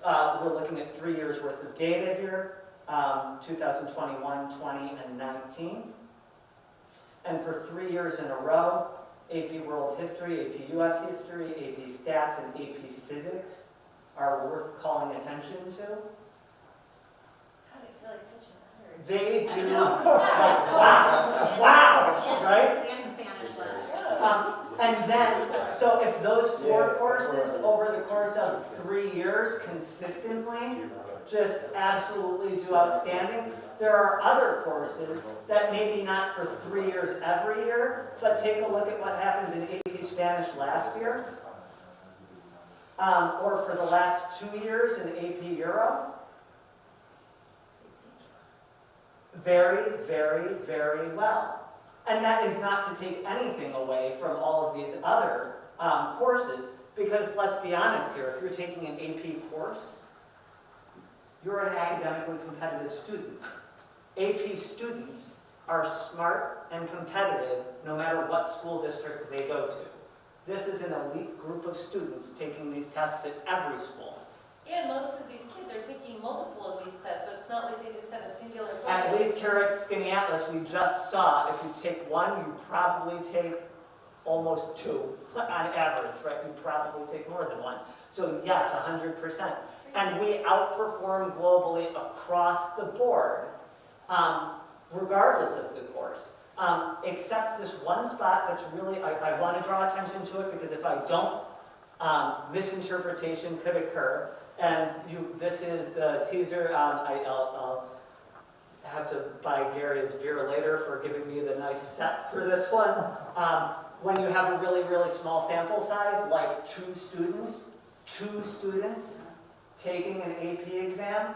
We're looking at 3 years worth of data here. 2021, 20, and 19. And for 3 years in a row, AP World History, AP US History, AP Stats, and AP Physics are worth calling attention to. God, I feel like such a nerd. They do. Wow, right? And Spanish last year. And then, so if those 4 courses over the course of 3 years consistently just absolutely do outstanding, there are other courses that maybe not for 3 years every year, but take a look at what happened in AP Spanish last year, or for the last 2 years in AP Euro. Very, very, very well. And that is not to take anything away from all of these other courses, because let's be honest here, if you're taking an AP course, you're an academically competitive student. AP students are smart and competitive no matter what school district they go to. This is an elite group of students taking these tests at every school. And most of these kids are taking multiple of these tests, so it's not like they just had a singular focus. At least here at Skinny Atlas, we just saw, if you take one, you probably take almost two on average, right? You probably take more than one. So yes, 100%. And we outperform globally across the board, regardless of the course. Except this one spot that's really, I want to draw attention to it because if I don't, misinterpretation could occur. And this is the teaser. I'll have to buy Gary his beer later for giving me the nice set for this one. When you have a really, really small sample size, like two students taking an AP exam,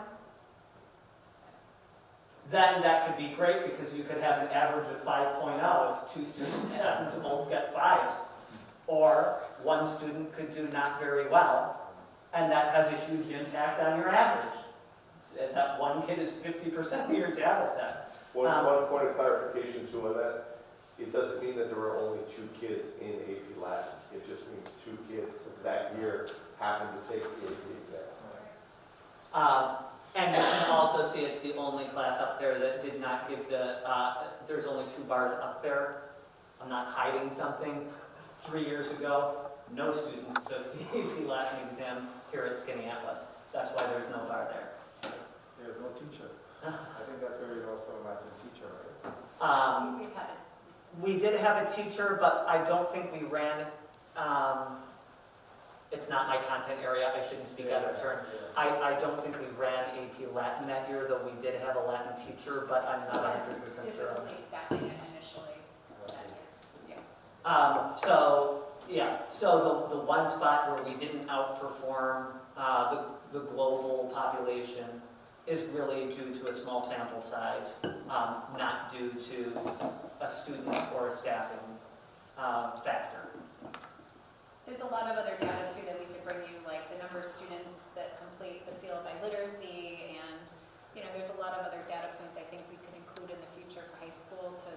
then that could be great because you could have an average of 5.0 if two students happen to both get 5s. Or one student could do not very well, and that has a huge impact on your average. That one kid is 50% of your data set. One point of clarification too on that, it doesn't mean that there were only 2 kids in AP Latin. It just means 2 kids that year happened to take the AP exam. And you can also see it's the only class up there that did not give the, there's only 2 bars up there. I'm not hiding something. 3 years ago, no students took the AP Latin exam here at Skinny Atlas. That's why there's no bar there. There's no teacher. I think that's where you lost a Latin teacher, right? We did have a teacher, but I don't think we ran, it's not my content area, I shouldn't speak out of turn. I don't think we ran AP Latin that year, though we did have a Latin teacher, but I'm not 100% sure. Difficulty staffing it initially that year, yes. So the one spot where we didn't outperform the global population is really due to a small sample size, not due to a student or a staffing factor. There's a lot of other data too that we could bring you, like the number of students that complete the seal by literacy, and there's a lot of other data points I think we could include in the future for high school to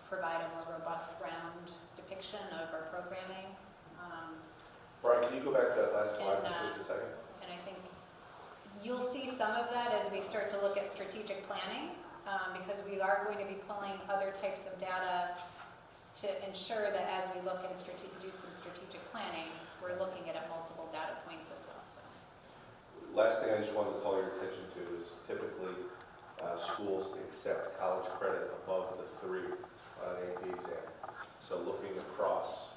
provide a more robust round depiction of our programming. Brian, can you go back to that last slide for just a second? And I think you'll see some of that as we start to look at strategic planning, because we are going to be pulling other types of data to ensure that as we look and do some strategic planning, we're looking at multiple data points as well. So. Last thing I just wanted to call your attention to is typically schools accept college credit above the 3 on an AP exam. So looking across,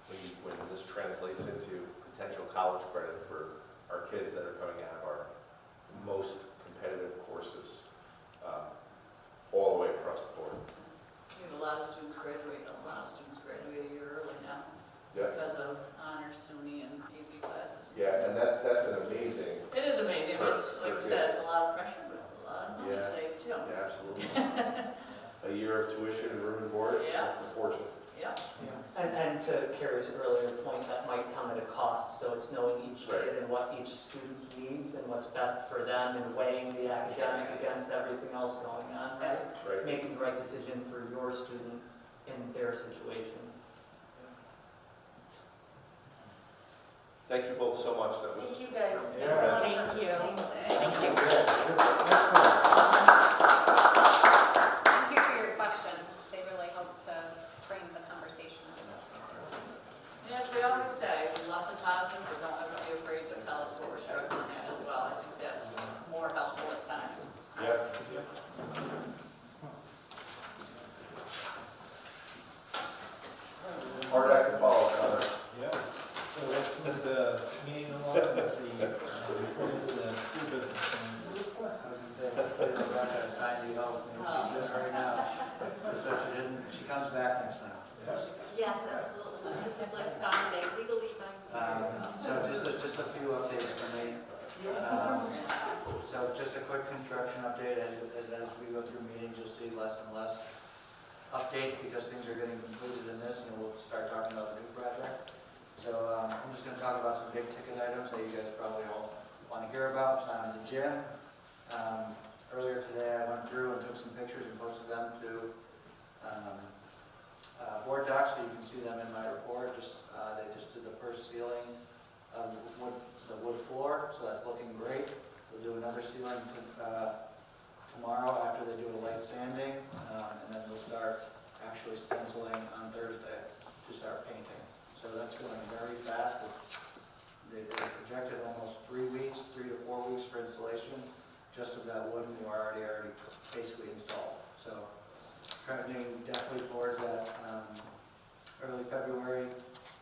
when this translates into potential college credit for our kids that are coming out of our most competitive courses, all the way across the board. We have a lot of students graduate a year early now. Yeah. Because of honors, SUNY, and AP classes. Yeah, and that's an amazing. It is amazing. It's, like I said, it's a lot of pressure, but it's a lot of money saved too. Yeah, absolutely. A year of tuition and room and board, that's a fortune. Yeah. And to Carrie's earlier point, that might come at a cost, so it's knowing each kid and what each student needs and what's best for them and weighing the academic against everything else going on, right? Right. Making the right decision for your student in their situation. Thank you both so much. That was Thank you guys. Yeah. Thank you. Thank you. Excellent. Thank you for your questions. They really help to frame the conversation as well. And as we always say, we love the positive, but don't ever be afraid to tell us what we're struggling at as well. I think that's more helpful at times. yeah. Hard act to follow, Connor. Yeah. So let's put the meeting along with the report to the school business. I was going to say, hopefully they're not going to sign you out. Maybe she's doing it right now. So she comes back next time. Yes, absolutely. This is like binding, legally binding. So just a few updates for me. So just a quick construction update. As we go through meetings, you'll see less and less updates because things are getting completed in this, and we'll start talking about the new project. So I'm just going to talk about some big ticket items that you guys probably all want to hear about. The gym. Earlier today I went through and took some pictures and posted them to board docs so you can see them in my report. They just did the first ceiling of the wood floor, so that's looking great. We'll do another ceiling tomorrow after they do a light sanding, and then we'll start actually stenciling on Thursday to start painting. So that's going very fast. They projected almost 3 weeks, 3 to 4 weeks for installation. Just of that wood, we're already basically installed. So trending definitely towards that early February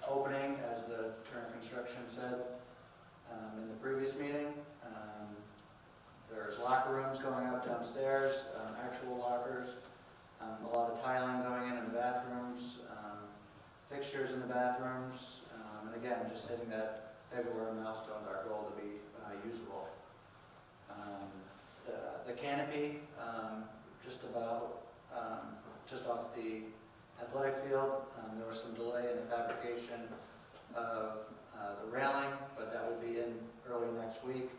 opening, as the Turner Construction said in the previous meeting. There's locker rooms going up downstairs, actual lockers, a lot of tiling going in the bathrooms, fixtures in the bathrooms, and again, just hitting that February milestone is our goal to be usable. The canopy, just off the athletic field, there was some delay in the fabrication of the railing, but that will be in early next week.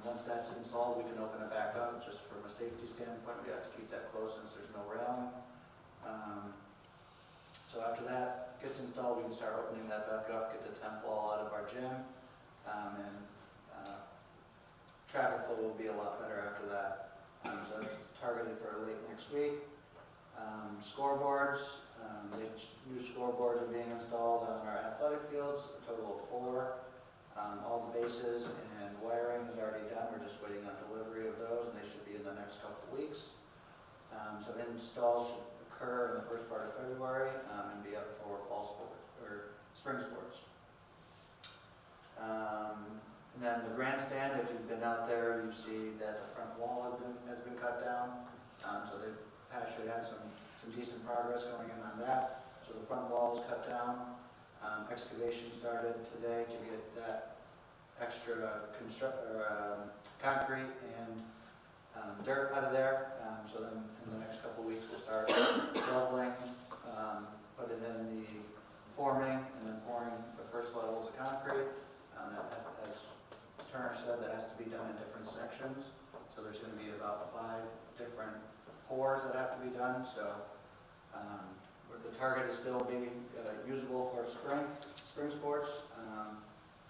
Once that's installed, we can open it back up. Just from a safety standpoint, we have to keep that closed since there's no railing. So after that gets installed, we can start opening that back up, get the temp wall out of our gym, and traffic flow will be a lot better after that. So it's targeted for late next week. Scoreboards, new scoreboards are being installed on our athletic fields, a total of 4. All the bases and wiring is already done. We're just waiting on delivery of those, and they should be in the next couple of weeks. So installs should occur in the first part of February and be up for fall sports or spring sports. And then the grandstand, if you've been out there, you see that the front wall has been cut down. So they've actually had some decent progress going in on that. So the front wall is cut down. Excavation started today to get that extra concrete and dirt out of there. So then in the next couple of weeks we'll start leveling, putting in the forming, and then pouring the first levels of concrete. As Turner said, that has to be done in different sections. So there's going to be about 5 different pours that have to be done. So the target is still being usable for spring sports,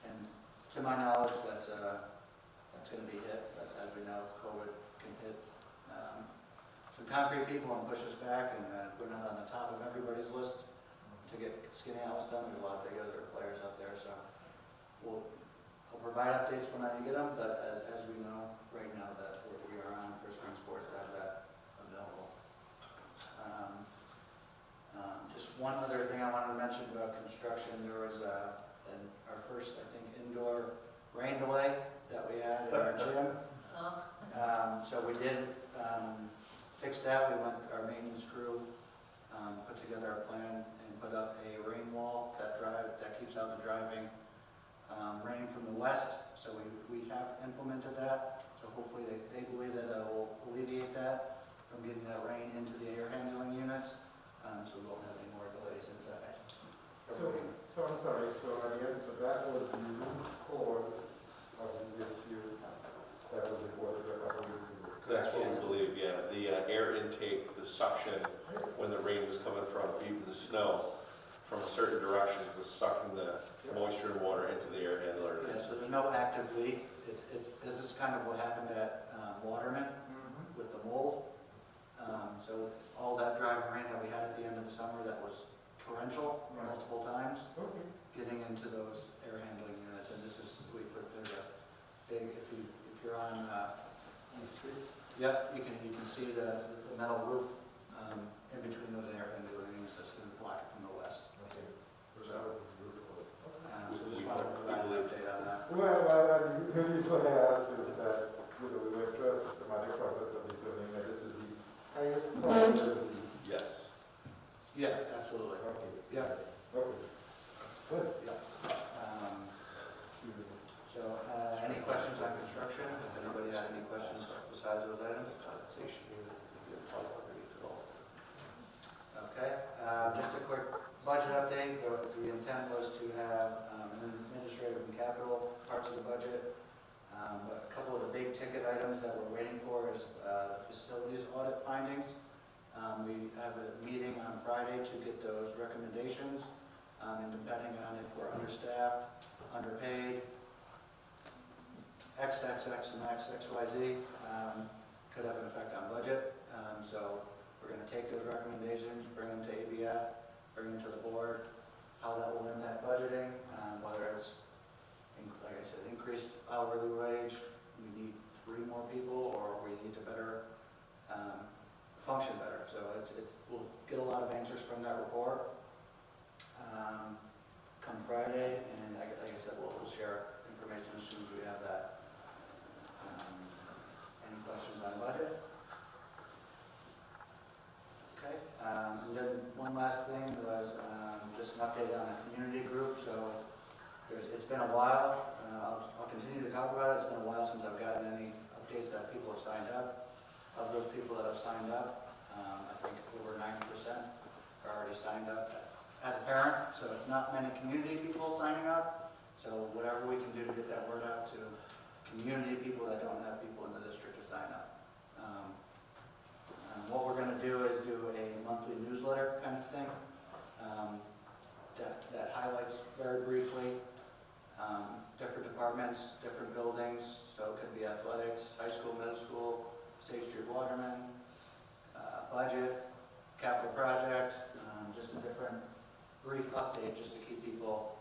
and to my knowledge, that's going to be hit. But as we know, COVID can hit some concrete people and push us back, and we're not on the top of everybody's list to get Skinny Alice done. There's a lot of big other players out there, so I'll provide updates when I get them. But as we know right now, that we are on for spring sports to have that available. Just one other thing I wanted to mention about construction. There was our first, I think, indoor rain delay that we had in our gym. So we did fix that. Our maintenance crew put together a plan and put up a rain wall that keeps out the driving rain from the west. So we have implemented that. So hopefully they believe that it will alleviate that from getting that rain into the air handling units. So we won't have any more delays inside. So I'm sorry, so again, so that was the root cause of the issue that was reported a couple weeks ago. That's what we believe, yeah. The air intake, the suction, when the rain was coming from, even the snow, from a certain direction, was sucking the moisture and water into the air handler. Yeah, so there's no active leak. This is kind of what happened at Waterman with the mold. So all that driving rain that we had at the end of the summer that was torrential multiple times, getting into those air handling units. And this is, we put there's a big, if you're on, yep, you can see the metal roof in between those air handling units that's going to block it from the west. Okay, so that was the root cause. So just wanted to provide an update on that. Well, the reason I asked is that we went through a systematic process of determining that this is the highest probability. Yes. Yes, absolutely. Okay. Yeah. Okay. Good. Yeah. So, any questions on construction? If anybody had any questions besides those items? Compensation unit, underneath it all. Okay. Just a quick budget update. The intent was to have administrative and capital parts of the budget. But a couple of the big ticket items that we're waiting for is facilities audit findings. We have a meeting on Friday to get those recommendations, and depending on if we're understaffed, underpaid, XXX and XXYZ could have an effect on budget. So we're going to take those recommendations, bring them to ABF, bring them to the board, how that will impact budgeting, whether it's, like I said, increased hourly wage, we need 3 more people, or we need to better function better. So we'll get a lot of answers from that report come Friday, and like I said, we'll share information as soon as we have that. Any questions on budget? Okay, and then one last thing was just an update on the community group. So it's been a while. I'll continue to talk about it. It's been a while since I've gotten any updates that people have signed up. Of those people that have signed up, I think over 90% are already signed up as a parent. So it's not many community people signing up. So whatever we can do to get that word out to community people that don't have people in the district to sign up. What we're going to do is do a monthly newsletter kind of thing that highlights very briefly different departments, different buildings. So it could be athletics, high school, middle school, State Street Waterman, budget, capital project, just a different brief update just to keep people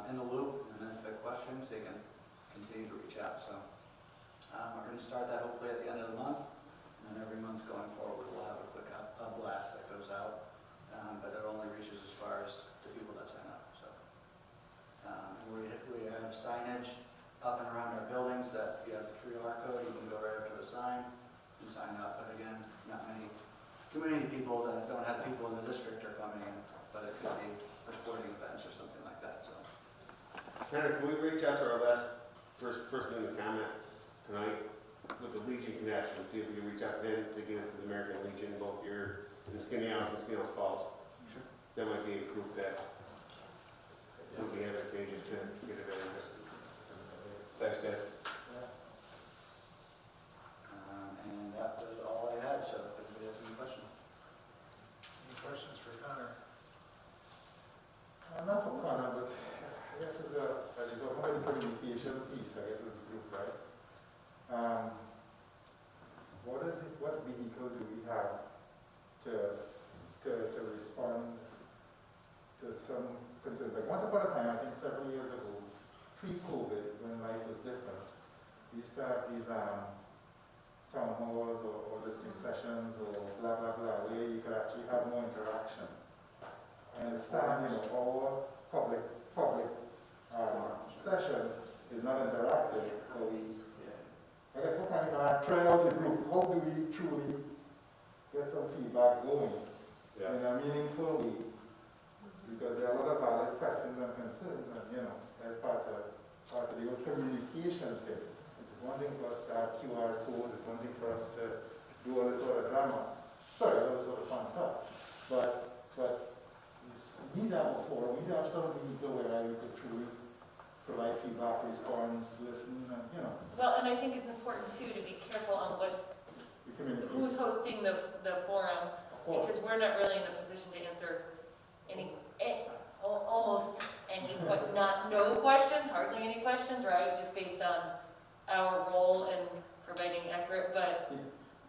in the loop. And then if they have questions, they can continue to reach out. So we're going to start that hopefully at the end of the month. And then every month going forward, we'll have a quick blast that goes out. But it only reaches as far as the people that sign up. So we have signage up and around our buildings that you have the QR code. You can go right up to the sign and sign up. But again, not many community people that don't have people in the district are coming in. But it could be for sporting events or something like that. So. Tanner, can we reach out to our first person in the comment tonight with the Legion connection, see if we can reach out to them to get into the American Legion, both here in Skinny House and Skinny House Falls? Sure. That might be a group that would be advantageous to get it into. Thanks, Dan. And that was all I had. So if anybody has any questions. Any questions for Connor? Not for Connor, but I guess as you talk about the communication piece, I guess as a group, right? What vehicle do we have to respond to some concerns? Like once upon a time, I think several years ago, pre-COVID, when life was different, we used to have these town halls or listening sessions or blah, blah, blah, where you could actually have more interaction. I understand, our public session is not interactive, but I guess what kind of try out a group, how do we truly get some feedback going in a meaningful way? Because there are a lot of valid questions and concerns, and as part of the whole communication thing. It's one thing for us to have QR code, it's one thing for us to do all this sort of drama, all this sort of fun stuff. But we need to have a forum, we need to have some people where we could truly provide feedback, response, listen, and Well, and I think it's important too to be careful on who's hosting the forum, because we're not really in a position to answer almost any, no questions, hardly any questions, right? Just based on our role in providing accurate, but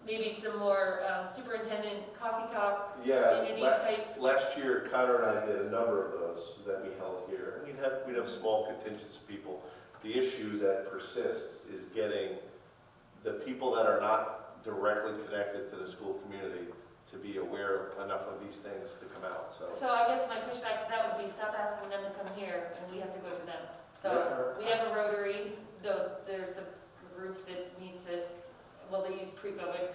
maybe some more superintendent coffee talk, community type. Last year, Connor and I did a number of those that we held here. We'd have small contingents of people. The issue that persists is getting the people that are not directly connected to the school community to be aware enough of these things to come out. So I guess my pushback to that would be stop asking them to come here and we have to go to them. So we have a Rotary, though there's a group that meets it, well, they use pre-COVID,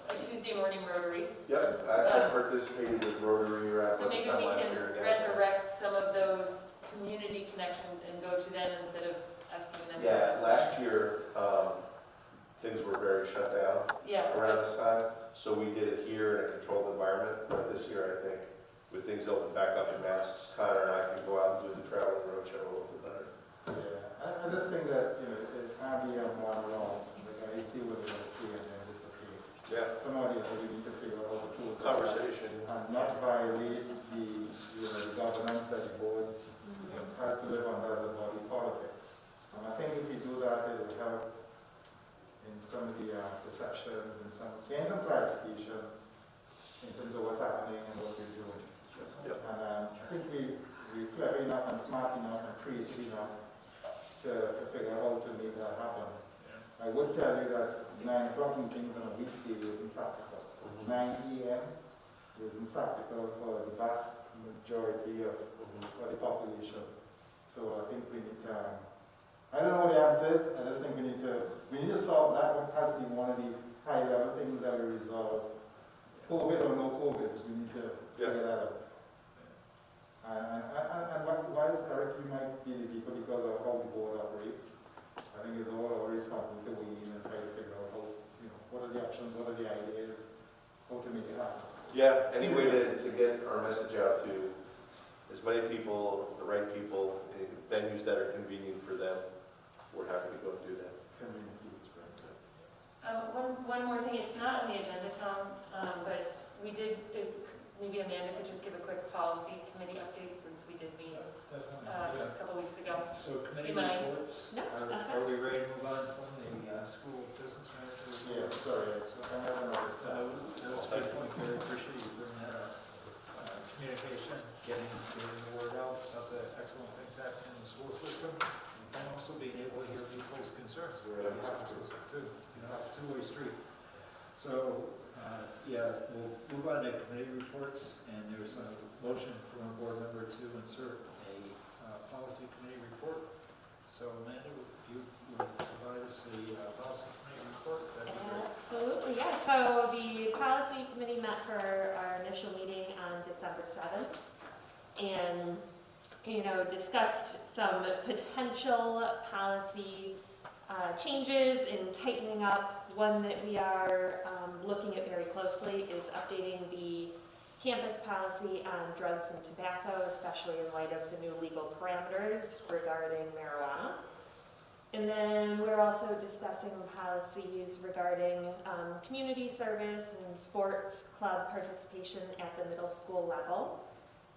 a Tuesday morning Rotary. Yep, I participated with Rotary So maybe we can resurrect some of those community connections and go to them instead of asking them. Yeah, last year, things were very shut down around this time, so we did it here in a controlled environment. But this year, I think, with things open back up in masks, Connor and I can go out and do the traveling roadshow a little bit better. Yeah, I just think that it can't be one wrong. Like I see what they're saying and then disappear. Yeah. Somebody need to figure out how to do Conversation. and not violate the governance that the board has to live under as a body politic. And I think if we do that, it will help think we're clever enough and smart enough and creative enough to figure out how to make that happen. I would tell you that 9 o'clock meetings on a weekday isn't practical. 9 a.m. isn't practical for the vast majority of the population. So I think we need to, I don't know what the answer is, I just think we need to solve that. One has to be one of the high level things that we resolve. COVID or no COVID, we need to figure that out. And whilst Eric, you might be the people because of how the board operates, I think it's all our responsibility to weigh in and try to figure out how, what are the options, what are the ideas, how to make it happen. Yeah, any way to get our message out to as many people, the right people, in venues that are convenient for them, we're happy to go and do that. One more thing, it's not on the agenda, Tom, but we did, maybe Amanda could just give a quick policy committee update since we did meet a couple weeks ago. So committee Do you mind? reports, No, that's are we ready to move on from the school business manager? Yeah, sorry. That's a good point, Gary, appreciate you bringing that up. Communication, getting the word out about the excellent things happening in the school system, and also being able to hear people's concerns. Too. It's a two-way street. So, yeah, we'll move on to committee reports, and there's a motion from a board member to insert a policy committee report. So, Amanda, if you would provide us the policy committee report, that'd be great. Absolutely, yeah. So the policy committee met for our initial meeting on December 7th and, discussed some potential policy changes in tightening up. One that we are looking at very closely is updating the campus policy on drugs and tobacco, especially in light of the new legal parameters regarding marijuana. And then we're also discussing policies regarding community service and sports club participation at the middle school level.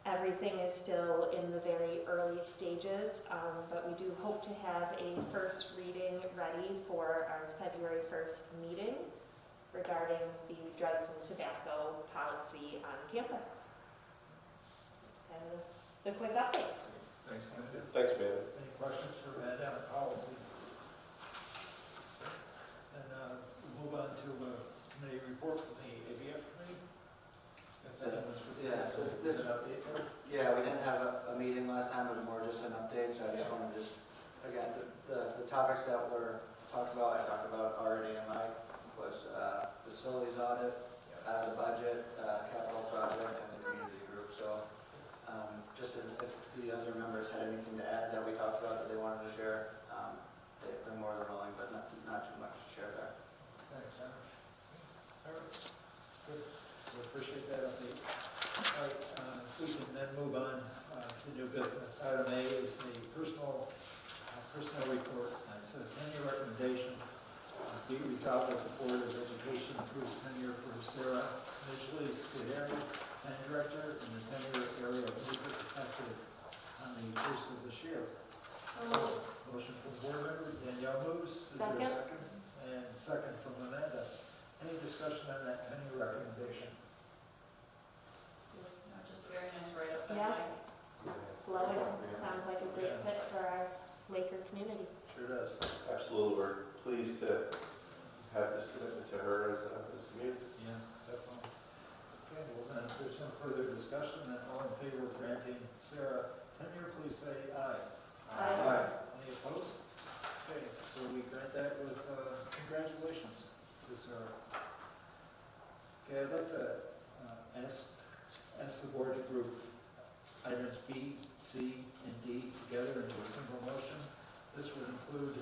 Everything is still in the very early stages, but we do hope to have a first reading ready for our February 1st meeting regarding the drugs and tobacco policy on campus. That's kind of the quick update. Thanks, Amanda. Thanks, man. Any questions for Amanda on policy? And we'll move on to a committee report from the ABF committee. If that was for an update there. Yeah, we didn't have a meeting last time, it was more just an update, so I just wanted to again, the topics that were talked about, I talked about already in my, was facilities audit, the budget, capital project, and the community group. So just if the other members had anything to add that we talked about that they wanted to share, they're more than willing, but not too much to share there. Thanks, John. All right, good. We appreciate that update. All right, we can then move on to new business. Item A is the personnel report. It says tenure recommendation. Be resolved that the Board of Education approves tenure for Sarah Midgley, Scuderia, and Director, in the tenure area of Newport effective on the first of this year. Motion from board member Danielle moves. Is there a second? And second from Amanda. Any discussion on that tenure recommendation? Just a very nice write-up. Yeah. Glowing. Sounds like a great fit for our Laker community. Sure does. Absolutely, we're pleased to have this commitment to her as a community. Yeah, definitely. Okay, well then, if there's no further discussion, then all in favor of granting Sarah tenure, please say aye. Aye. Any opposed? Okay, so we grant that with congratulations to Sarah. Okay, I'd like to ask the board to group items B, C, and D together into a single motion. This would include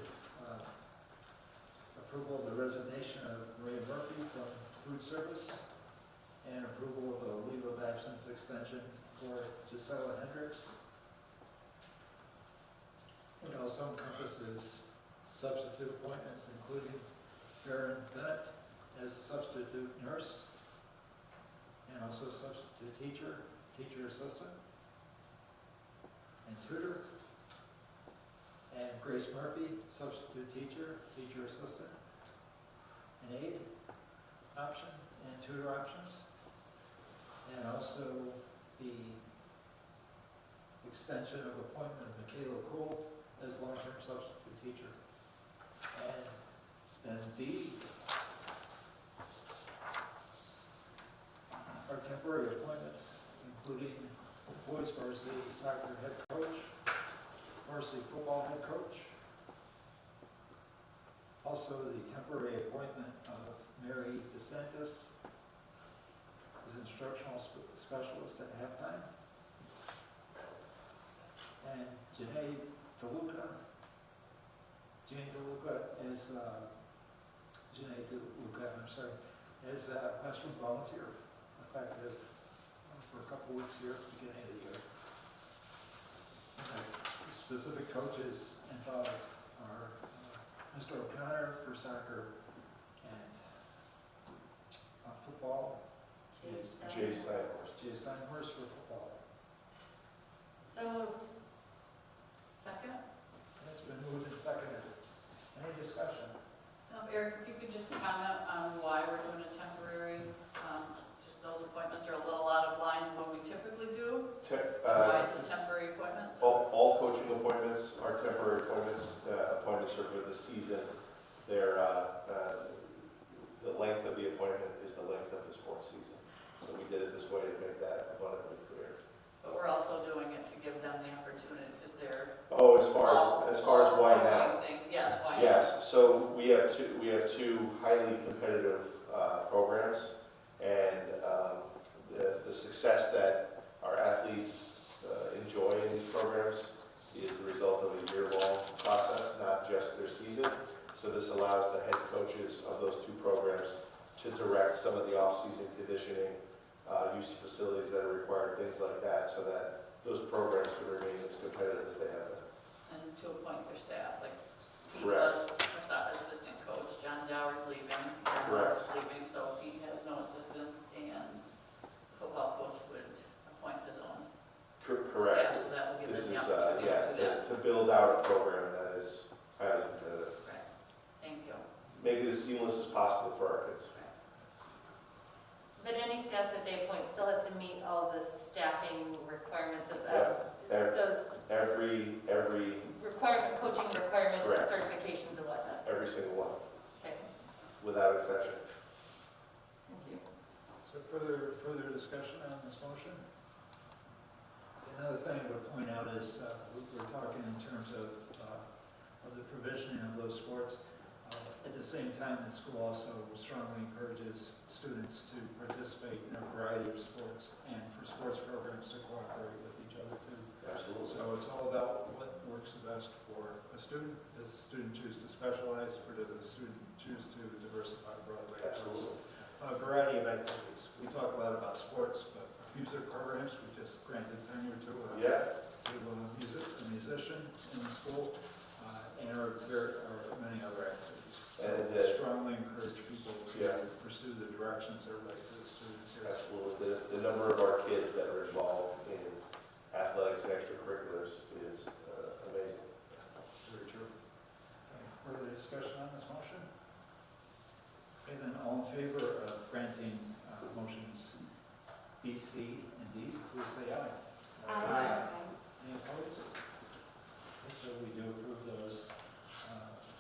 approval of the resignation of Maria Murphy from food service and approval of a leave of absence extension for Gisela Hendricks. It also encompasses substitute appointments, including Farron Bennett as substitute nurse, and also substitute teacher, teacher assistant, and tutor, and Grace Murphy, substitute teacher, teacher assistant, an aide option, and tutor options, and also the extension of appointment of Ela Curriculum as long-term substitute teacher. And then D are temporary appointments, including boys varsity soccer head coach, varsity football head coach. Also, the temporary appointment of Mary DeSantis as instructional specialist at halftime. And Jane DeLuca as a classroom volunteer, effective for a couple weeks here at the beginning of the year. The specific coaches involved are Mr. O'Connor for soccer and football. Jay Steinhorst. Jay Steinhorst for football. So moved. Second? It's been moved and seconded. Any discussion? Eric, if you could just comment on why we're doing a temporary, just those appointments are a little out of line with what we typically do. Why it's a temporary appointment? All coaching appointments are temporary appointments, appointments are for the season. They're, the length of the appointment is the length of the sports season. So we did it this way to make that abundantly clear. But we're also doing it to give them the opportunity, because they're Oh, as far as why now? coaching things. Yes, why now? Yes, so we have two highly competitive programs, and the success that our athletes enjoy in these programs is the result of a year-long process, not just their season. So this allows the head coaches of those two programs to direct some of the off-season conditioning, use of facilities that are required, things like that, so that those programs can remain as competitive as they have been. And to appoint their staff, like Pete Correct. was assistant coach, John Dower's leaving, John Correct. Ross is leaving, so Pete has no assistants, and football coach would appoint his own Correct. staff, so that will give This them is, the opportunity to do that. to build out a program that is highly competitive. Right. Thank you. Make it as seamless as possible for our kids. But any staff that they appoint still has to meet all the staffing requirements of Every- those Every coaching requirements and Correct. certifications and whatnot. every single one, Okay, without exception. thank you. So further discussion on this motion? Another thing I would point out is we're talking in terms of the provisioning of those sports. At the same time, the school also strongly encourages students to participate in a variety of sports and for sports programs to cooperate with each other too. Absolutely. So it's all about what works the best for a student. Does the student choose to specialize, or does the student choose to diversify broadly? Absolutely. A variety of activities. We talk a lot about sports, but music programs, we just granted tenure to a musician in the school, and there are many other activities. So And, strongly encourage people to pursue the directions that are right for the students here. Absolutely. The number of our kids that are involved in athletics and extracurriculars is amazing. Very true. Okay, further discussion on this motion? Okay, then all in favor of granting motions B, C, and D, please say aye. Any opposed? Okay, so we do approve those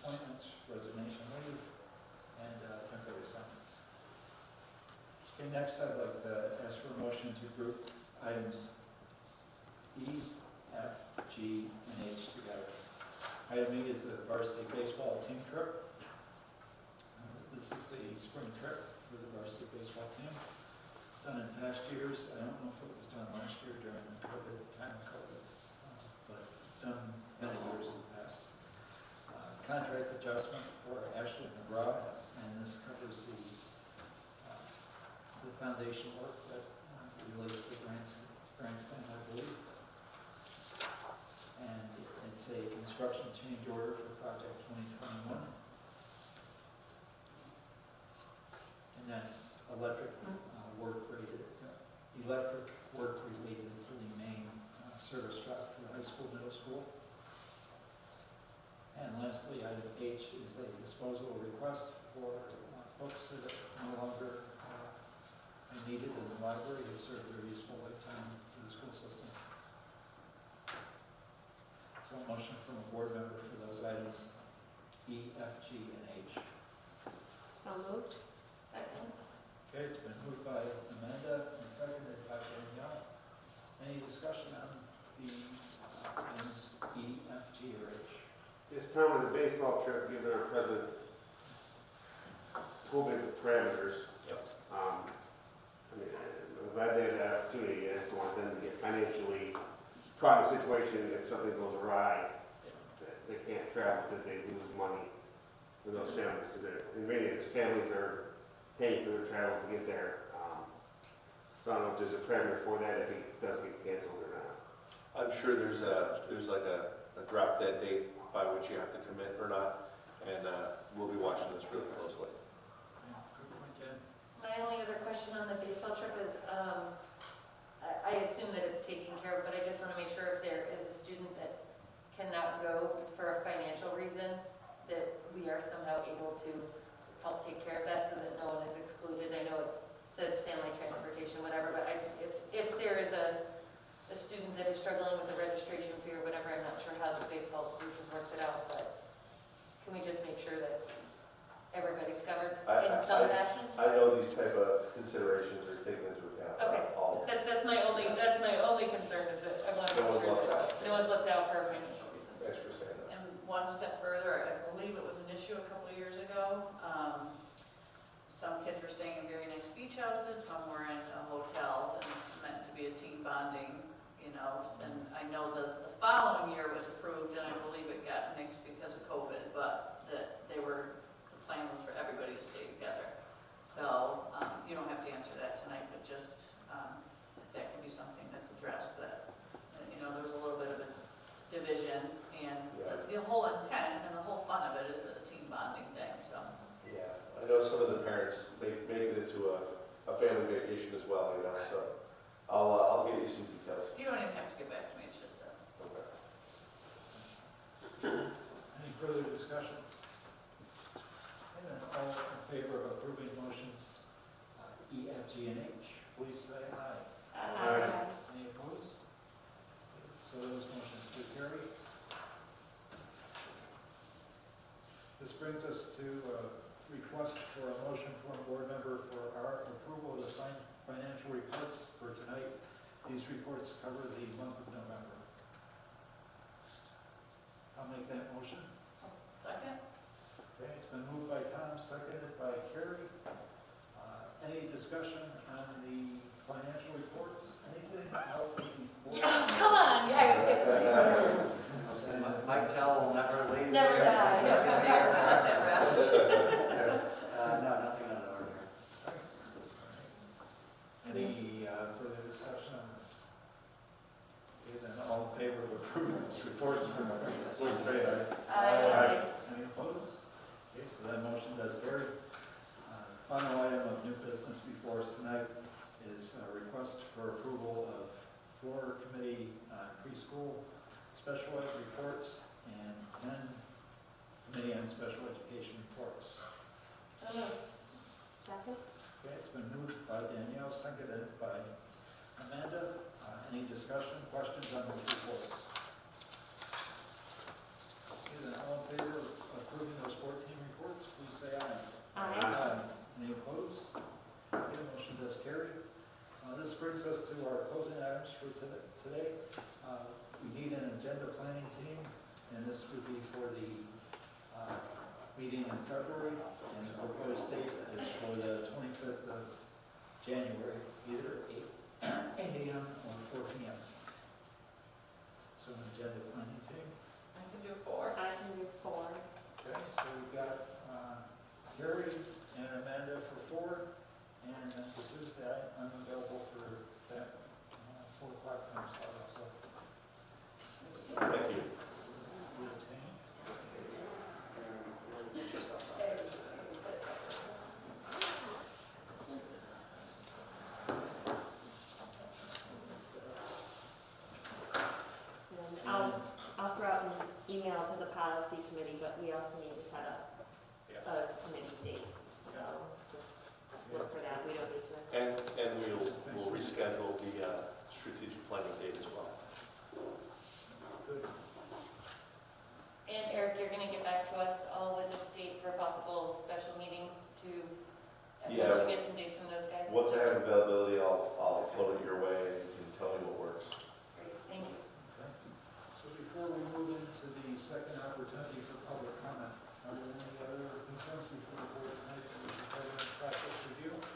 appointments, resignation leave, and temporary assignments. Okay, next I'd like to ask for a motion to group items E, F, G, and H together. Item E is the varsity baseball team trip. This is the spring trip for the varsity baseball team. Done in past years. I don't know if it was done last year during the time of COVID, but done many years in the past. Contract adjustment for Ashley McGraw, and this covers the foundation work that relates to grandstand, I believe. And it's a construction change order for project 2021. And that's electric work related to the main service truck to the high school, middle school. And lastly, item H is a disposal request for books that are no longer needed in the library to serve their useful lifetime to the school system. So moved. Second. Okay, it's been moved by Amanda and seconded by Danielle. Any discussion on the items E, F, G, or H? This time with the baseball trip, given our present COVID parameters. I mean, I'm glad they had the opportunity, I just want them to get financially caught in a situation if something goes awry, that they can't travel, that they lose money for those families to their, and really, it's families are paying for their travel to get there. So I don't know if there's a parameter for that, if it does get canceled or not. I'm sure there's like a drop dead date by which you have to commit or not, and we'll be watching this really closely. Good point, Jen. My only other question on the baseball trip is, I assume that it's taken care of, but I just want to make sure if there is a student that cannot go for a financial reason, that we are somehow able to help take care of that so that no one is excluded. I know it says family transportation, whatever, but if there is a student that is struggling with the registration fee or whatever, I'm not sure how the baseball group has worked it out, but can we just make sure that everybody's covered in some fashion? I know these type of considerations are taken into account. Okay. All. That's my only concern is that I want to make sure that no one's left out for a financial reason. Thanks for saying that. And one step further, I believe it was an issue a couple of years ago. Some kids were staying in very nice beach houses, some were in a hotel, and it's meant to be a team bonding, you know. And I know the following year was approved, and I believe it got nixed because of COVID, but the plan was for everybody to stay together. So you don't have to answer that tonight, but just if that can be something that's addressed, that, you know, there's a little bit of a division, and the whole intent and the whole fun of it is a team bonding thing, so. Yeah, I know some of the parents make it into a family vacation as well, you know, so I'll get you some details. You don't even have to get back to me, it's just a. Okay. Any further discussion? And then all in favor of approving motions E, F, G, and H, please say aye. Aye. Any opposed? So those motions do carry. This brings us to a request for a motion from a board member for our approval of the financial reports for tonight. These reports cover the month of November. I'll make that motion. Second? Okay, it's been moved by Tom, seconded by Carrie. Any discussion on the financial reports? Anything out before? Come on, yeah, I was gonna say. Mike Tell will never leave. Never here. die. Yes, yes, yes. Let that rest. No, nothing out of the ordinary. Any further discussion on this? Okay, then all in favor of approving these reports from the please say aye. Aye. Any opposed? Okay, so that motion does carry. Final item of new business before us tonight is a request for approval of 4 committee preschool special ed reports and 10 committee on special education reports. So moved. Second? Okay, it's been moved by Danielle, seconded by Amanda. Any discussion, questions on those reports? Okay, then all in favor of approving those 14 reports, please say aye. Aye. Any opposed? Okay, motion does carry. This brings us to our closing items for today. We need an agenda planning team, and this would be for the meeting in February, and the proposed date is for the 25th of January, either 8 a.m. or 4 p.m. So an agenda planning team. I can do 4. I can do 4. Okay, so we've got Carrie and Amanda for 4, and then for Tuesday, I'm available for that 4 o'clock time slot also. Thank you. And I'll throw out an email to the policy committee, but we also need to set up a committee date. So just look for that. We don't need to. And we'll reschedule the strategic planning date as well. Good. And Eric, you're gonna get back to us all with a date for a possible special meeting to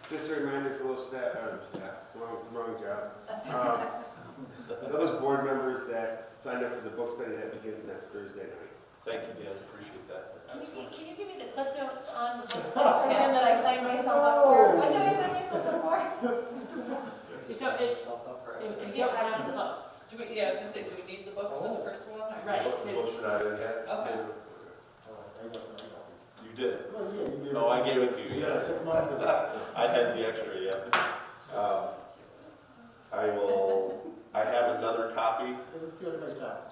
Just a reminder for those wrong job. Those board members that signed up for the book study that begins next Thursday night. Thank you, Dan, appreciate that. Can you give me the cliff notes on the book study program that I signed myself up for? What did I sign myself up for? So it, you don't have the book. Do we, yeah, I was gonna say, do we need the books for the first one? or- Right. The books are not in yet? Okay. You did? Well, yeah, you gave No, I gave it to you, yeah. 6 months ago. I had the extra, yeah. I have another copy. It was purely by chance.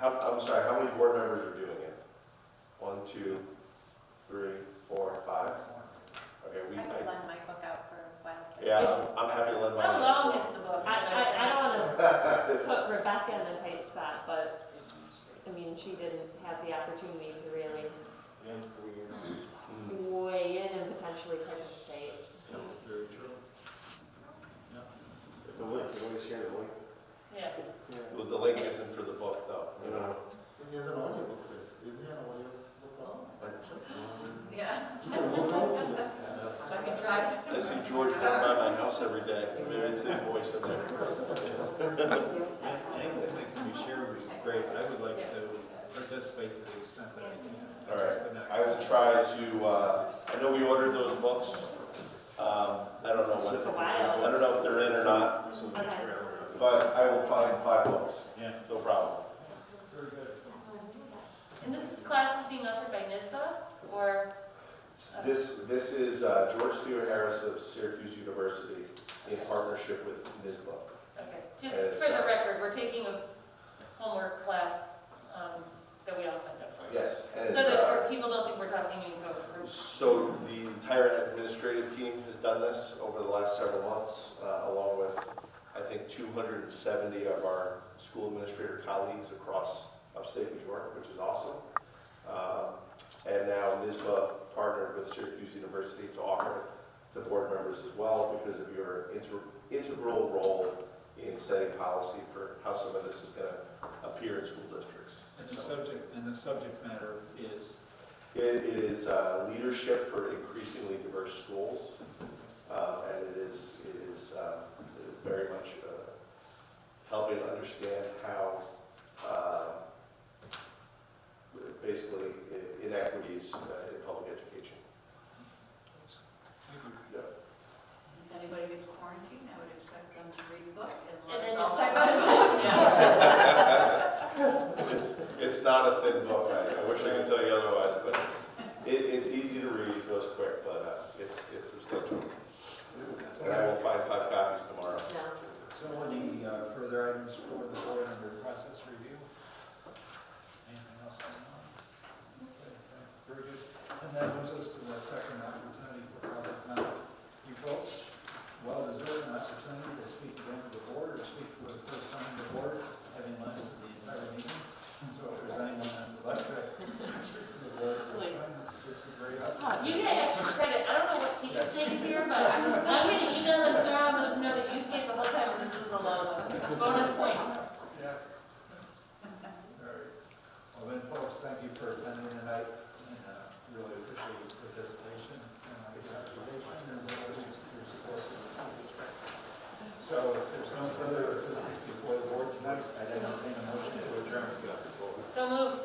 I'm sorry, how many board members are doing it? 1, 2, 3, 4, 5? Okay, I could lend my book out for a while too. yeah, I'm happy to lend mine. How long is the book? I don't want to put Rebecca in a tight spot, but, I mean, she didn't have the opportunity to really weigh in and potentially participate. Very true. The link, you want to share the link? Yeah. Well, the link isn't for the book, though. You know, It is an audiobook. Isn't it an audiobook? Yeah, You can look out to it. I can try. I see George run by my house every day. Maybe it's his voice in there. Anything that can be shared would be great. I would like to participate to the extent that I can. All right, I will try to, I know we ordered those books. I don't know Took a when, while. I don't know if they're in or not, Okay. but I will find 5 books. Yeah. No problem. Very good. And this is classes being offered by NYSBA or? This is George Stewart Harris of Syracuse University in partnership with NYSBA. Okay, just for the record, we're taking a homework class that we all signed up for. Yes. And So it's, that people don't think we're talking in code groups. so the entire administrative team has done this over the last several months, along with, I think, 270 of our school administrator colleagues across upstate New York, which is awesome. And now NYSBA partnered with Syracuse University to offer it to board members as well because of your integral role in setting policy for how some of this is going to appear in school districts. And the subject matter is? It is leadership for increasingly diverse schools, and it is very much helping understand how basically inequities in public education. Thank you. Yeah. If anybody gets quarantined, I would expect them to read the book And and then let us just all type type out out. It's not a thin book. I wish I could tell you otherwise, but it's easy to read, it goes quick, but it's substantial. And I will find 5 copies tomorrow. Yeah. So any further items for the board under process review? Anything else going on? Okay, very good. And that moves us to the second opportunity for public comment. You folks, well deserved an opportunity to speak again to the board or speak for the first time to the board, having lasted the entire meeting. So if there's anyone that would like to speak to the board at this time, this is a great opportunity. You get extra credit. I don't know what teachers say to here, but I'm going to email them tomorrow and let them know that you stayed the whole time and this was the long one. Bonus points. Yes. All right. Well then, folks, thank you for attending tonight, and really appreciate your participation and your observation and your support for the school district. So if there's no further business before the board tonight, I'd entertain a motion to adjourn. So moved.